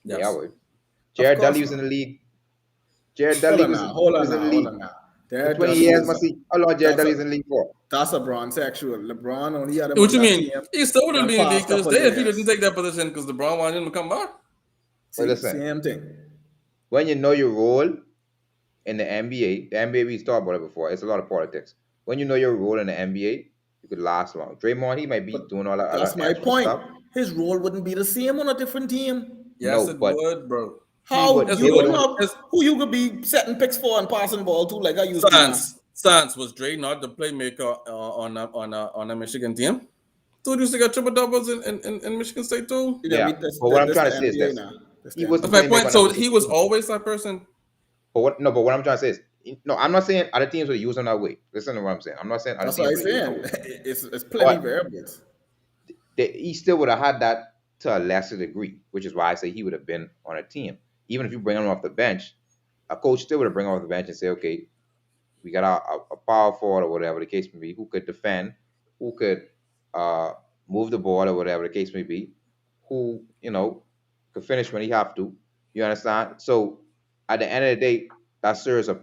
Yeah, I yes. would. Of Jared Dudley course was in not. the league. Jared Hold Dudley on was now, hold he on was in the now, hold league on now. for There 20 Dudley years. is Must see how long Jared that's Dudley a was in the league for. that's a Bron sexual. LeBron only had him What on you that mean? team He still wouldn't them be in the league past to this couple day if he didn't years. take that position because LeBron wanted him to come back. But See, listen, same thing. when you know your role in the NBA, the NBA we've talked about it before. It's a lot of politics. When you know your role in the NBA, you could last long. Draymond, he might be But doing all that other that's my extra point. stuff. His role wouldn't be the same on a different team. Yes, No, it but would, bro. he How would. His you They role, would don't only. have his who you could be setting picks for and passing ball to like I used to, man. Sans was Dre not the playmaker on a Michigan team. Dude used to get triple doubles in Michigan State too. You know, Yeah, me, this, but what this, I'm this trying the to say is NBA this: now. This he the was the That's my NBA. playmaker point. on the So Michigan he was team. always that person. But what? No, but what I'm trying to say is, no, I'm not saying other teams would use him that way. Listen to what I'm saying. I'm not saying other That's what teams I'm would use him that saying. way. It's plenty But variables. he still would have had that. to a lesser degree, which is why I say he would have been on a team. Even if you bring him off the bench, a coach still would have bring him off the bench and say, okay, we got a power forward or whatever the case may be, who could defend, who could uh, move the ball or whatever the case may be, who could finish when he have to. You understand? So at the end of the day, that serves a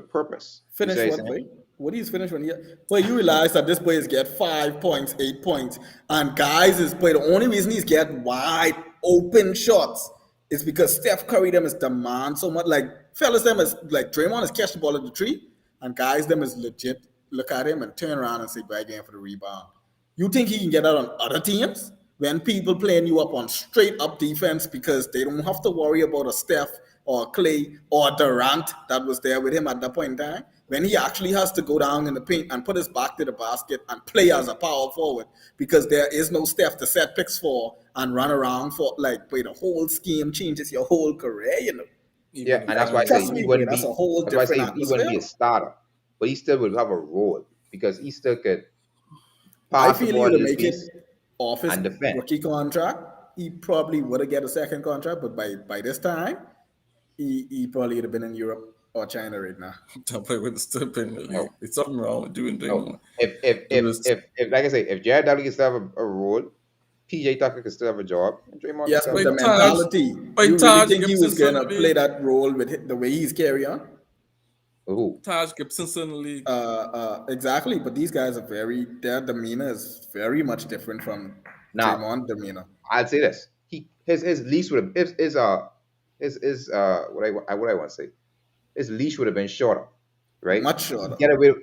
purpose. You see Finish what I'm what, saying? boy? What is finish when he? But you realize that this boy is get 5 points, 8 points, and guys is boy. The only reason he's get wide open shots is because Steph Curry them is demand so much. Like fellas them is like Draymond is catch the ball at the tree, and guys them is legit look at him and turn around and say bye again for the rebound. You think he can get that on other teams when people playing you up on straight up defense because they don't have to worry about a Steph or Clay or Durant that was there with him at that point in time? When he actually has to go down in the paint and put his back to the basket and play as a power forward because there is no Steph to set picks for and run around for, like, boy, the whole scheme changes your whole career, you know. Yeah, Even and if that's why I you say Trust he me, boy, wouldn't that's a be. whole That's why I different say he wouldn't be atmosphere. a starter, but he still would have a role because he still could I pass the feel ball you to in the make it space off his and defend. rookie contract. He probably would have get a second contract, but by this time, he probably would have been in Europe or China right now. Tampa would have still been in the league. No, It's something wrong with doing things. no. If Do this. if like I say, if Jared Dudley can still have a role, PJ Tucker can still have a job, and Draymond can Yes, still have but a By the job. Taj, mentality, by you really Taj think he was Gibson's in going the to play league. that role with the way he's carry on? But who? Taj Gibson's in the league. Exactly, but these guys are their demeanor is very much different from Now, Draymond demeanor. I'd say this. His leash would have his what I want to say. His leash would have been shorter, right? Much shorter.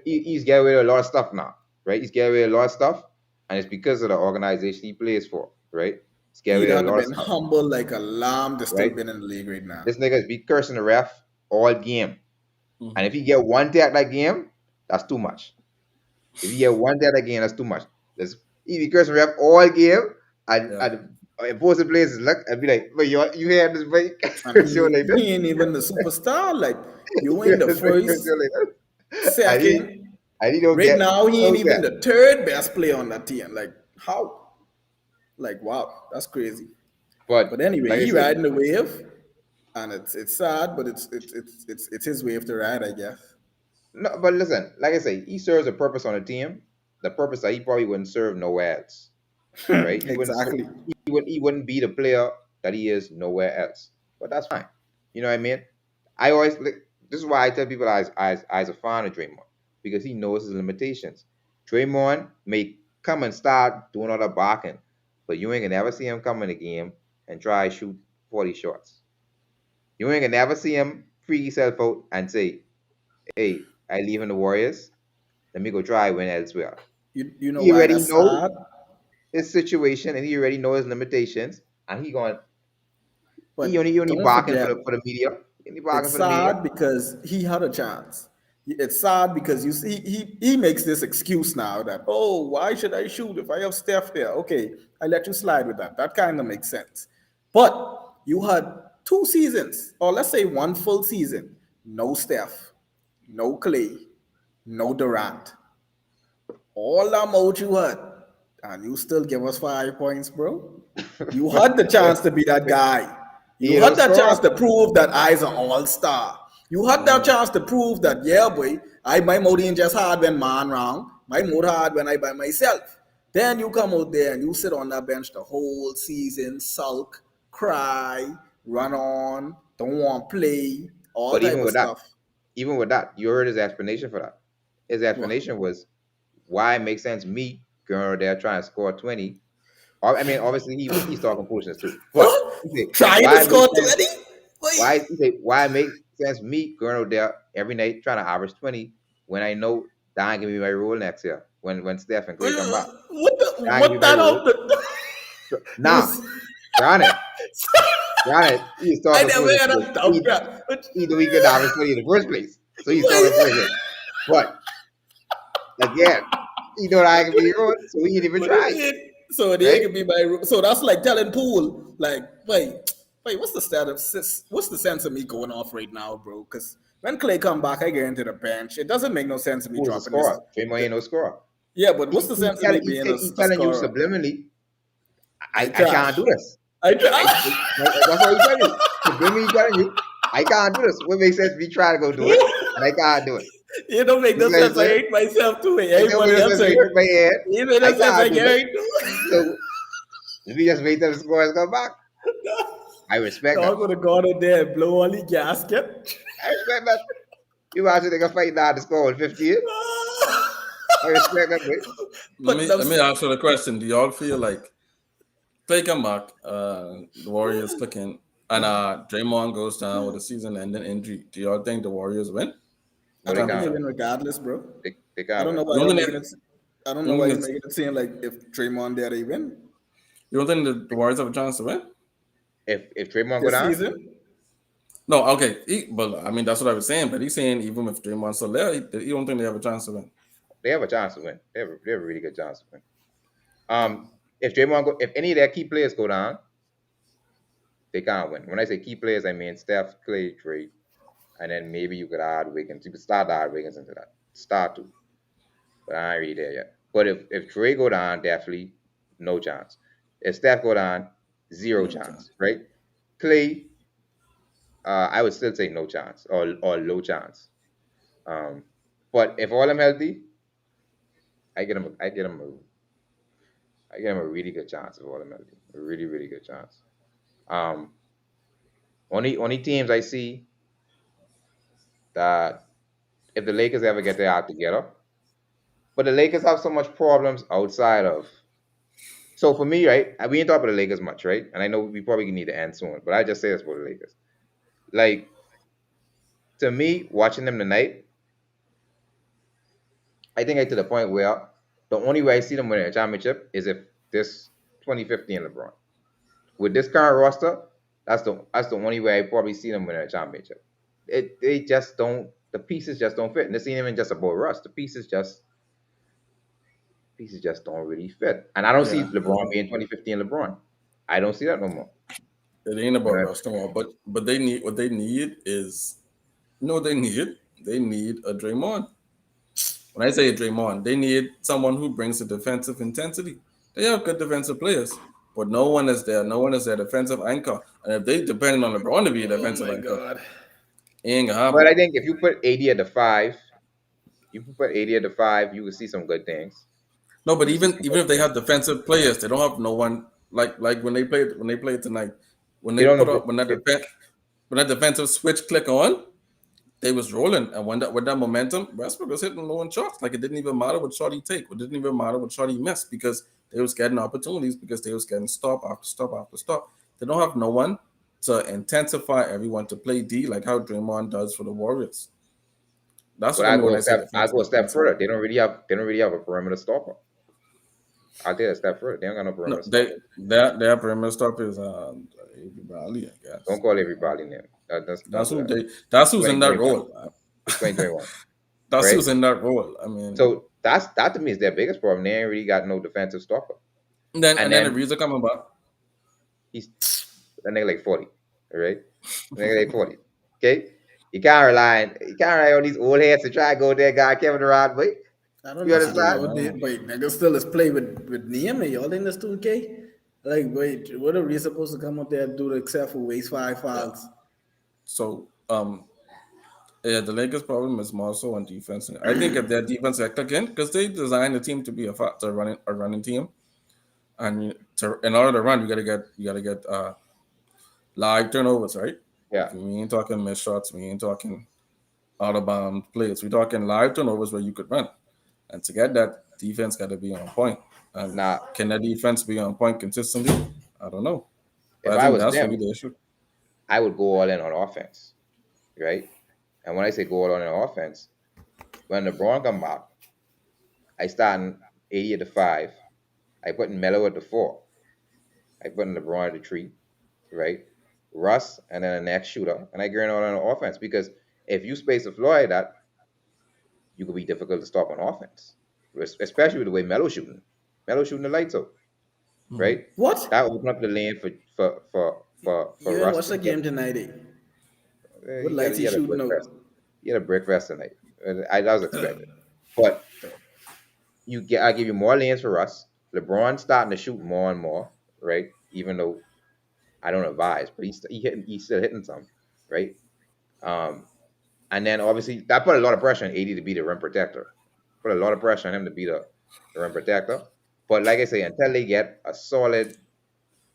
He's get away with a lot of stuff now, right? He's get away with a lot of stuff, and it's because of the organization he plays for, right? He's get away He'd with have a to lot of been stuff, humble like a lamb to still right? been in the league right now. This nigga's be cursing the ref all game, and if he get one tag that game, that's too much. If you get one tag that game, that's too much. He be cursing the ref all game, Yeah. and opposing players look and be like, "But you hear this break?" And Curse you like this. he ain't even the superstar. Like you You ain't hear the this break? Curse first, you like this. second. And he don't Right get now, he no ain't even tag. the third best player on that team. Like how? Like wow, that's crazy. But But anyway, like I he say, riding the wave, and it's sad, but it's his wave to ride, I guess. no. But listen, like I say, he serves a purpose on the team. The purpose that he probably wouldn't serve nowhere else, right? Exactly. He wouldn't be the player that he is nowhere else. But that's fine. You know what I mean? I always this is why I tell people as a fan of Draymond because he knows his limitations. Draymond may come and start doing all the barking, but you ain't gonna never see him come in the game and try to shoot 40 shots. You ain't gonna never see him free himself out and say, "Hey, I leave in the Warriors. Let me go try win elsewhere." You know He why already that's know sad? his situation and he already know his limitations, and he But only don't barking forget, for the media. He only barking it's for the media. sad because he had a chance. It's sad because you see he makes this excuse now that, oh, why should I shoot if I have Steph there? Okay, I let you slide with that. That kind of makes sense. But you had 2 seasons, or let's say one full season, no Steph, no Clay, no Durant. All that mode you had, and you still give us 5 points, bro. You had the chance to be that guy. You He don't had that score. chance to prove that I's an all-star. You had that chance to prove that, yeah, boy, I my mode ain't just hard when man round. My mode hard when I by myself. Then you come out there and you sit on that bench the whole season, sulk, cry, run on, don't want to play, all But type of stuff. even with that, you heard his explanation for that. His Well, explanation was why it makes sense me going over there trying to score 20. I mean, obviously he's talking foolishness too. But he said, trying to why it score makes sense 20? Wait. why it makes sense me going out there every night trying to average 20 when I know that ain't gonna be my role next year when Steph and Clay come back. That ain't gonna be What my that role. out the you Now, granted, he's I talking never foolishness had because a dumb that. he knew he couldn't average 20 in the first place. So he's talking Wait, foolishness. But again, he know that I can be role, so he didn't even but try. so they Right? can be my so that's like telling Pool like wait what's the status what's the sense of me going off right now, bro? Because when Clay come back, I get into the bench. It doesn't make no sense of me Who's a dropping this. scorer? Draymond ain't no scorer. Yeah, but what's the sense of me being a He telling you scorer? subliminally I I can't trash. do this. I That's what he telling you. To bring me telling you, I can't do this. What makes sense? Me try to go do it, trash. and I can't do it. You don't make You no see what I'm sense. I saying? hate myself too. It don't Everybody make no else sense. It hate. hurt my head. You made I no sense. I can't do get it. hate too. So we just wait till the scores come back. I respect that. Dog would have gone in there and blow all the gasket. I respect that. You actually think I fight now the score with 15? I respect that, mate. Let But me them, let me ask you the question. Do y'all feel like play come back, the Warriors clicking, and Draymond goes down with a season-ending injury? Do y'all think the Warriors win? I No, they don't think they can't. win regardless, bro. They I can't don't know win. why You don't you're think making it. I don't you know don't why think you're it's, making it seem like if Draymond there, they win you don't think the Warriors have a chance to win? If Draymond go this down, season. No, okay. But I mean, that's what I was saying. But he's saying even if Draymond's still there, he don't think they have a chance to win. they have a chance to win. They have a really good chance to win. If Draymond go, if any of their key players go down, they can't win. When I say key players, I mean Steph, Clay, Trey, and then maybe you could add Wiggins. You could start to add Wiggins into that. Start to, but I ain't really there yet. But if Trey go down, definitely no chance. If Steph go down, zero No chance. chance. Right? Clay, I would still say no chance or low chance. Um, but if all them healthy, I get them. I get them a really good chance of all them healthy. A really really good chance. Um, only teams I see that if the Lakers ever get their act together, but the Lakers have so much problems outside of. So for me, right, we ain't talk about the Lakers much, right? And I know we probably need to end soon, but I just say this for the Lakers. Like to me, watching them tonight, I think I to the point where the only way I see them winning a championship is if this 2015 LeBron. With this current roster, that's the only way I probably see them winning a championship. They just don't the pieces just don't fit. And this ain't even just about Russ. The pieces just don't really fit. And I don't see Yeah, LeBron being 2015 LeBron. I don't see that no more. it ain't about Uh, Russ no more. But they need what they need is you know what they need? They need a Draymond. When I say Draymond, they need someone who brings the defensive intensity. They have good defensive players, but no one is there. No one is their defensive anchor. And if they depend on LeBron to be a Oh defensive my anchor, god. it ain't gonna but happen. I think if you put 80 at the five, you can put 80 at the five, you will see some good things. No, but You will see even some even good if they things. have defensive players, they don't have no one like when they played tonight. When They they don't put know. up when that defensive switch click on, they was rolling, and when that with that momentum, Westbrook was hitting low in shots. Like it didn't even matter what shot he take. It didn't even matter what shot he missed because they was getting opportunities because they was getting stop after stop after stop. They don't have no one to intensify everyone to play D like how Draymond does for the Warriors. That's But what I mean when I say I defensive go a step intensity. further. They don't really have a perimeter stopper. I'll take a step further. They don't got no No, perimeter they stopper. their perimeter stop is Bradley, I guess. Don't call everybody name. Don't That's do who that. they. That's It's who's in that 2021. role. It's 2021. That's Right? who's in that role. I mean, So that to me is their biggest problem. They ain't really got no defensive stopper. and then And and then the then Reeves are coming back. he's that nigga like 40. All right? Nigga like 40. Okay? You can't rely on these old heads to try to go there, guy Kevin Durant, boy. I don't You know. Still understand? out there, but niggas still is play with Niemi. Y'all in this 2K? Like, wait, what are we supposed to come up there and do except for waste 5 fouls? So yeah, the Lakers' problem is more so on defense. I think if their defense act again, because they designed the team to be a running team, and in order to run, you gotta get live turnovers, right? Yeah. We ain't talking missed shots. We ain't talking out of bound plays. We're talking live turnovers where you could run. And to get that, defense got to be on point. And Now, can that defense be on point consistently? I don't know. But if I I think was that's really them, the issue. I would go all in on offense. Right? And when I say go all in on offense, when LeBron come back, I start in 80 at the five. I put Melo at the four. I put LeBron at the three, right? Russ and then the next shooter, and I get on offense because if you space the floor like that, you could be difficult to stop on offense, especially with the way Melo shooting the lights out, Mhm. right? What? That open up the lane for You ain't Russ watched to the get. game tonight, eh? What He got lights he he had a shooting brick out? rest. He had a brick rest tonight. That was expected, but I give you more lanes for Russ. LeBron starting to shoot more and more. right? Even though I don't advise, but he's still hitting some, right? Um, and then obviously that put a lot of pressure on AD to be the rim protector. Put a lot of pressure on him to be the rim protector. But like I say, until they get a solid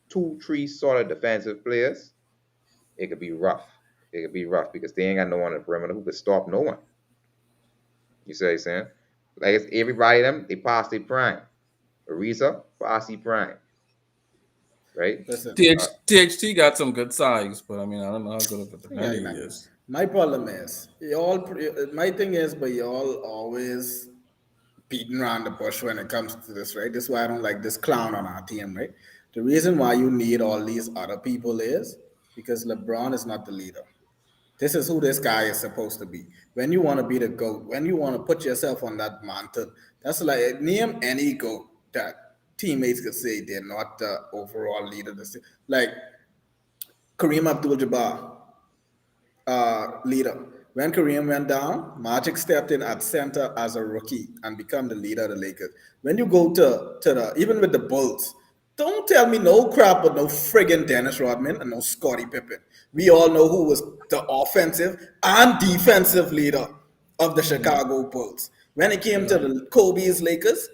two, three solid defensive players, it could be rough. It could be rough because they ain't got no one on the perimeter who could stop no one. You see what I'm saying? Like it's everybody them, they past their prime. Ariza, past their prime, right? Listen, THT got some good size, but I mean, I don't know how good of a yeah, defender he like, is. my problem is y'all. My thing is, but y'all always beating around the bush when it comes to this, right? This is why I don't like this clown on our team, right? The reason why you need all these other people is because LeBron is not the leader. This is who this guy is supposed to be. When you want to be the GOAT, when you want to put yourself on that mantle, that's like name any GOAT that teammates could say they're not the overall leader. Like Kareem Abdul-Jabbar, leader. When Kareem went down, Magic stepped in at center as a rookie and become the leader of the Lakers. When you go to the even with the Bulls, don't tell me no crap but no friggin' Dennis Rodman and no Scottie Pippen. We all know who was the offensive and defensive leader of the Yeah, Chicago Bulls. When it came to yeah. the Kobe's Lakers,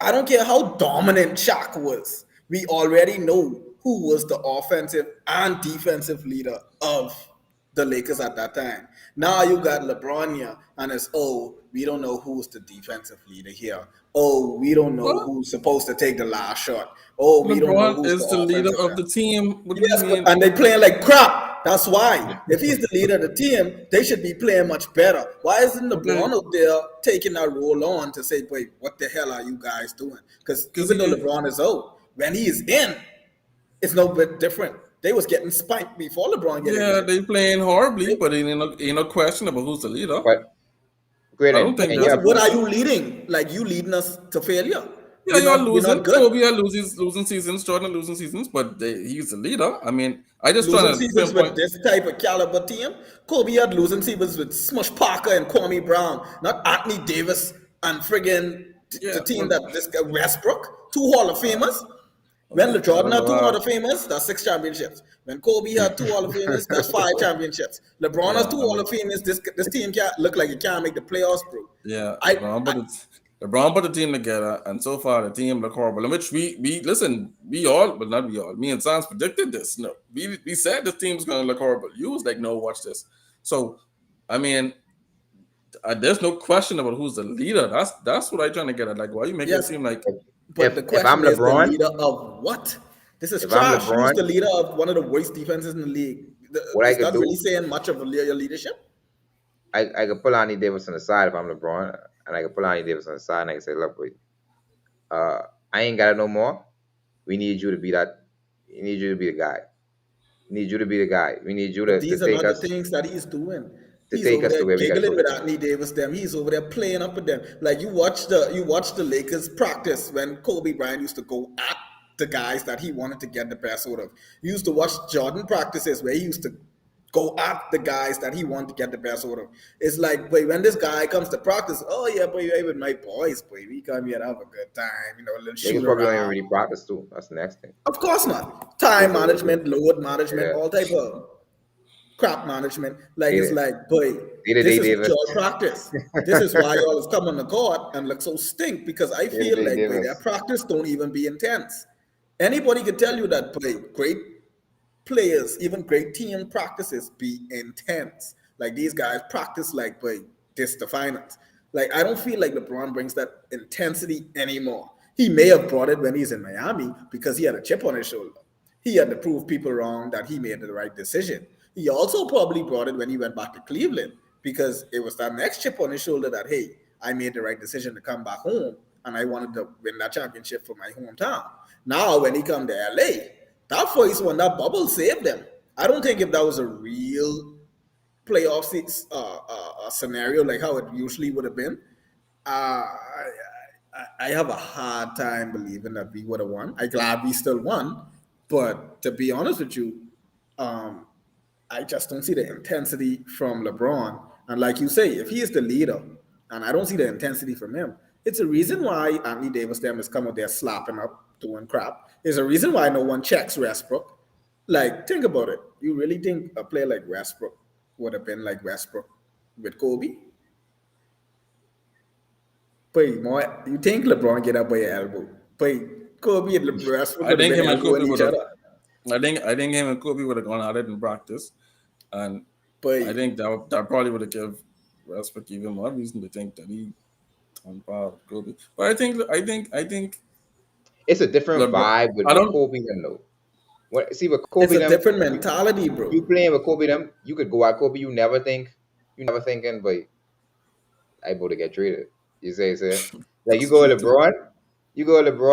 I don't care how dominant Shaq was. We already know who was the offensive and defensive leader of the Lakers at that time. Now you got LeBron here, and it's we don't know who's the defensive leader here. Oh, we don't know What? who's supposed to take the last shot. Oh, we don't know LeBron who's the is the leader offensive of guy. the team. What do you Yes, but mean? and they playing like crap. That's why. If he's the leader of the team, they should be playing much better. Why isn't Okay, LeBron out there taking that role on to say, "Wait, what the hell are you guys doing?" Because because even though he, LeBron is out, when he is in, it's no bit different. They was getting spiked before LeBron get in yeah, there. they playing horribly, but ain't no question about who's the leader. But I granted, don't But think and there's yeah, a what are question. you leading? Like you leading us to failure. Yeah, you're We're not losing. good. Kobe are losing seasons. Jordan losing seasons, but he's the leader. I mean, I just Losing trying to seasons with pinpoint. this type of caliber team. Kobe had losing seasons with Smush Parker and Kwame Brown, not Anthony Davis and friggin' the Yeah, team well, that this guy Westbrook, two Hall of Famers. When okay, I LeJordan don't had know. two Hall of Famers, that's six championships. When Kobe had two Hall of Famers, that's five championships. LeBron has Yeah, two I Hall mean, of Famers. This team can't look like it can't make the playoffs, bro. yeah, I, I LeBron put the team together, and so far the team look horrible. In which we listen, we all, but not we all. Me and Sans predicted this. No, we said this team's gonna look horrible. You was like, no, watch this. So, I mean, there's no question about who's the leader. That's what I'm trying to get at. Like, why you make it yes, seem like but the if I'm question is the LeBron, leader of what? This is if I'm trash. Who's the LeBron, leader of one of the worst defenses in the league? what I Is could that really do, saying much of your leadership? I could pull Anthony Davis on the side if I'm LeBron, and I could pull Anthony Davis on the side and I could say, look, wait, uh, I ain't got it no more. We need you to be that. We need you to be the guy. We need you to be the guy. We need you But to these are take not the us things that he's doing. to He's take over us to there where we got to giggling go. with Anthony Davis. Them. He's over there playing up with them. Like you watch the Lakers practice when Kobe Bryant used to go at the guys that he wanted to get the best out of. You used to watch Jordan practices where he used to go at the guys that he wanted to get the best out of. It's like, boy, when this guy comes to practice, oh yeah, boy, you with my boys, boy, we come here to have a good time, a little Niggas shoot probably don't even around. really practice too. That's the next thing. Of course not. They Time just over there. management, load management, Yeah. all type of crap management. Like They it's the like, boy, they the this day is what Davis. y'all practice. This is why y'all is come on the court and look so stink because I They the feel day like boy, their Davis. practice don't even be intense. Anybody could tell you that boy, great players, even great team practices be intense. Like these guys practice like boy, this the finals. Like I don't feel like LeBron brings that intensity anymore. He may have brought it when he's in Miami because he had a chip on his shoulder. He had to prove people wrong that he made the right decision. He also probably brought it when he went back to Cleveland because it was that next chip on his shoulder that, hey, I made the right decision to come back home and I wanted to win that championship for my hometown. Now, when he come to LA, that first one, that bubble saved them. I don't think if that was a real playoff scenario like how it usually would have been, I have a hard time believing that we would have won. I'm glad we still won, but to be honest with you, um, I just don't see the intensity from LeBron. And like you say, if he is the leader, and I don't see the intensity from him, it's a reason why Anthony Davis them is come out there slapping up doing crap. There's a reason why no one checks Westbrook. Like, think about it. You really think a player like Westbrook would have been like Westbrook with Kobe? But more, you think LeBron get up by your elbow? But Kobe and Westbrook I would have think been him and elbowing Kobe each would have. other. I think him and Kobe would have gone at it in practice, and I But think that probably would have given Westbrook even more reason to think that he on par with Kobe. But I think It's a different LeBron. vibe I with don't. Kobe them though. See with it's Kobe a them, different mentality, bro. you playing with Kobe them, you could go at Kobe. You never thinking, but I about to get traded. You say, like That's true too. You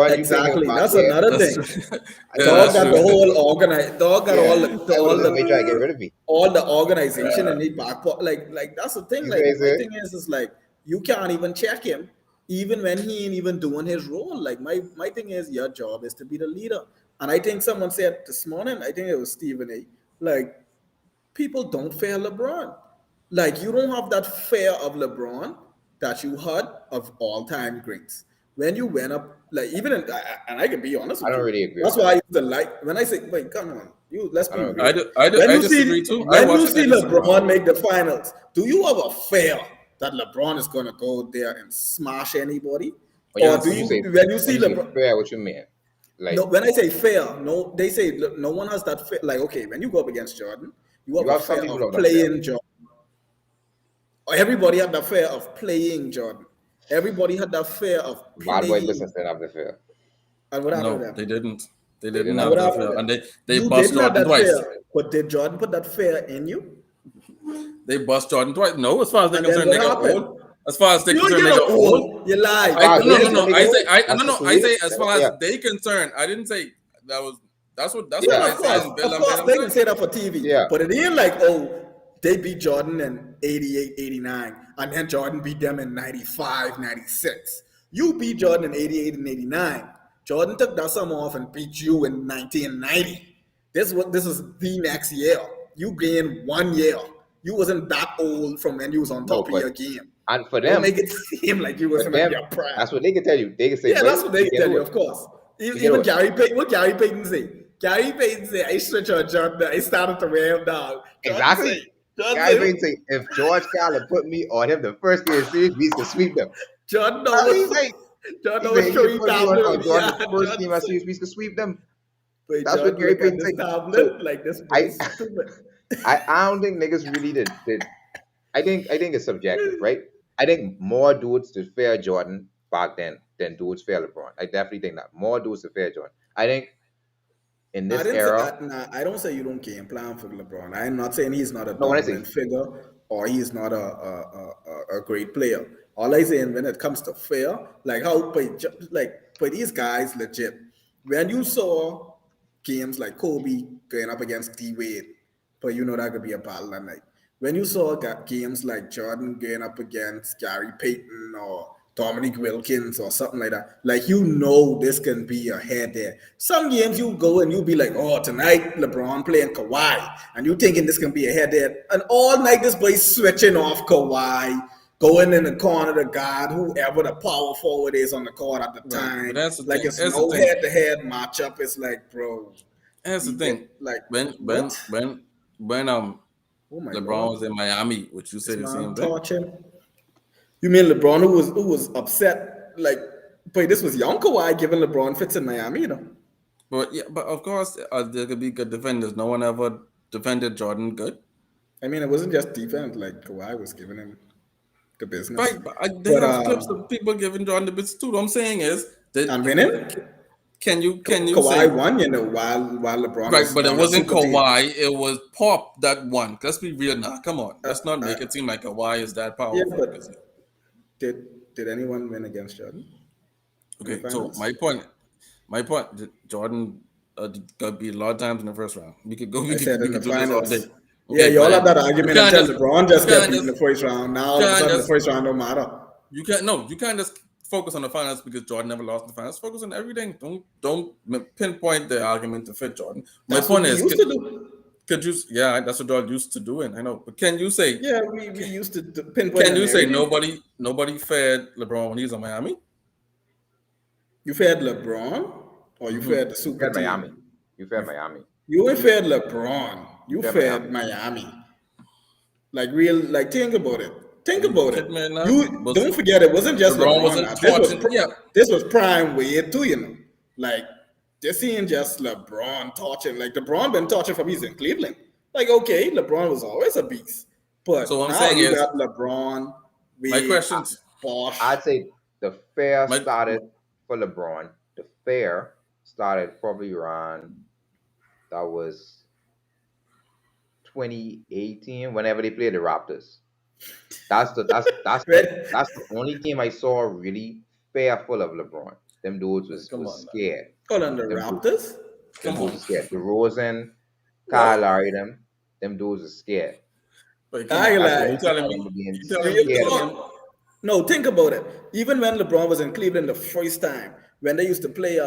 thinking Exactly. about That's yeah, another That's thing. true. Yeah, Dog that's got true. the whole organize. Dog got yeah. I about all to somebody try to get rid of me. the organization in the back. Like that's the thing. You Like my say, thing is like you can't even check him, even when he ain't even doing his role. Like my thing is your job is to be the leader. And I think someone said this morning. I think it was Stephen A. Like people don't fear LeBron. Like you don't have that fear of LeBron that you had of all-time greats. When you went up, like and I can be honest I with don't you. really agree with That's why I that. used to like when I say, "Wait, come on, you." Let's I be don't agree real. with that. I See disagree. LeBron make the finals, do you have a fear that LeBron is gonna go there and smash anybody, or do When you you say when you when see you say LeBron? fair, what you mean? No, Like when I say fair, no, they say look, no one has that fear. Like, okay, when you go up against Jordan, you have you a have some fear people of who have that fair. playing Jordan. Everybody had that fear of playing Jordan. Everybody had that fear of Bad boy playing. business then have the fair. And what happened to No, them? they didn't. They They didn't didn't And have have what the that fear. happened to fear, them? and they You bust didn't have Jordan that twice. fear, but did Jordan put that fear in you? They bust Jordan twice. No, as far as they're And then concerned, what they got happened? old. As far as they're You don't concerned, get they a got old. old. You As lied. far as No, they no, Yes, no. concerned, you they I got say, did. old. I That's no, what no. they I say, did. as far as Yeah. they concerned, I didn't say that was. That's what Yeah, I of say course. in Bill Of and course, Bill they can said. say that for TV. Yeah. But it ain't like, oh, they beat Jordan in 88, 89, and then Jordan beat them in 95, 96. You beat Jordan in 88 and 89. Jordan took that summer off and beat you in 1990. This is the next year. You gained 1 year. You wasn't that old from when you was on No, top of but your game. and for Don't them, make it seem like you for wasn't at them, your prime. that's what they can tell you. They can say, Yeah, boy, that's what they we can can tell do you, it. of course. We can do Even it. Gary Payton, what Gary Payton say? Gary Payton say, I switch on Jordan. I started to wear him down. Exactly. Guys ain't say if George Carlin put me on him the first game of the series, we could sweep them. Jordan That's what he always, say. Jordan He said always if show he you put me on tablet. Jordan Yeah, the first game Jordan of the say, series, we could sweep them. wait, That's what Jordan Gary look at Payton this say. So tablet like this boy I is stupid. I don't think niggas really did. I think it's subjective, right? I think more dudes to fear Jordan back then than dudes fear LeBron. I definitely think that more dudes to fear Jordan. I think in I this didn't say era, nah, I don't say you don't game plan for LeBron. I'm not saying he's not a no, when I say dominant figure or he's not a great player. All I saying when it comes to fair, like how but these guys legit. When you saw games like Kobe going up against D Wade, but you know that could be a battle that night. When you saw games like Jordan going up against Gary Payton or Dominic Wilkins or something like that, like you know this can be a head there. Some games you go and you be like, oh, tonight LeBron playing Kawhi, and you thinking this can be a head there, and all night this boy switching off Kawhi, going in the corner to guard whoever the power forward is on the court at the Right, but time. that's the Like thing. it's That's the no thing. head to head matchup. It's like, bro, That's the thing. like When when what? when when Oh my LeBron lord, was in Miami, would you say this the same man thing? torching. You mean LeBron who was upset? Like, but this was young Kawhi giving LeBron fits in Miami, you know. But yeah, but of course there could be good defenders. No one ever defended Jordan good. I mean, it wasn't just defense. Like Kawhi was giving him the business, Right, but they but have clips of people giving Jordan the bits too. What I'm saying is that and winning. can you Kawhi say won, you know, while LeBron right? was But it on a wasn't super team. Kawhi. It was Pop that won. Let's be real now. Come on, Uh, let's not uh, make it seem like Kawhi is that yeah, powerful. but Because did anyone win against Jordan in the okay, so finals? my point, Jordan got beat a lot of times in the first round. We I could said we in the could do this all day. finals. Yeah, Okay, you but all have then that you argument can't until just LeBron you just get can't beat in just the first round. Now you all of a can't sudden the just first round don't matter. you can't just focus on the finals because Jordan never lost in the finals. Focus on everything. Don't pinpoint the argument to fit Jordan. My That's what point we is, used to do. could you? Yeah, that's what Jordan used to doing. I know, but Yeah, we used to pinpoint can on you say everything. nobody fed LeBron when he was in Miami? You fed LeBron. or you Mm-hmm. fed the You super fed Miami. team. You fed Miami. You ain't fed LeBron. You You fed fed Miami. Miami. Like real, like think about it. Think Are you about it. kidding me now? You Was don't forget it wasn't just LeBron LeBron. wasn't Now. torching? Yeah. This was prime Wade too. You know, like this ain't just LeBron torching. Like LeBron been torching from he's in Cleveland. Like okay, LeBron was always a beast, So but what I'm now saying you is, got LeBron, my Wade, questions, Bosh. I'd say the fair my started for LeBron. The fair started probably around that was 2018, whenever they played the Raptors. That's the that's that's the Right? that's the only game I saw really fair full of LeBron. Them dudes like, come was on, now. scared. Hold on, the Them dudes, Raptors. them Come on, dudes are scared. DeRozan, Kyle What? Lowry, them dudes are scared. but come I on. That's the So like. you only time telling I me, remember being you telling me, Real scared of come them. on. talk. No, think about it. Even when LeBron was in Cleveland the first time, when they used to play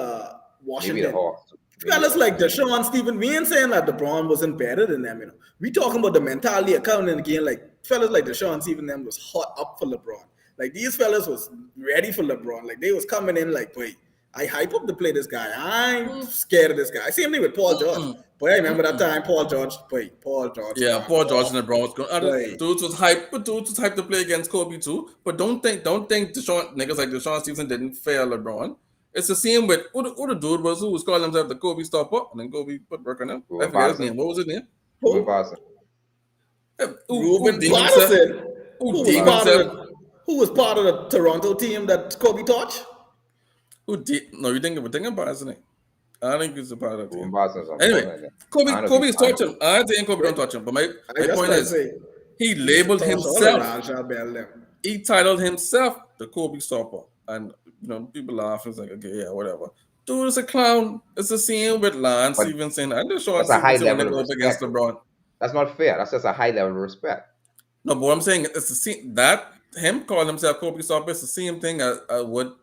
Maybe the Washington, Hawks. Maybe the fellas like Hawks. Deshaun Steven, we ain't saying that LeBron wasn't better than them. You know, we talking about the mentality of coming in again. Like fellas like Deshaun Steven, them was hot up for LeBron. Like these fellas was ready for LeBron. Like they was coming in like, wait, I hype up to play this guy. I'm Mm, scared of this guy. Same thing with Paul George. mm-mm, But I remember that mm-mm. time Paul George, wait, Paul George Yeah, gone poor George and off. the Browns. Wait, Dudes was hyped, but dudes was hyped to play against Kobe too. But don't think Deshaun niggas like Deshaun Stevenson didn't fail LeBron. It's the same with who the dude was who was calling himself the Kobe stopper, and then Kobe put work on him. I Ruben forget his Patterson. name. What was his name? Ruben who? Patterson. Who Ruben deemed himself? Patterson, Who who was deemed Patterson. part of himself? who was part of the Toronto team that Kobe touched. No, you thinking about his name. I don't think he's a part of that Ruben team. Patterson is Anyway, unfortunate. Kobe I know Kobe is I know touching. I think Kobe Right? don't touch him. But I my just point trying to is say he he used to labeled touch all the himself. Raja Bell them. He titled himself the Kobe stopper. And people laugh and it's like, okay, yeah, whatever. Dude is a clown. It's the same with Lance but Stevenson and Deshaun that's a high Stevenson when they level of go up against respect. LeBron. That's not fair. That's just a high level of respect. No, but what I'm saying it's the same that him calling himself Kobe stopper is the same thing as what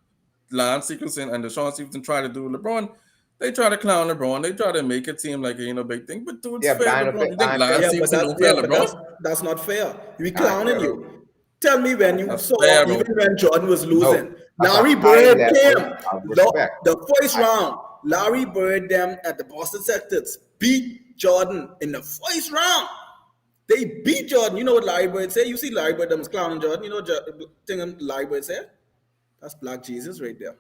Lance Stevenson and Deshaun Stevenson try to do with LeBron. They try to clown LeBron. They try to make it seem like a big thing. But dude's Yeah, but fair LeBron. You think I ain't fair. Lance Stevenson don't fair But LeBron? that's not fair. We I ain't clowning fair though. you. Tell me when you That's saw fair even though. when Jordan was No, losing, that's a Larry high Bird level came. of respect. The first I, round, Larry Bird them at the Boston Celtics beat Jordan in the first round. They beat Jordan. You know what Larry Bird said? You see Larry Bird them was clowning Jordan. You know what thing Larry Bird said? That's Black Jesus right there.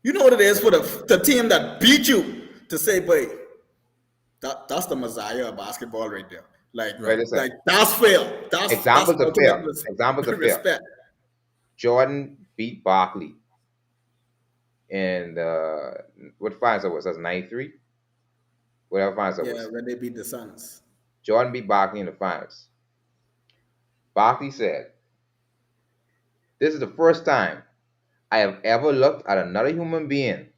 You know what it is for the team that beat you to say, boy, that's the messiah of basketball right there. Wait, Right. listen. Like that's fair. That's Examples are ultimate fair. Examples are fair. respect. Jordan beat Barkley in the what finals it was? That's 93? Whatever finals it Yeah, was. when they beat the Suns. Jordan beat Barkley in the finals. Barkley said, "This is the first time I have ever looked at another human being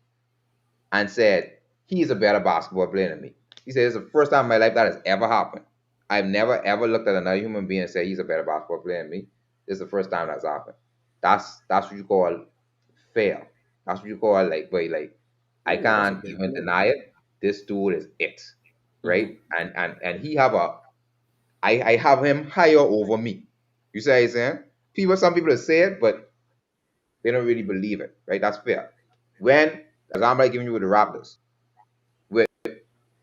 and said, he's a better basketball player than me." He said, "It's the first time in my life that has ever happened. I've never ever looked at another human being and said he's a better basketball player than me. This is the first time that's happened." That's what you call fair. That's what you call like, boy, like I Oh, that's a can't big even move. deny it. This dude is it, Mm-hmm. right? And he have I have him higher over me. You see what I'm saying? Some people say it, but they don't really believe it, right? That's fair. When example I giving you with the Raptors, with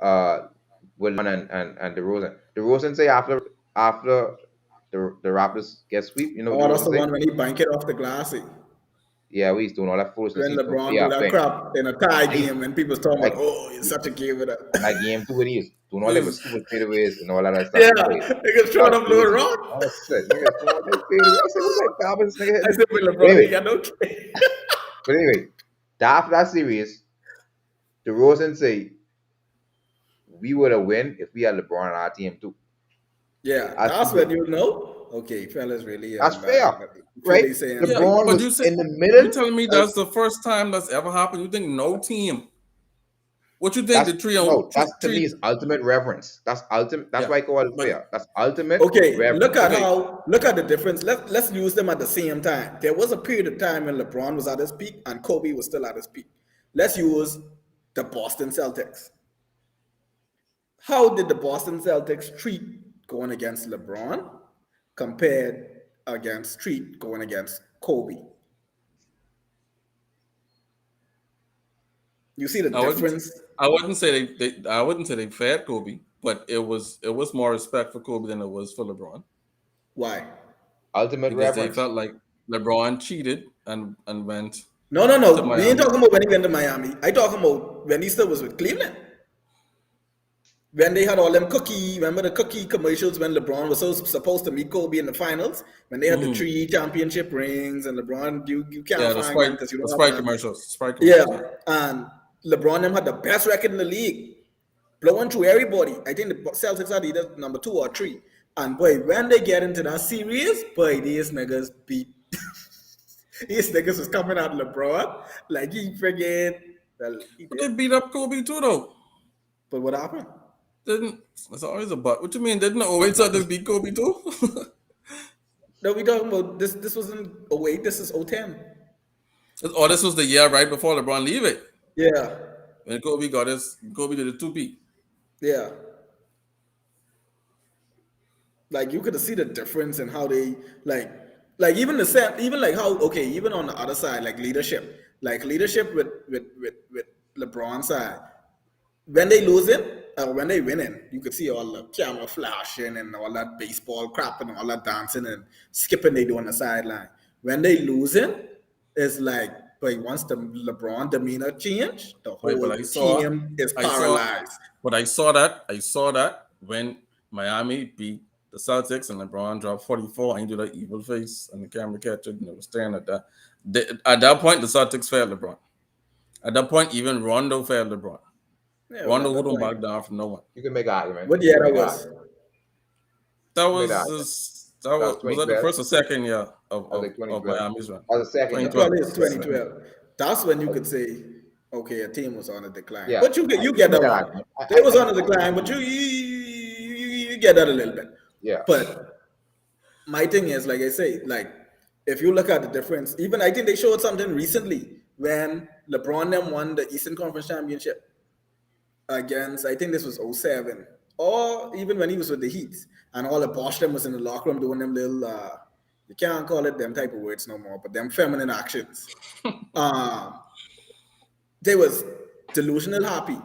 uh and DeRozan say after the Raptors get sweep, you know what Oh, that's DeRozan the say? one when he bank it off the glass. Yeah, we doing all that foolishness. When He's doing LeBron do yeah, that thing. crap in a tie And he's game and people's talking like about, oh, he's such a game with and that. that game too it is doing all them Is stupid fadeaways and all that other stuff. Yeah, Boy, they get short that's up low crazy. rock. Oh shit, niggas doing all them fadeaways. I said, what type of garbage this nigga I hitting? said, with But LeBron, anyway, he got no trade. but anyway, after that series, DeRozan say we would have win if we had LeBron on our team too. Yeah, As that's when simple. you know. Okay, fellas really That's fair, right? really saying yeah, something. LeBron but was you say in the you middle. telling me Of, that's the first time that's ever happened? You think no team? What you think that's the three on no. That's to me three? is ultimate reverence. That's ultimate. That's Yeah, why I call it but fair. That's ultimate Okay, reverence. look at the difference. Let's use them at the same time. There was a period of time when LeBron was at his peak and Kobe was still at his peak. Let's use the Boston Celtics. How did the Boston Celtics treat going against LeBron compared against treat going against Kobe? You see the I wouldn't difference? I wouldn't say I wouldn't say they fed Kobe, but it was more respect for Kobe than it was for LeBron Why? Ultimate because they reverence. felt like LeBron cheated and went No, no, to no. We ain't Miami. talking about when he went to Miami. I talking about when he still was with Cleveland. When they had all them cookie, remember the cookie commercials when LeBron was supposed to meet Kobe in the finals? When they had the Hmm. 3 championship rings and LeBron, you can't Yeah, find them because you the don't have Sprite none. commercials, Sprite Yeah, commercials. Yeah. and LeBron them had the best record in the league, blowing through everybody. I think the Celtics had either number 2 or 3. And boy, when they get into that series, boy, these niggas beat. These niggas was coming at LeBron like he friggin' well, he But they did. beat up Kobe too, though. But what happened? Didn't That's always a but. What you mean? Didn't the 08 Celtics beat Kobe too? No, we talking about this. This wasn't 08. This is 010. Oh, this was the year right before LeBron leave it. Yeah, When Kobe did a two-peat. yeah. Like you could see the difference in how they like even the set, even like how okay, even on the other side, like leadership with LeBron side. When they losing or when they winning, you could see all the camera flashing and all that baseball crap and all that dancing and skipping they do on the sideline. When they losing, it's like, but once the LeBron demeanor change, the Right, but whole team is I saw, paralyzed. but I saw that when Miami beat the Celtics and LeBron dropped 44 and he did that evil face and the camera catch it and it was staring at that. At that point, the Celtics failed LeBron. At that point, even Rondo failed LeBron. Yeah, well, Rondo at that wouldn't point, back down from no one. You can make an argument. what You year can that make an was? argument. That You can make an was argument. That was was that the 2012. first or second year That was like of 2012. Miami's run? That was the second year. 2012. Probably it's Yeah. 2012. That's when you could say, okay, a team was on a decline. Yeah, But you you can get make that that one. argument. They was on a decline, but you get that a little bit. Yeah. But my thing is, like I say, like if you look at the difference, even I think they showed something recently when LeBron them won the Eastern Conference Championship against, I think this was '07, or even when he was with the Heat, and all the Bosch them was in the locker room doing them little, you can't call it them type of words no more, but them feminine actions. Um, they was delusional happy.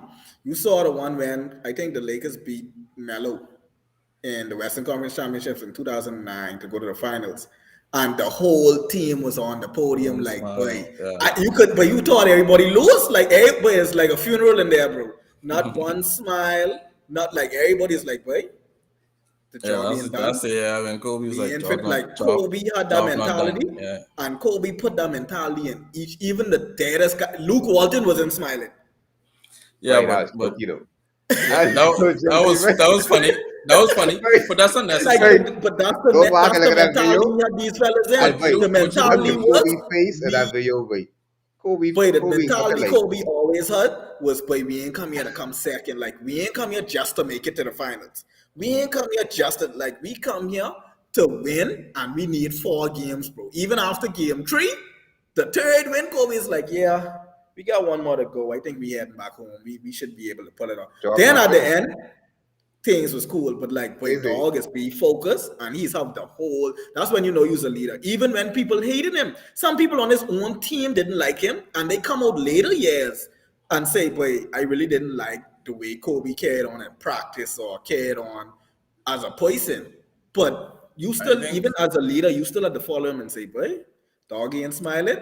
You saw the one when I think the Lakers beat Melo in the Western Conference Championships in 2009 to go to the finals. And the whole team was on the podium, Everyone like, boy, smile. Yeah. but you thought everybody lose, like everybody is like a funeral in there, bro. Not one smile, not like everybody's like, boy, the Yeah, job being done. that's it. Yeah, when Kobe was We like, infinite, like Kobe had that job not done. mentality, Yeah. and Kobe put that mentality in each, even the deadest guy. Luke Walton wasn't smiling. Yeah, Wait, that was but jokey though. yeah, That was so jokey, man. that was funny. That was funny, Wait, but that's Like, unnecessary. wait. but Go back that's and look the at that mentality video. that these fellas And in. But wait, The look mentality at was Kobe's face in that we. video. Wait, Kobe, Boy, the Kobe looking mentality like Kobe always had was, boy, we ain't come here to come second. Like, we ain't come here just to make it to the finals. We ain't come here just to, like, we come here to win, and we need 4 games, bro. Even after game 3, the third win, Kobe's like, yeah, we got one more to go. I think we heading back home. We should be able to pull it off. Jordan Then at the Martin. end, things was cool, but like, boy, Easy. dog is be focused and he's have the whole. That's when you know he's a leader. Even when people hated him, some people on his own team didn't like him, and they come out later years and say, boy, I really didn't like the way Kobe carried on in practice or carried on as a person. But you I still, think even as a leader, you still had to follow him and say, boy, doggy and smiling.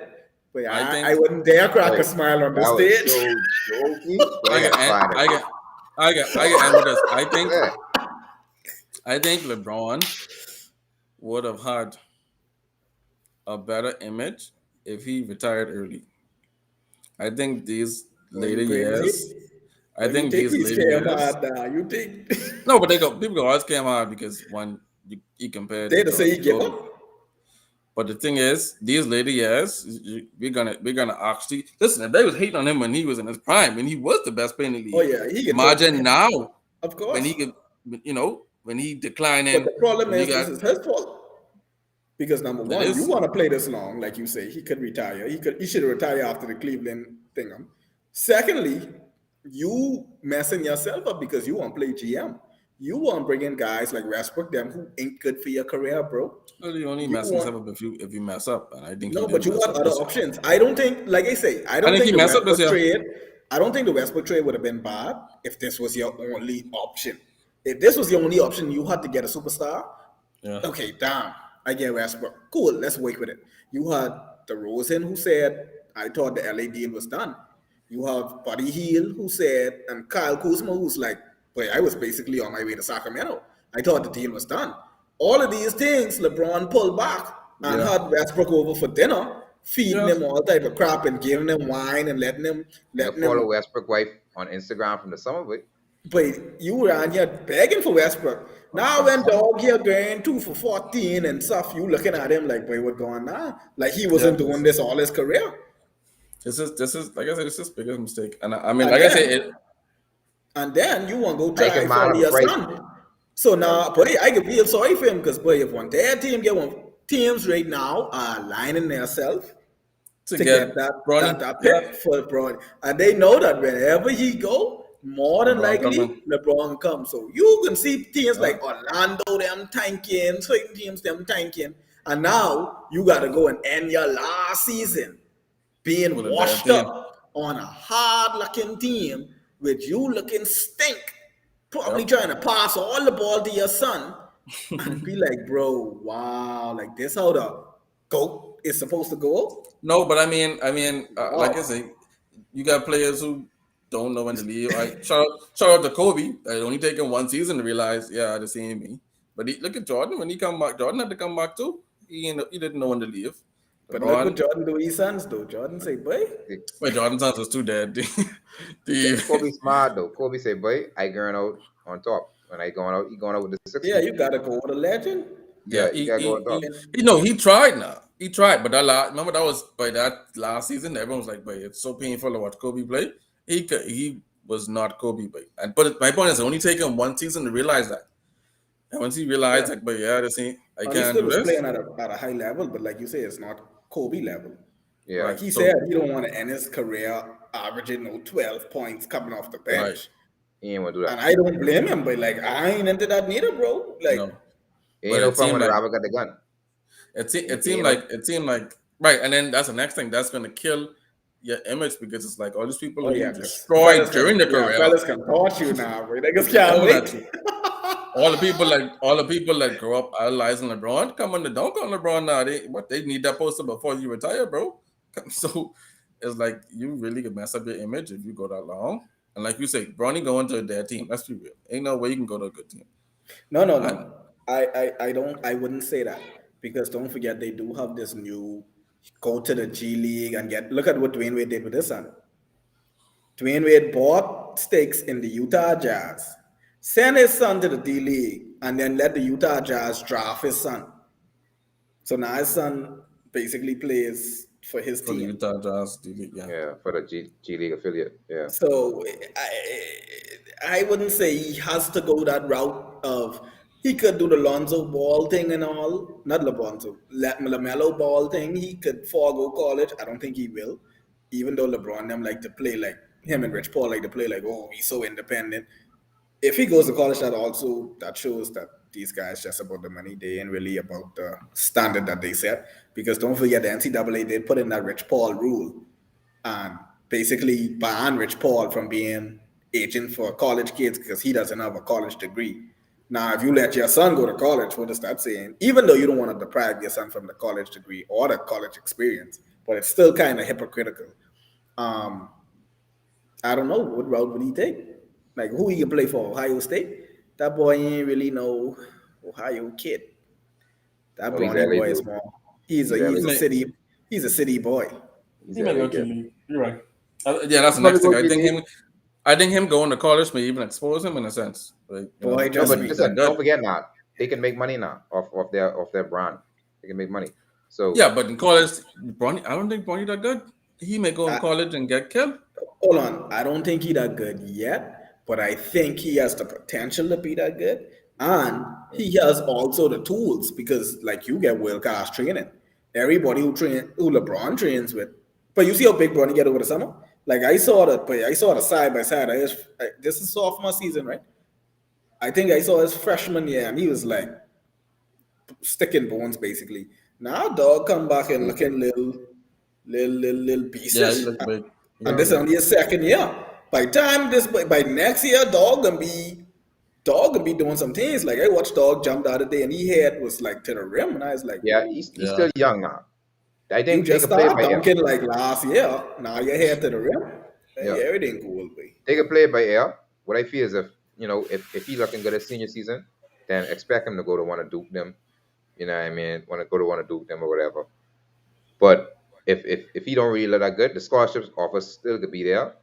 But I I think wouldn't dare crack a Wait, smile on the that was stage. so jokey. But I I get gotta find it. I get end with this. Yeah. I think LeBron would have had a better image if he retired early. I think these Oh, you later crazy? years, I Oh, you think think these he's later came years. hard now? You think No, but people go always came hard because one he compared they to say he to give Kobe. up? But the thing is, these later years, we're gonna actually listen. If they was hating on him when he was in his prime, when he was the best player in the Oh league, yeah, he can talk. imagine now Of when course. he could, when he But declining, the problem when he is this got is his fault. Because number it one, you is. want to play this long, like you say, he could retire. He should retire after the Cleveland thing. Secondly, you messing yourself up because you want to play GM. You want to bring in guys like Westbrook, them who ain't good for your career, bro. Well, you only You mess want himself up if you mess up, and I think he no, but didn't you mess got up other this year. options. I don't think, like I say, I I don't think he think the messed up this Westbrook year. trade. I don't think the Westbrook trade would have been bad if this was your only option. If this was the only option, you had to get a superstar. Yeah. Okay, damn, I get Westbrook. Cool, let's work with it. You had the Rosen who said, I thought the LA deal was done. You have Buddy Hield who said, and Kyle Kuzma who's like, boy, I was basically on my way to Sacramento. I thought the deal was done. All of these things, LeBron pulled back and Yeah. had Westbrook over for dinner, feeding Yeah. him all type of crap and giving him wine and letting him You letting follow him. Westbrook wife on Instagram from the summer, but But you were on here begging for Westbrook. Now from when summer. dog here going 2 for 14 and stuff, you looking at him like, boy, what going on? Like he Yeah. wasn't doing this all his career. This is like I said, this is biggest mistake. And I mean, And like I said, then and then you want to go Make a try man for of a your price. son. So now, boy, I can feel sorry for him because boy, if one their team get one teams right now are lining themselves to to get get that Bronny, that yeah, pick for LeBron. And they know that whenever he go, more than LeBron likely coming. LeBron comes. So you can see teams Yeah. like Orlando them tanking, certain teams them tanking. And now you gotta go and end your last season being With a bad washed team. up on a hard looking team with you looking stink, probably Yep. trying to pass all the ball to your son and be like, bro, wow, like this how the goat is supposed to go. No, but like I Wow. say, you got players who don't know when to leave. Shout out to Kobe. It only taken one season to realize, yeah, this ain't me. But look at Jordan when he come back. Jordan had to come back too. He didn't know when to leave. But look what LeBron, Jordan do his sons do. Jordan say, boy, but Jordan's sons was too dead. Kobe smart though. Kobe say, boy, I going out on top. When I going out, he going out with the six yeah, feet. you gotta go with a legend. Yeah, Yeah, you gotta go on top. he tried now. He tried, but remember that was by that last season. Everyone was like, "But it's so painful to watch Kobe play." He was not Kobe, but my point is, it only taken one season to realize that. And once he realized, Yeah. like, but yeah, this ain't, I And he can't still do was this. playing at a high level, but like you say, it's not Kobe level. Yeah. Like he So said, he don't want to end his career averaging 12 points coming off the right, bench. He ain't wanna do And that. I don't blame him, but like I ain't into that neither, bro. Like no, He but ain't no fun when the robber got the gun. it He seemed ain't no like right, and then that's the next thing that's gonna kill your image because it's like all these people oh who yeah, you because destroyed during the career. fellas can torch you now, bro. Niggas can't Coming at wait. you. All the people that grow up idolizing LeBron come on the dunk on LeBron now. They need that poster before you retire, bro. So it's like you really could mess up your image if you go that long. And like you say, Bronny going to their team. Let's be real. Ain't no way you can go to a good team. No, no, And no. I wouldn't say that because don't forget they do have this new go to the G League and get look at what Dwayne Wade did with his son. Dwayne Wade bought stakes in the Utah Jazz, sent his son to the D League, and then let the Utah Jazz draft his son. So now his son basically plays for his for the team. Utah Jazz, yeah. Yeah, for the G League affiliate. Yeah. So I wouldn't say he has to go that route of he could do the Lonzo Ball thing and all, not LeBronzo, LaMelo Ball thing. He could forego college. I don't think he will, even though LeBron them like to play like him and Rich Paul like to play like oh he's so independent. If he goes to college, that shows that these guys just about the money. They ain't really about the standard that they set. Because don't forget the NCAA did put in that Rich Paul rule and basically ban Rich Paul from being agent for college kids because he doesn't have a college degree. Now, if you let your son go to college, what is that saying? Even though you don't want to deprive your son from the college degree or the college experience, but it's still kind of hypocritical. Um, I don't know what route would he take. Like who he can play for Ohio State? That boy ain't really no Ohio kid. That No, he's Bronny LA boy is dude. more. He's LA. He's a city boy. He's He might LA go to kid. league. You're right. Yeah, that's the Probably next thing. go G League. I think him going to college may even expose him in a sense. Like, Boy, No, just but me. he's that listen, don't good. forget now. They can make money now off their brand. They can make money. So Yeah, but in college, Bronny, I don't think Bronny that good. He may go in I, college and get killed. hold on. I don't think he that good yet, but I think he has the potential to be that good. And he has also the tools because like you get world class training. Everybody who LeBron trains with. But you see how big Bronny get over the summer? Like I saw the side by side. This is sophomore season, right? I think I saw his freshman year and he was like sticking bones basically. Now dog come back and looking little Yeah, he beastish. looked big. And Yeah, this is man. only his second year. By next year, dog gonna be doing some things. Like I watched dog jump the other day, and he head was like to the rim, and I was like, Yeah, he's Yeah. still young now. I you think they just could play it start by ear. dunking like last year. Now you're head to the rim. Yeah, Hey, everything cool, boy. they could play it by ear. What I feel is if he's looking good at senior season, then expect him to go to one of Duke them. You know what I mean? Want to go to one of Duke them or whatever. But if he don't really look that good, the scholarships offer still could be there.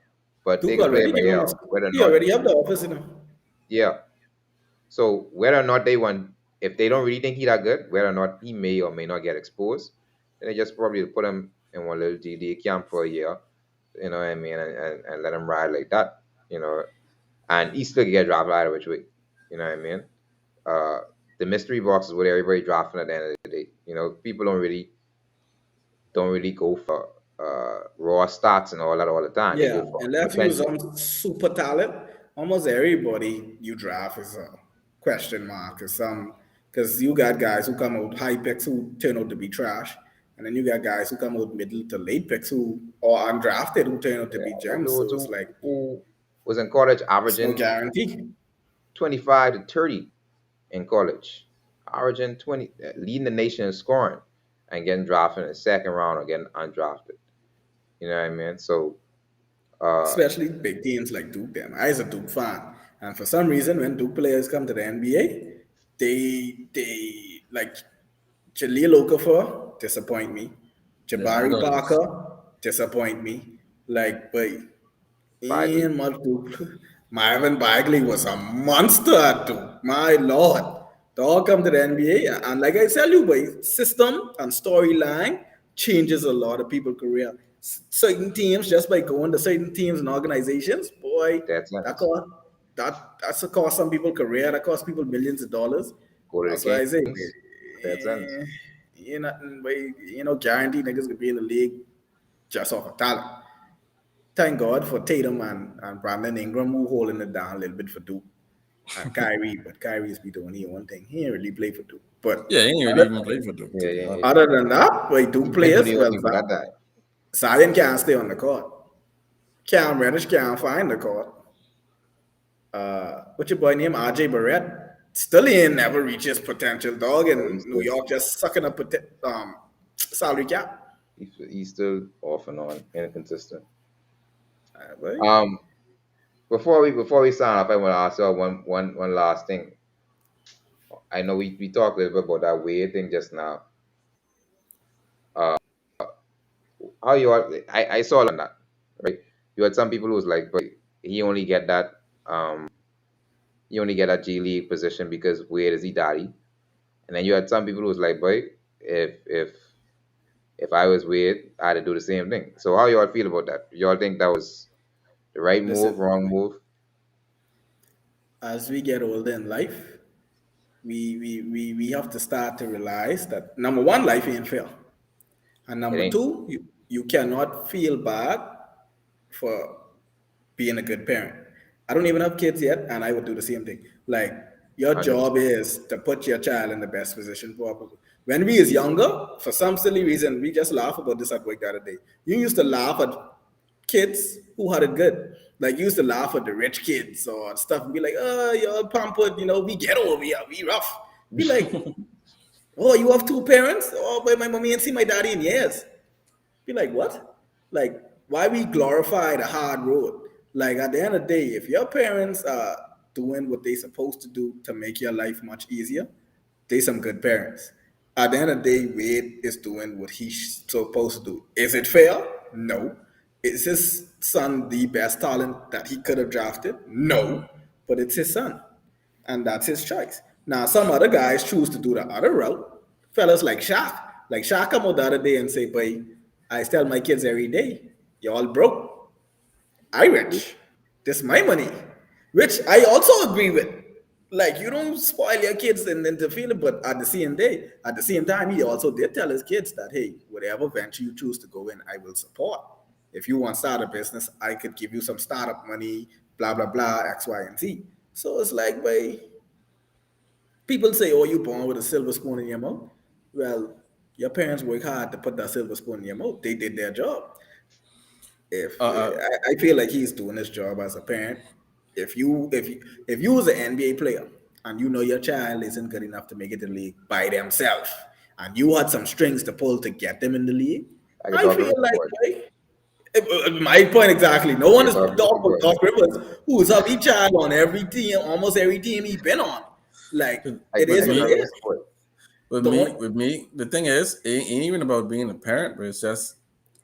But they Duke could play already it by give him ear a. whether or He not. already have the office, Yeah. So whether or not they want, if they don't really think he that good, whether or not he may or may not get exposed, then they just probably put him in one little GD camp for a year. You know what I mean? And let him ride like that. You know, and he still get drafted either which way. You know what I mean? Uh, the mystery box is what everybody drafting at the end of the day. You know, people don't really go for raw stats and all that all the time. They Yeah, go for unless you potential. some super talent, almost everybody you draft is a question mark. Because you got guys who come out high picks who turn out to be trash, and then you got guys who come out middle to late picks who are undrafted who turn out to be Yeah, gems. those So it's like who was in college it's no averaging guarantee. 25 to 30 in college, averaging 20, leading the nation in scoring, and getting drafted in the second round or getting undrafted. You know what I mean? So, uh, Especially big teams like Duke. Them, I was a Duke fan, and for some reason, when Duke players come to the NBA, they like Jaleel Okafor disappoint me. Yeah, them Jabari guys. Parker disappoint me. Like, but Bagley, in Duke, Marvin Bagley was a monster at Duke. My lord. They all come to the NBA. And like I tell you, boy, system and storyline changes a lot of people's career. Certain teams, just by going to certain teams and organizations, boy, that Texans, cost that's a cost some people career. That cost people millions of dollars. go to the That's why I say, Kings, Texans. you're not, guarantee niggas could be in the league just off of talent. Thank God for Tatum and Brandon Ingram who holding it down a little bit for Duke and Kyrie, but Kyrie's be doing his own thing. He ain't really play for Duke. But Yeah, he ain't really other, even play for Duke, to Yeah, be yeah, honest. yeah. other than that, like Duke He been players, doing the well, thing for that time. Zion can't stay on the court. Cam Reddish can't find the court. What's your boy name? RJ Barrett. Still ain't never reached his potential, dog. Yeah, And New York just sucking up salary cap. he's still off and on, inconsistent. Boy. Um, before we sign off, I want to ask you one last thing. I know we talked a little bit about that weird thing just now. Uh, how you all? I saw on that, right? You had some people who was like, but he only get that he only get that G League position because Wade is he daddy, and then you had some people who was like, boy, if I was Wade, I'd do the same thing. So how you all feel about that? You all think that was the right move, Listen, wrong move? as we get older in life, we have to start to realize that number one, life ain't fair. And It number ain't two, you cannot feel bad for being a good parent. I don't even have kids yet, and I would do the same thing. Like your 100%. job is to put your child in the best position possible. When we is younger, for some silly reason, we just laugh about this at work the other day. You used to laugh at kids who had it good. Like you used to laugh at the rich kids or stuff and be like, oh, you're pampered, we get over here, we rough. Be like, oh, you have two parents? Oh, but my mommy ain't seen my daddy in years. Be like, what? Like, why we glorify the hard road? Like, at the end of the day, if your parents are doing what they supposed to do to make your life much easier, they some good parents. At the end of the day, Wade is doing what he's supposed to do. Is it fair? No. Is his son the best talent that he could have drafted? No. But it's his son and that's his choice. Now, some other guys choose to do the other route. Fellas like Shaq. Like Shaq come out the other day and say, boy, I tell my kids every day, y'all broke. I rich. This my money. Which I also agree with. Like you don't spoil your kids and then to feel it, but at the same time, he also did tell his kids that hey, whatever venture you choose to go in, I will support. If you want to start a business, I could give you some startup money, blah blah blah, X, Y, and Z. So it's like, boy, people say, "Oh, you born with a silver spoon in your mouth." Well, your parents work hard to put that silver spoon in your mouth. They did their job. If Uh, I feel like he's doing his job as a parent. If you was an NBA player and you know your child isn't good enough to make it to the league by themselves, and you had some strings to pull to get them in the league, I could I talk feel Rivers like, boy. boy, my point exactly. No I one could is talk talking Rivers about boy. Doc Rivers, who's up each child on every team, almost every team he been on. Like I it could is I what could it me, talk is. Rivers boy. with The me, only, with me, the thing is, it ain't even about being a parent, but it's just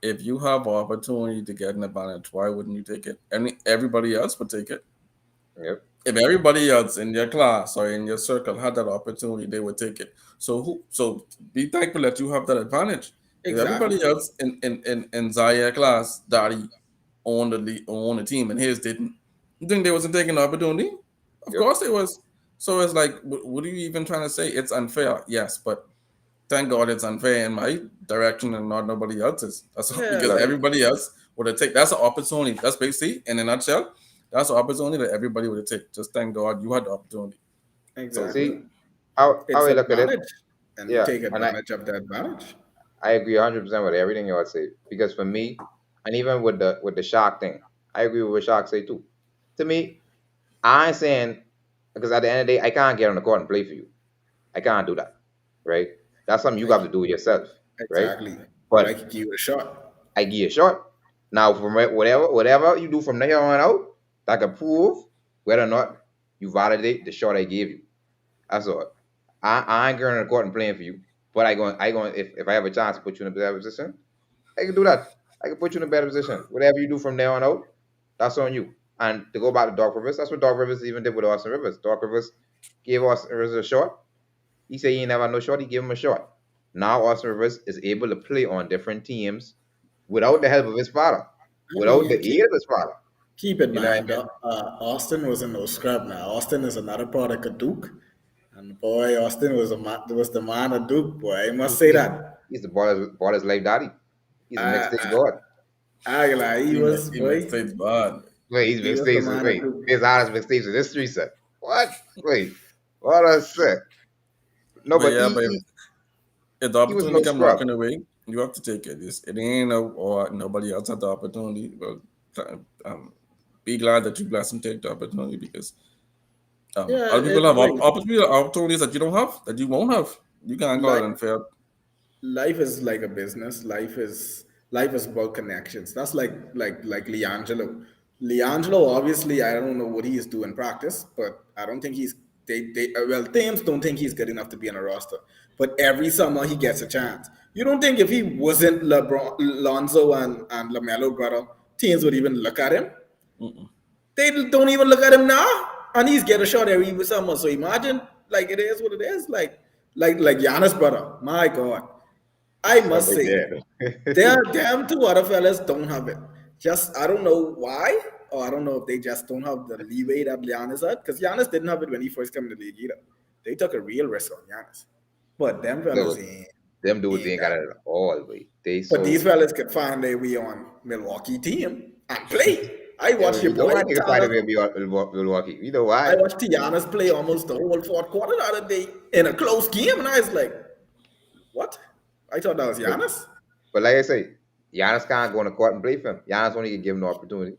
if you have opportunity to get an advantage, why wouldn't you take it? Everybody else would take it. Yep. If everybody else in your class or in your circle had that opportunity, they would take it. So be thankful that you have that advantage. If exactly. everybody else in Zaire class, Daddy owned the team and his didn't, you think they wasn't taking the opportunity? Of Yep. course they was. So it's like, what are you even trying to say? It's unfair, yes, but thank God it's unfair in my direction and not nobody else's. That's all, Yeah, because Look, like everybody else would have taken. That's an opportunity. That's basically, in a nutshell, that's an opportunity that everybody would have taken. Just thank God you had the opportunity. So exactly. see how It's I look at it. advantage, and you Yeah, take and advantage of the advantage. I agree 100% with everything y'all say because for me, and even with the shark thing, I agree with what Shark say too. To me, I ain't saying because at the end of the day, I can't get on the court and play for you. I can't do that, right? That's something you Like got to do yourself, right? exactly, but I But could give it a shot. I give you a shot. Now, from whatever you do from here on out, that can prove whether or not you validate the shot I gave you. That's all. I ain't going to the court and playing for you, but I going if I have a chance to put you in a better position, I can do that. I can put you in a better position. Whatever you do from there on out, that's on you. And to go back to Doc Rivers, that's what Doc Rivers even did with Austin Rivers. Doc Rivers gave Austin Rivers a shot. He said he ain't never had no shot. He gave him a shot. Now Austin Rivers is able to play on different teams without the help of his father, I without the mean, aid of his father. keep in You know what mind, I mean? Austin was in no scrub now. Austin is another product of Duke, and boy, Austin was the man of Duke. Boy, I must say He's that. he's the baller's life daddy. He's a I, mixtape I, god. I like he was he may boy, say it's bad. Wait, he's he was the mixtapes. man of Wait, Duke. his honest mixtapes in this street set. What? Wait, what I said? No, But but yeah, he but he, if the he was opportunity no come scrub. knocking away, you have to take it. It ain't no or nobody else had the opportunity. Well, um, be glad that you bless and take the opportunity because Yeah, other people it have boy. opportunities that you don't have, that you won't have. You can't call it Life, unfair. life is like a business. Life is about connections. That's like Leangelo. Leangelo, obviously, I don't know what he is doing in practice, but I don't think he's well, teams don't think he's good enough to be on a roster. But every summer he gets a chance. You don't think if he wasn't LeBron, Lonzo, and Lamelo brother, teams would even look at him? Mm-mm. They don't even look at him now, and he's get a shot every summer. So imagine, like it is what it is. Like Giannis brother. My God, I That must boy say, dead. damn two other fellas don't have it. Just I don't know why, or I don't know if they just don't have the leeway that Giannis had, because Giannis didn't have it when he first came to the league either. They took a real risk on Giannis, but them fellas Look, them dudes ain't ain't got that. it at all. Wait, they But these so fellas could find their way on Milwaukee team and play. I yeah. watched your You know boy why they can find a Tyler. way to be on Milwaukee? You know I why? watched Giannis play almost the whole fourth quarter the other day in a close game, and I was like, "What?" I thought that was But, Giannis. but like I say, Giannis can't go on the court and play for him. Giannis only can give him the opportunity.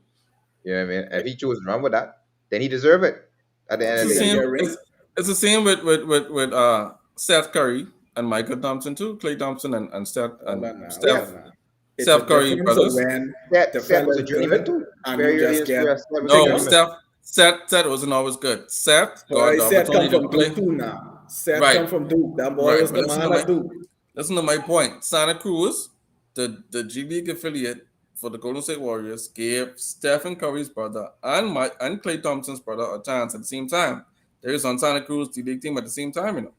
You know what I mean? If he chooses to run with that, then he deserve it. At the end It's of the the day, He same. get a ring. It's the same with Seth Curry and Michael Thompson too. Clay Thompson Hold on now, hold yeah. on now. It's a Steph Curry difference of brothers. when Seth, the Seth was a fella's journeyman good too. and you Very early in just his get career, Seth was a No, triggered. journeyman. Seth wasn't always good. Seth got Boy, the Seth come opportunity to from play. Duke too now. Seth Right, come from Duke. That boy right. was But the man at Duke. listen to my point. Santa Cruz, the G League affiliate for the Golden State Warriors, gave Stephen Curry's brother and Clay Thompson's brother a chance at the same time. They was on Santa Cruz D League team at the same time.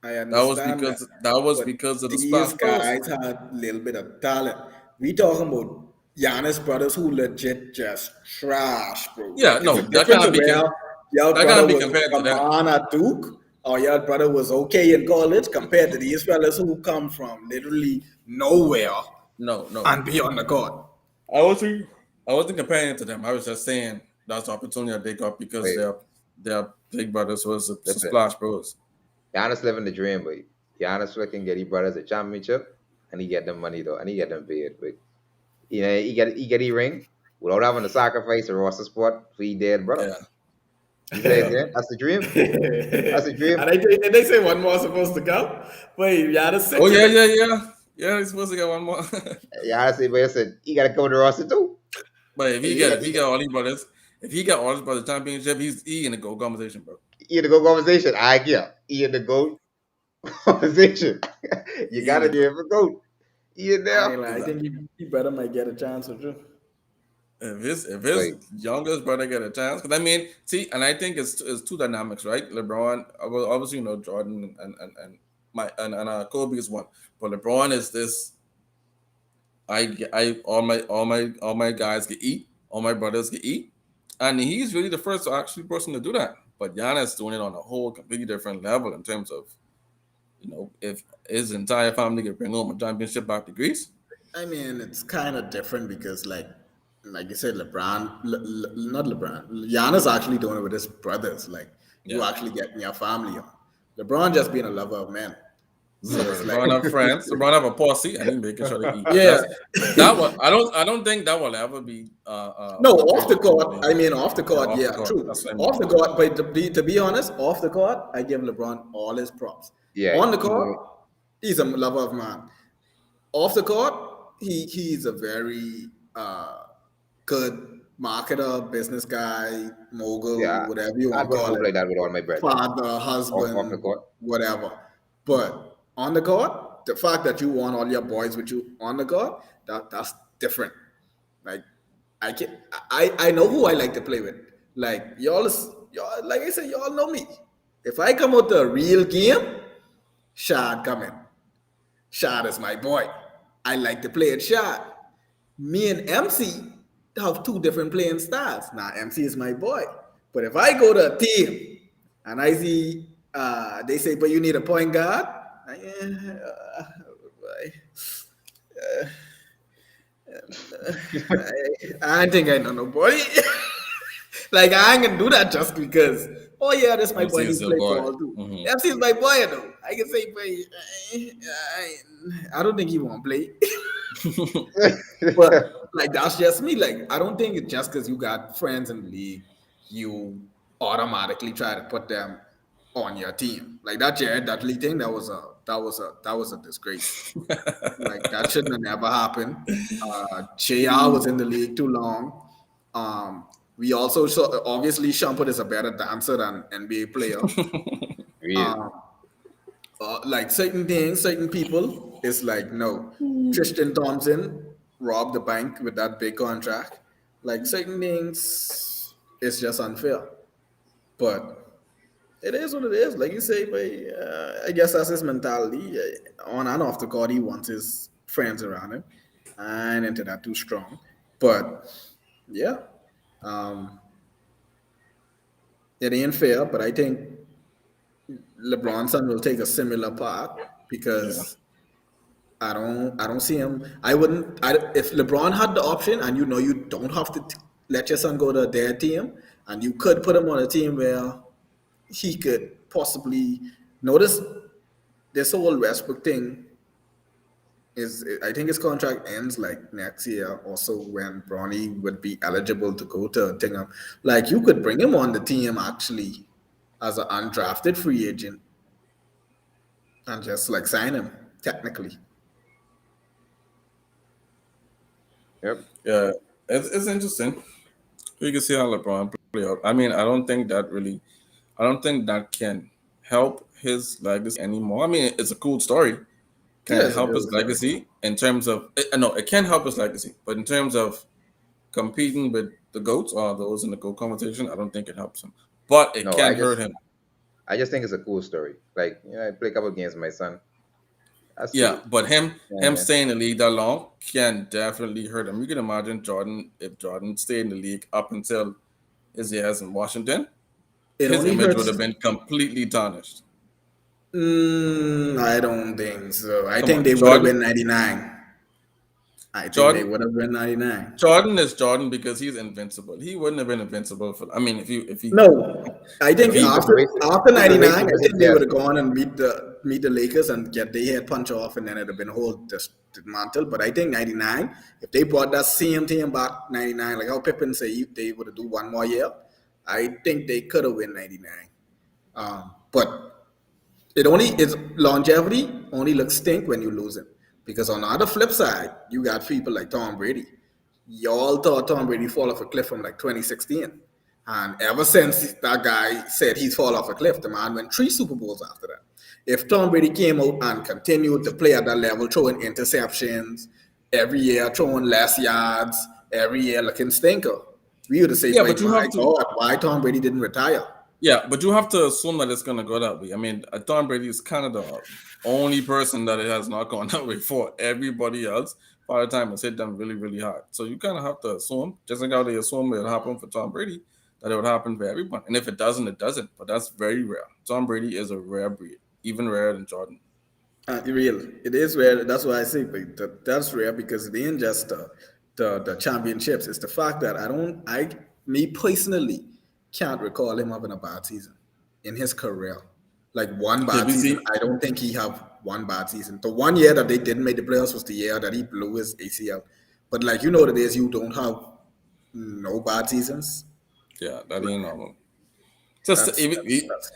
I That was understand that. because that was But because of the these Splash Bros. guys had a little bit of talent. We talking about Giannis brothers who legit just trash, bro. Yeah, It's no, a difference of where your that brother can't be was compared a to that. man at Duke or your brother was okay in college compared to these fellas who come from literally nowhere No, no. and be on the court. I wasn't I wasn't comparing it to them. I was just saying that's the opportunity that they got because Wait, their big brothers was the listen. Splash Bros. Giannis living the dream, but Giannis fucking get he brothers a championship and he get them money though, and he get them paid, but He get a ring without having to sacrifice a roster spot for his dead brother. Yeah. You see what I'm saying? That's the dream. That's the dream. And they say one more supposed to come. Wait, yeah, the Oh six of yeah, it. yeah, yeah. Yeah, he's supposed to get one more. Yeah, honestly, but I said he gotta come to the roster too. But if He got, he got all these brothers, if he got all his brothers championship, he in the gold conversation, bro. he in the go conversation. I get he in the go conversation. You He in gotta the give him a goat. He in I there. ain't like, I think he better might get a chance with you. if his Like, youngest brother get a chance, because I mean, see, and I think it's two dynamics, right? LeBron, obviously, Jordan and Kobe is one, but LeBron is this. All my guys can eat, all my brothers can eat, and he's really the first actually person to do that. But Giannis doing it on a whole completely different level in terms of if his entire family could bring home a championship back to Greece. I mean, it's kind of different because, like you said, not LeBron. Giannis actually doing it with his brothers. Like you Yeah. actually getting your family on. LeBron just being a lover of men. So it's like, LeBron have friends. LeBron have a posse, and he making sure they eat. yeah, That one. I don't think that will ever be. no, off the portrayed court. differently. I mean, off the court, Off the yeah, court. true. That's what I Off mean. the court, but to be honest, off the court, I give LeBron all his props. yeah, On the court, he's a lover of man. Off the court, he's a very good marketer, business guy, mogul, yeah. whatever you I'd want to want to call go play it, that with all my brethren father, off the husband, court. whatever. But on the court, the fact that you want all your boys with you on the court, that's different. Like I can I know who I like to play with. Like y'all like I said, y'all know me. If I come out to a real game, Shad coming. Shad is my boy. I like to play at Shad. Me and MC have two different playing styles. Now MC is my boy. But if I go to a team and I see they say, but you need a point guard, I think I know nobody. Like I ain't gonna do that just because. Oh yeah, that's my MC boy. He is your play boy. ball too. Mhm. MC is my boy though. I can say, but I don't think he won't play. But like that's just me. Like I don't think it's just because you got friends in the league, you automatically try to put them on your team. Like that Jared Dudley thing, that was a disgrace. Like that shouldn't have never happened. JR was in the league too long. We also saw obviously Shumpert is a better dancer than NBA player. Real. Um, like certain things, certain people, it's like no. Tristan Thompson robbed the bank with that big contract. Like certain things, it's just unfair. But it is what it is. Like you say, but I guess that's his mentality. On and off the court, he wants his friends around him. I ain't into that too strong. But yeah, um, it ain't fair. But I think LeBron's son will take a similar path Yeah. because I don't see him. If LeBron had the option and you don't have to let your son go to their team and you could put him on a team where he could possibly notice this whole Westbrook thing is I think his contract ends like next year also when Bronny would be eligible to go to Tingham. Like you could bring him on the team actually as an undrafted free agent and just like sign him technically. Yep. Yeah, it's interesting. You can see how LeBron play out. I mean, I don't think that can help his legacy anymore. I mean, it's a cool story. Can it Yes, it help his is. legacy in terms of? No, it can help his legacy, but in terms of competing with the goats or those in the goat conversation, I don't think it helps him. But it No, can hurt him. I just think it's a cool story. Like, I play a couple games with my son. That's Yeah, cool. but Yeah, him man. staying in the league that long can definitely hurt him. You can imagine Jordan if Jordan stayed in the league up until his years in Washington, It his only image would hurts. have been completely tarnished. I don't think so. I Come think on, they would have been 99. I think they Jordan, would have been 99. Jordan is Jordan because he's invincible. He wouldn't have been invincible for. I mean, if No, I if think he after It's a after race 99, to I win it, think they yes. would have gone and beat the meet the Lakers and get their head punch off, and then it'd have been a whole dismantle. But I think '99, if they brought that same team back '99, like how Pippen say they would have do one more year, I think they could have win '99. But it only its longevity only looks stink when you lose it. Because on the other flip side, you got people like Tom Brady. Y'all thought Tom Brady fall off a cliff from like 2016. And ever since that guy said he's fall off a cliff, the man went three Super Bowls after that. If Tom Brady came out and continued to play at that level, throwing interceptions every year, throwing less yards, every year looking stinker, we would have said, Yeah, like, but you my have to. God, why Tom Brady didn't retire? Yeah, but you have to assume that it's gonna go that way. I mean, Tom Brady is kind of the only person that it has not gone that way for. Everybody else, by the time, has hit them really, really hard. So you kind of have to assume, just like how they assume it would happen for Tom Brady, that it would happen for everyone. And if it doesn't, it doesn't. But that's very rare. Tom Brady is a rare breed, even rarer than Jordan. Real. It is rare. That's why I say that's rare because it ain't just the championships. It's the fact that me personally can't recall him having a bad season in his career. Like one Did bad we season. see? I don't think he have one bad season. The one year that they didn't make the playoffs was the year that he blew his ACL. But like you know what it is, you don't have no bad seasons. Yeah, that ain't normal. Just That's that's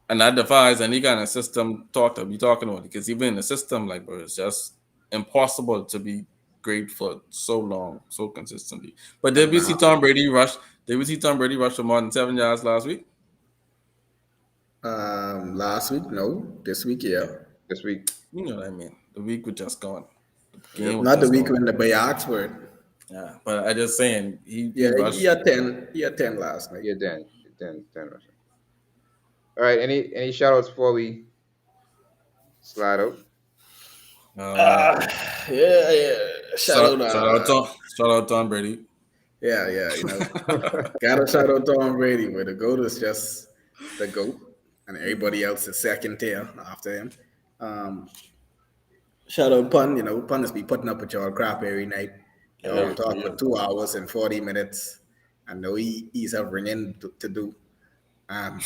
and that defies any kind of system talk that we talking about because even in the system, like bro, it's just impossible to be great for so long, so consistently. But did and we see now Tom Brady rush? Did we see Tom Brady rush for more than 7 yards last week? last week, no. This week, yeah. this week. You know what I mean. The week was just gone. The game Yep. was Not the just week gone. when the Bay Oxford. Yeah, but I just saying he Yeah, he rushed. had 10. He had 10 last night. Yeah, 10, 10, 10 Russian. All right. Any shout outs before we slide out? Uh, Yeah, yeah. Shout out, shout out Tom Brady. yeah, yeah. Gotta shout out Tom Brady, but the goat is just the goat, and everybody else is second tier after him. Um, Shout out Pun. Pun is be putting up with y'all crap every night. Y'all Yeah, for talk for real. 2 hours and 40 minutes. I know he's have ringing to do. Um,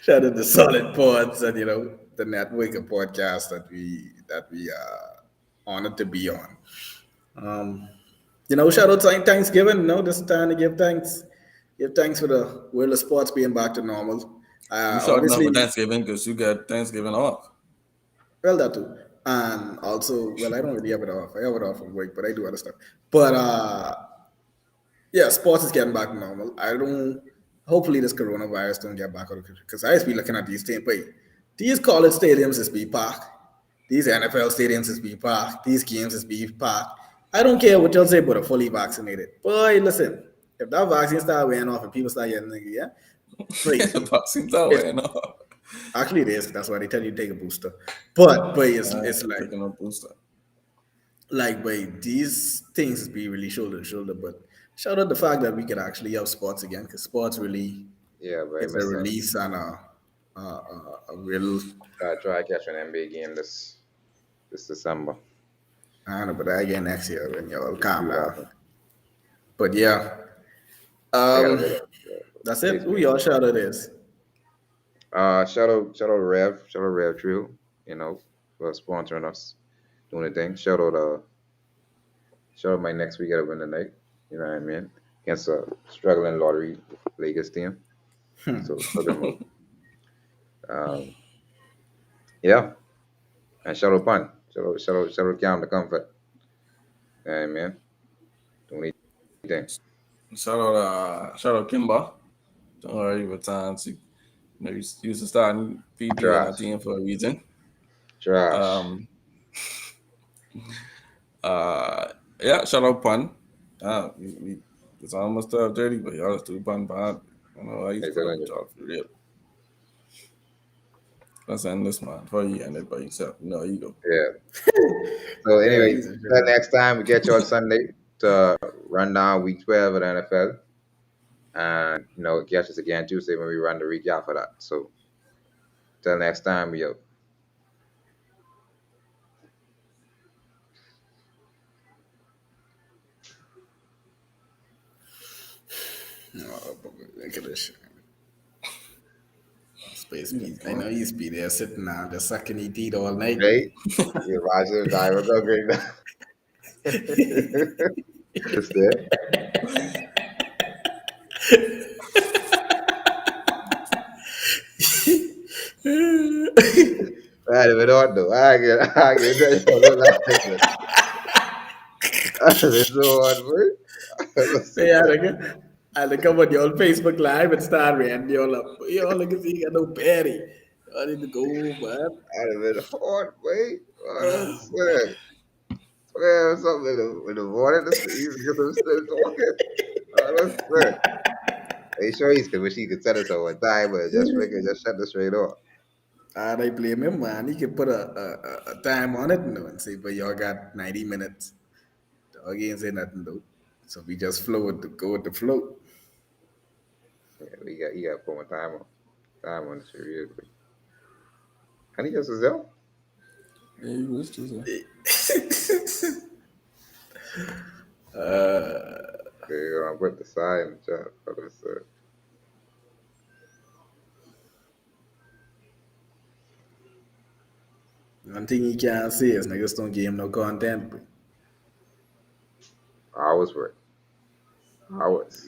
Shout out to Solid Pods and the network of podcasts that we honored to be on. Um, shout out to Thanksgiving. This is time to give thanks. Give thanks for the world of sports being back to normal. You shouting out Obviously, for Thanksgiving because you got Thanksgiving off. well, that too. And also, well, I don't really have it off. I have it off from work, but I do other stuff. But yeah, sports is getting back to normal. I don't. Hopefully, this coronavirus don't get back out of control. Because I just be looking at these things. Wait, these college stadiums is be packed. These NFL stadiums is be packed. These games is be packed. I don't care what y'all say, but a fully vaccinated. Boy, listen, if that vaccine start wearing off and people start getting yeah, wait, The boxing that it's way, no. actually it is. That's why they tell you to take a booster. But it's Taking a booster. wait, these things be really shoulder to shoulder. But shout out the fact that we could actually have sports again because sports really Yeah, very is a much so. release and a real. Try catch an NBA game this December. I don't know, but again next year when y'all Just calm do that. down. But yeah, I gotta um, go that's it. Who baseball. y'all shout out is? Shout out Rev Trio, for sponsoring us, doing the thing. Shout out my next week at win the night. You know what I mean? Against a struggling lottery Lakers team. So look them up. Um, yeah, and shout out Pun. Shout out Cam the Comfort. You know what I mean? Doing the thing. Shout out Kimba. Don't worry about times. You used to start PP on our Trash. team for a reason. Trash. Um, yeah, shout out Pun. It's almost 30, but y'all just do Pun behind. I don't know. I used to put up with Exactly. y'all for real. Let's end this man before you end it by yourself. No, you go. Yeah. So Yeah, anyway, he's a till good. next time we get you on Sunday to run down week 12 of the NFL. And catch us again Tuesday when we run the recap for that. So till next time, we out. Oh, look at this shit. But Yeah, speed, I know what? he's be there sitting down, just sucking his teeth all night. Right? You watch the guy with the great Understand? I don't even know. Though. I get that. Don't laugh like that. It's so hard, boy. Yeah, I look up on your old Facebook Live and start and you're like, y'all look at you got no Perry. I need to go, man. I'd have been hard, boy. Oh, I swear. Swear something in the morning. He's still talking. Oh, I swear. Are you sure he's wish he could tell us over time, but just freaking just shut the straight off. I blame him, man. He could put a time on it and say, but y'all got 90 minutes. Dog ain't say nothing, though. So we just go with the flow. Yeah, you got to put my time on the shit real quick. And he just was there. Yeah, you was just Okay, you're gonna put the side in the chat. One thing he can't say is niggas don't give him no content. But Hours work. Hours.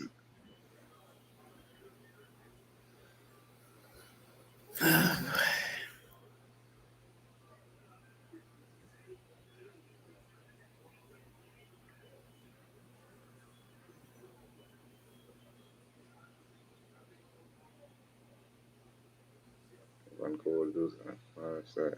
One cool do something. Oh, sorry.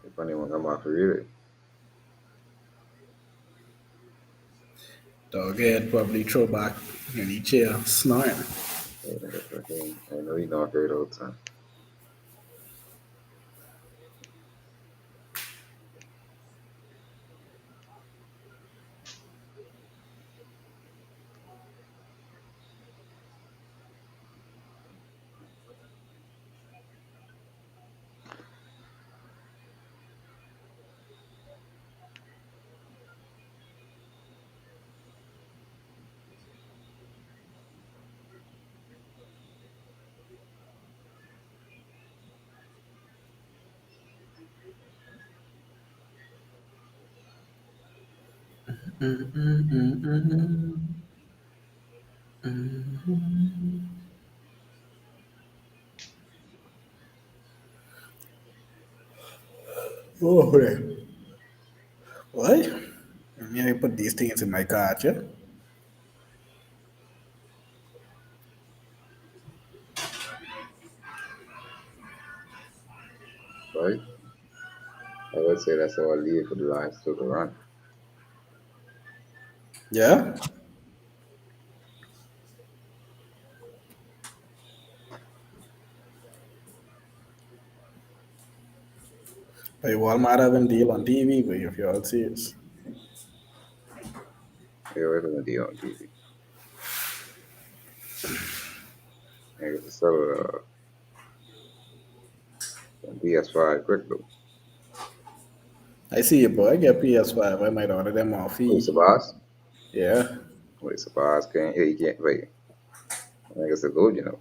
If anyone come out for real, dog head probably throw back in the chair, snoring. hey, nigga, fucking, I know he not great all the time. Oh, right. What? I'm gonna put these things in my cart, yeah? Right? I would say that's all I leave for the Lions to run. Yeah? But Walmart having deal on TV, but if you're all serious. Hey, wait a minute, on TV. Niggas to sell PS5 quick though. I see you, boy. I get PS5. I might order them off Wait, fee. Sabas? Yeah. Wait, Sabas can't. Yeah, he can't. Wait, niggas a good, you know.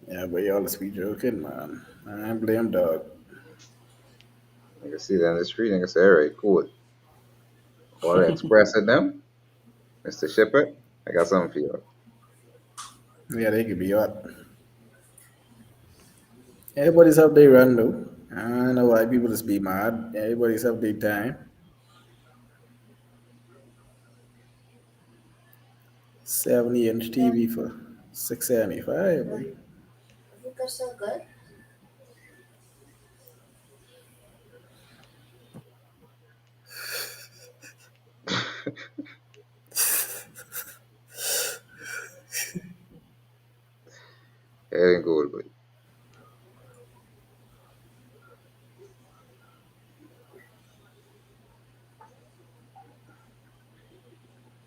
Yeah, but y'all just be joking, man. I ain't blame dog. Niggas see that in the street. Niggas say, all right, cool. Order Express at them, Mr. Shipper. I got something for you. Yeah, they could be hot. Everybody's have their run though. I don't know why people just be mad. Everybody's have their time. 70-inch TV for 675, boy. It ain't good, but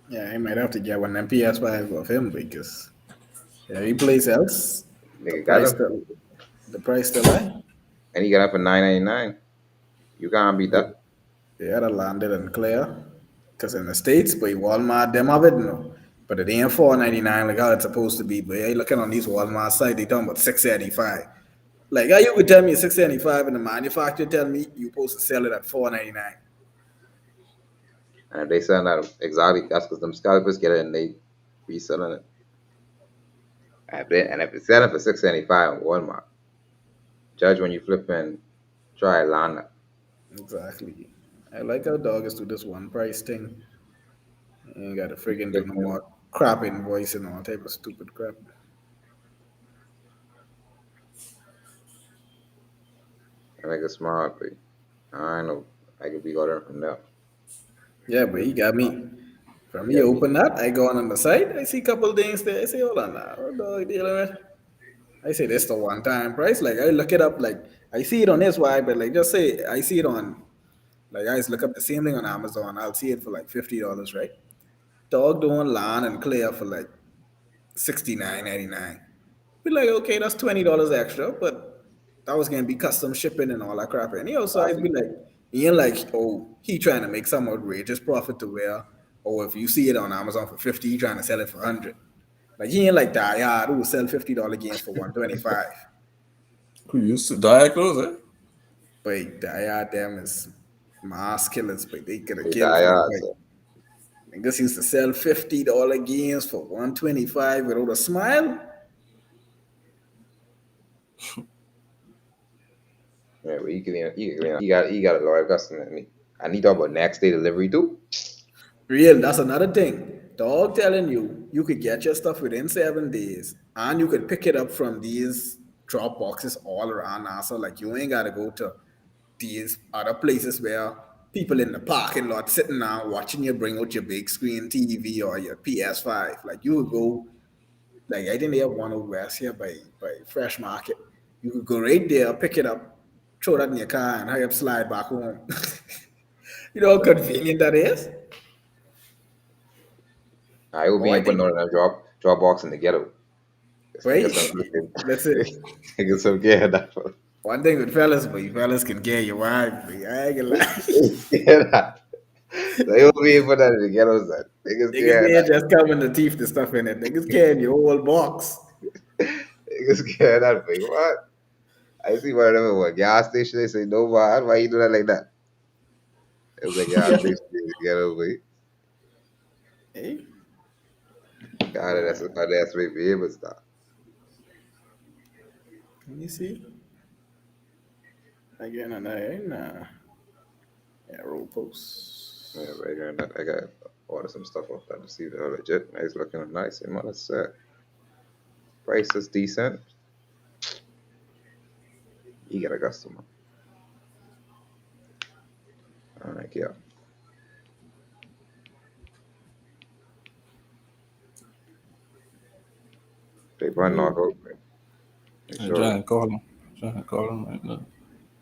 Yeah, I might have to get one of them PS5 of him because every place else, the nigga got price him, still the price still high. and he got him for 9.99. You can't beat that. They had a landed and clear. Because in the States, but Walmart, them have it, no. But it ain't 4.99 like how it's supposed to be. But yeah, looking on these Walmart sites, they talking about 6.75. Like how you could tell me 6.75 and the manufacturer tell me you supposed to sell it at 4.99. And if they selling that exotic, that's because them scalpers get it and they reselling it. And if it's selling for 6.75 in Walmart, judge when you flip and try Lana. Exactly. I like how dogs do this one price thing. You ain't got to friggin' do no Flipping, more crap invoice and all type of stupid crap. I make it smart, but I know I could be ordering from there. Yeah, but he got me. From You me got me. open that, I go on the site, I see a couple things there. I say, hold on now, what dog dealing with? I say this the one time price. Like I look it up, like I see it on this why, but like just say I see it on like I just look up the same thing on Amazon. I'll see it for like $50, right? Dog doing lawn and clear for like 69.99. Be like, okay, that's $20 extra, but that was gonna be custom shipping and all that crap. And he also I'd Exactly. be like, he ain't like, oh, he trying to make some outrageous profit to where, or if you see it on Amazon for 50, he trying to sell it for 100. Like he ain't like that, yeah, who will sell $50 games for 125. Who used to diagnose it? But yeah, them is mass killers, but they could have They killed die for this. hard, Like so niggas used to sell $50 games for 125 without a smile. yeah, but he got a loyal customer. And he talk about next day delivery too. Real, that's another thing. Dog telling you you could get your stuff within 7 days and you could pick it up from these drop boxes all around NASA. Like you ain't gotta go to these other places where people in the parking lot sitting down watching you bring out your big screen TV or your PS5. Like you would go, like I think they have one over west here by Fresh Market. You could go right there, pick it up, throw that in your car, and hurry up slide back home. You know how convenient that is? I will Oh, be I in putting think, on a drop box in the ghetto. Just to right? get some cooking. Listen, To get some gear that one thing with fellas, but you fellas can get your wife, but I ain't gonna lie. Get that. So you will be in put that in the ghetto son. Niggas Niggas care ain't that. just coming to teeth the stuff in it. Niggas carrying your whole box. Niggas care that thing. What? I see one of them at what gas station. They say no man. Why you do that like that? It was like gas station in the ghetto, but Hey, God, that's way be able to stop. let me see. Again, and nah. Yeah, roll Yeah, posts. right here. I got order some stuff off that to see if they're legit. Nice looking nice. And mother said price is decent. You get a customer. I'm like, yeah. They run knock out. Make I'm sure trying to call him. Trying to call him right now.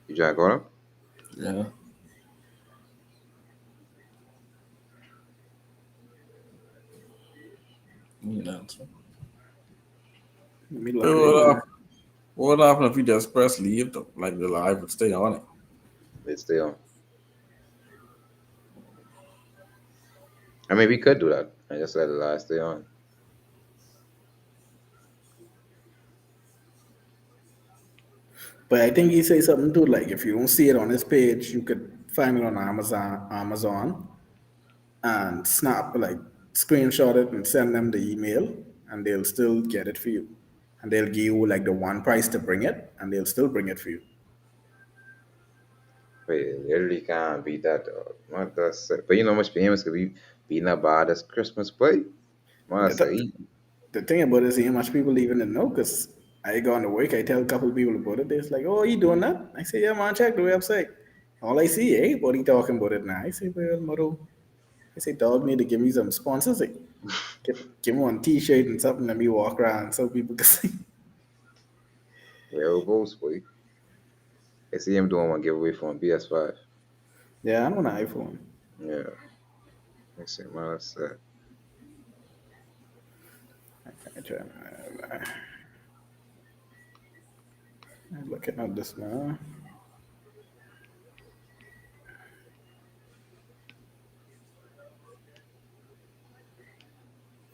you try to go them. Yeah. You know. Let me look right What now. happened? What happened if you just press leave? Like the live would stay on it. They stay on. I mean, we could do that. I just let the light stay on. But I think he say something too, like if you don't see it on his page, you could find it on Amazon and snap like screenshot it and send them the email and they'll still get it for you. And they'll give you like the one price to bring it and they'll still bring it for you. But you literally can't beat that dog. What the say? But you know how much famous could be beating up by this Christmas play? But Must say, the thing about it is, how much people even don't know because I go on to work, I tell a couple of people about it. They're like, "Oh, you doing that?" I say, "Yeah, man, check the website." All I see, hey, what he talking about it now? I say, "Well, Moro," I say, "Dog need to give me some sponsors. Like, give me one T-shirt and something. Let me walk around so people can see." where it goes, boy. I see him doing one giveaway for a PS5. Yeah, I'm on an iPhone. Yeah, I see, must say. I try. I'm looking at this now.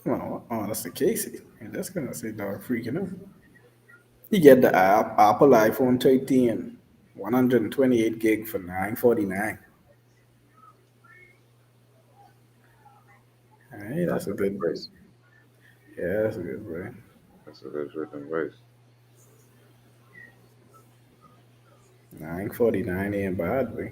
Oh, that's the Casey. And that's gonna say dog freaking out. You get the Apple iPhone 13, 128 gig for 949. Hey, That's that's a a good good. price. Yeah, that's a good bro. That's a good freaking price. 949 ain't bad, bro.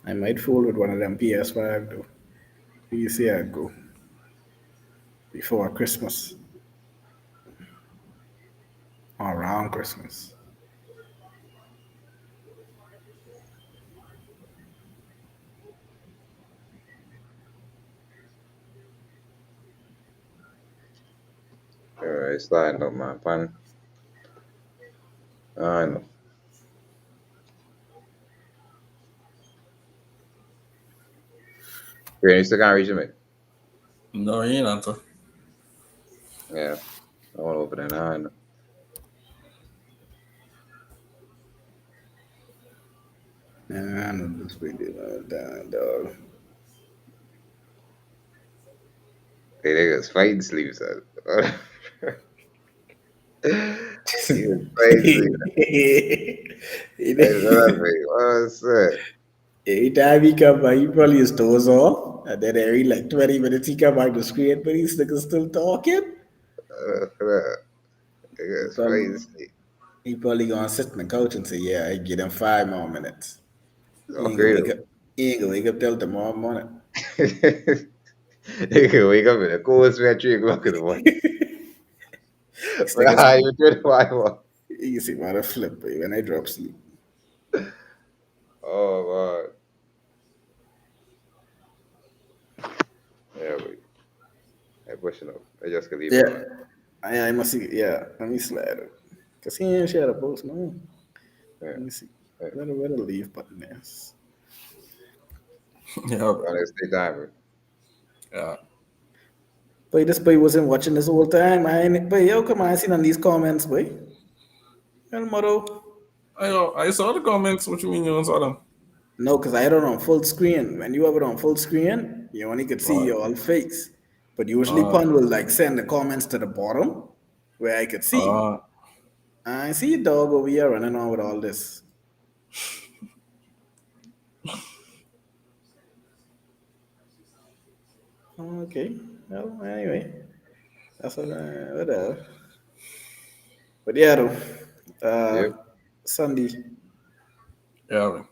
I might fool with one of them PS5 though. You see I go before Christmas or around Christmas. It's starting up, man. Pan. I know. You still can't reach him, mate. No, he ain't answer. Yeah, I want to open it. I know. Nah, I know this video down, dog. They niggas fighting sleeves. Niggas fighting sleeves. Hey, what up, mate? What's that? Every time he come back, he probably his toes off. And then every like 20 minutes he come back to screen, but he's still talking. What up? He Niggas probably fighting sleeves. he probably gonna sit on the couch and say, "Yeah, I give him 5 more minutes." He ain't gonna Okay, wake though. up. He ain't gonna wake up till tomorrow morning. They can wake up in the cold sweat 3 o'clock in the morning. These But niggas, how you doing? Why? you see, what a flip boy, when I drop sleep. Oh, man. Yeah, wait. I pushing up. I just can leave it Yeah, on. I must see. Yeah, let me slide it. Cause he ain't share the post, no. Yeah. Let me see. Yeah. Where the leave button is. Yeah, bro. Honest, stay time. Yeah. Boy, this boy wasn't watching this whole time. Boy, yo, come on, I seen on these comments, boy. El Moro. I saw the comments. What you mean you saw them? No, because I had it on full screen. When you have it on full screen, you only could see Right. your all face. But usually Uh, Pun will like send the comments to the bottom where I could see. uh, I see a dog over here running on with all this. Okay. Well, anyway, that's what whatever. But yeah, though, uh, Yep. Sunday, yeah, man.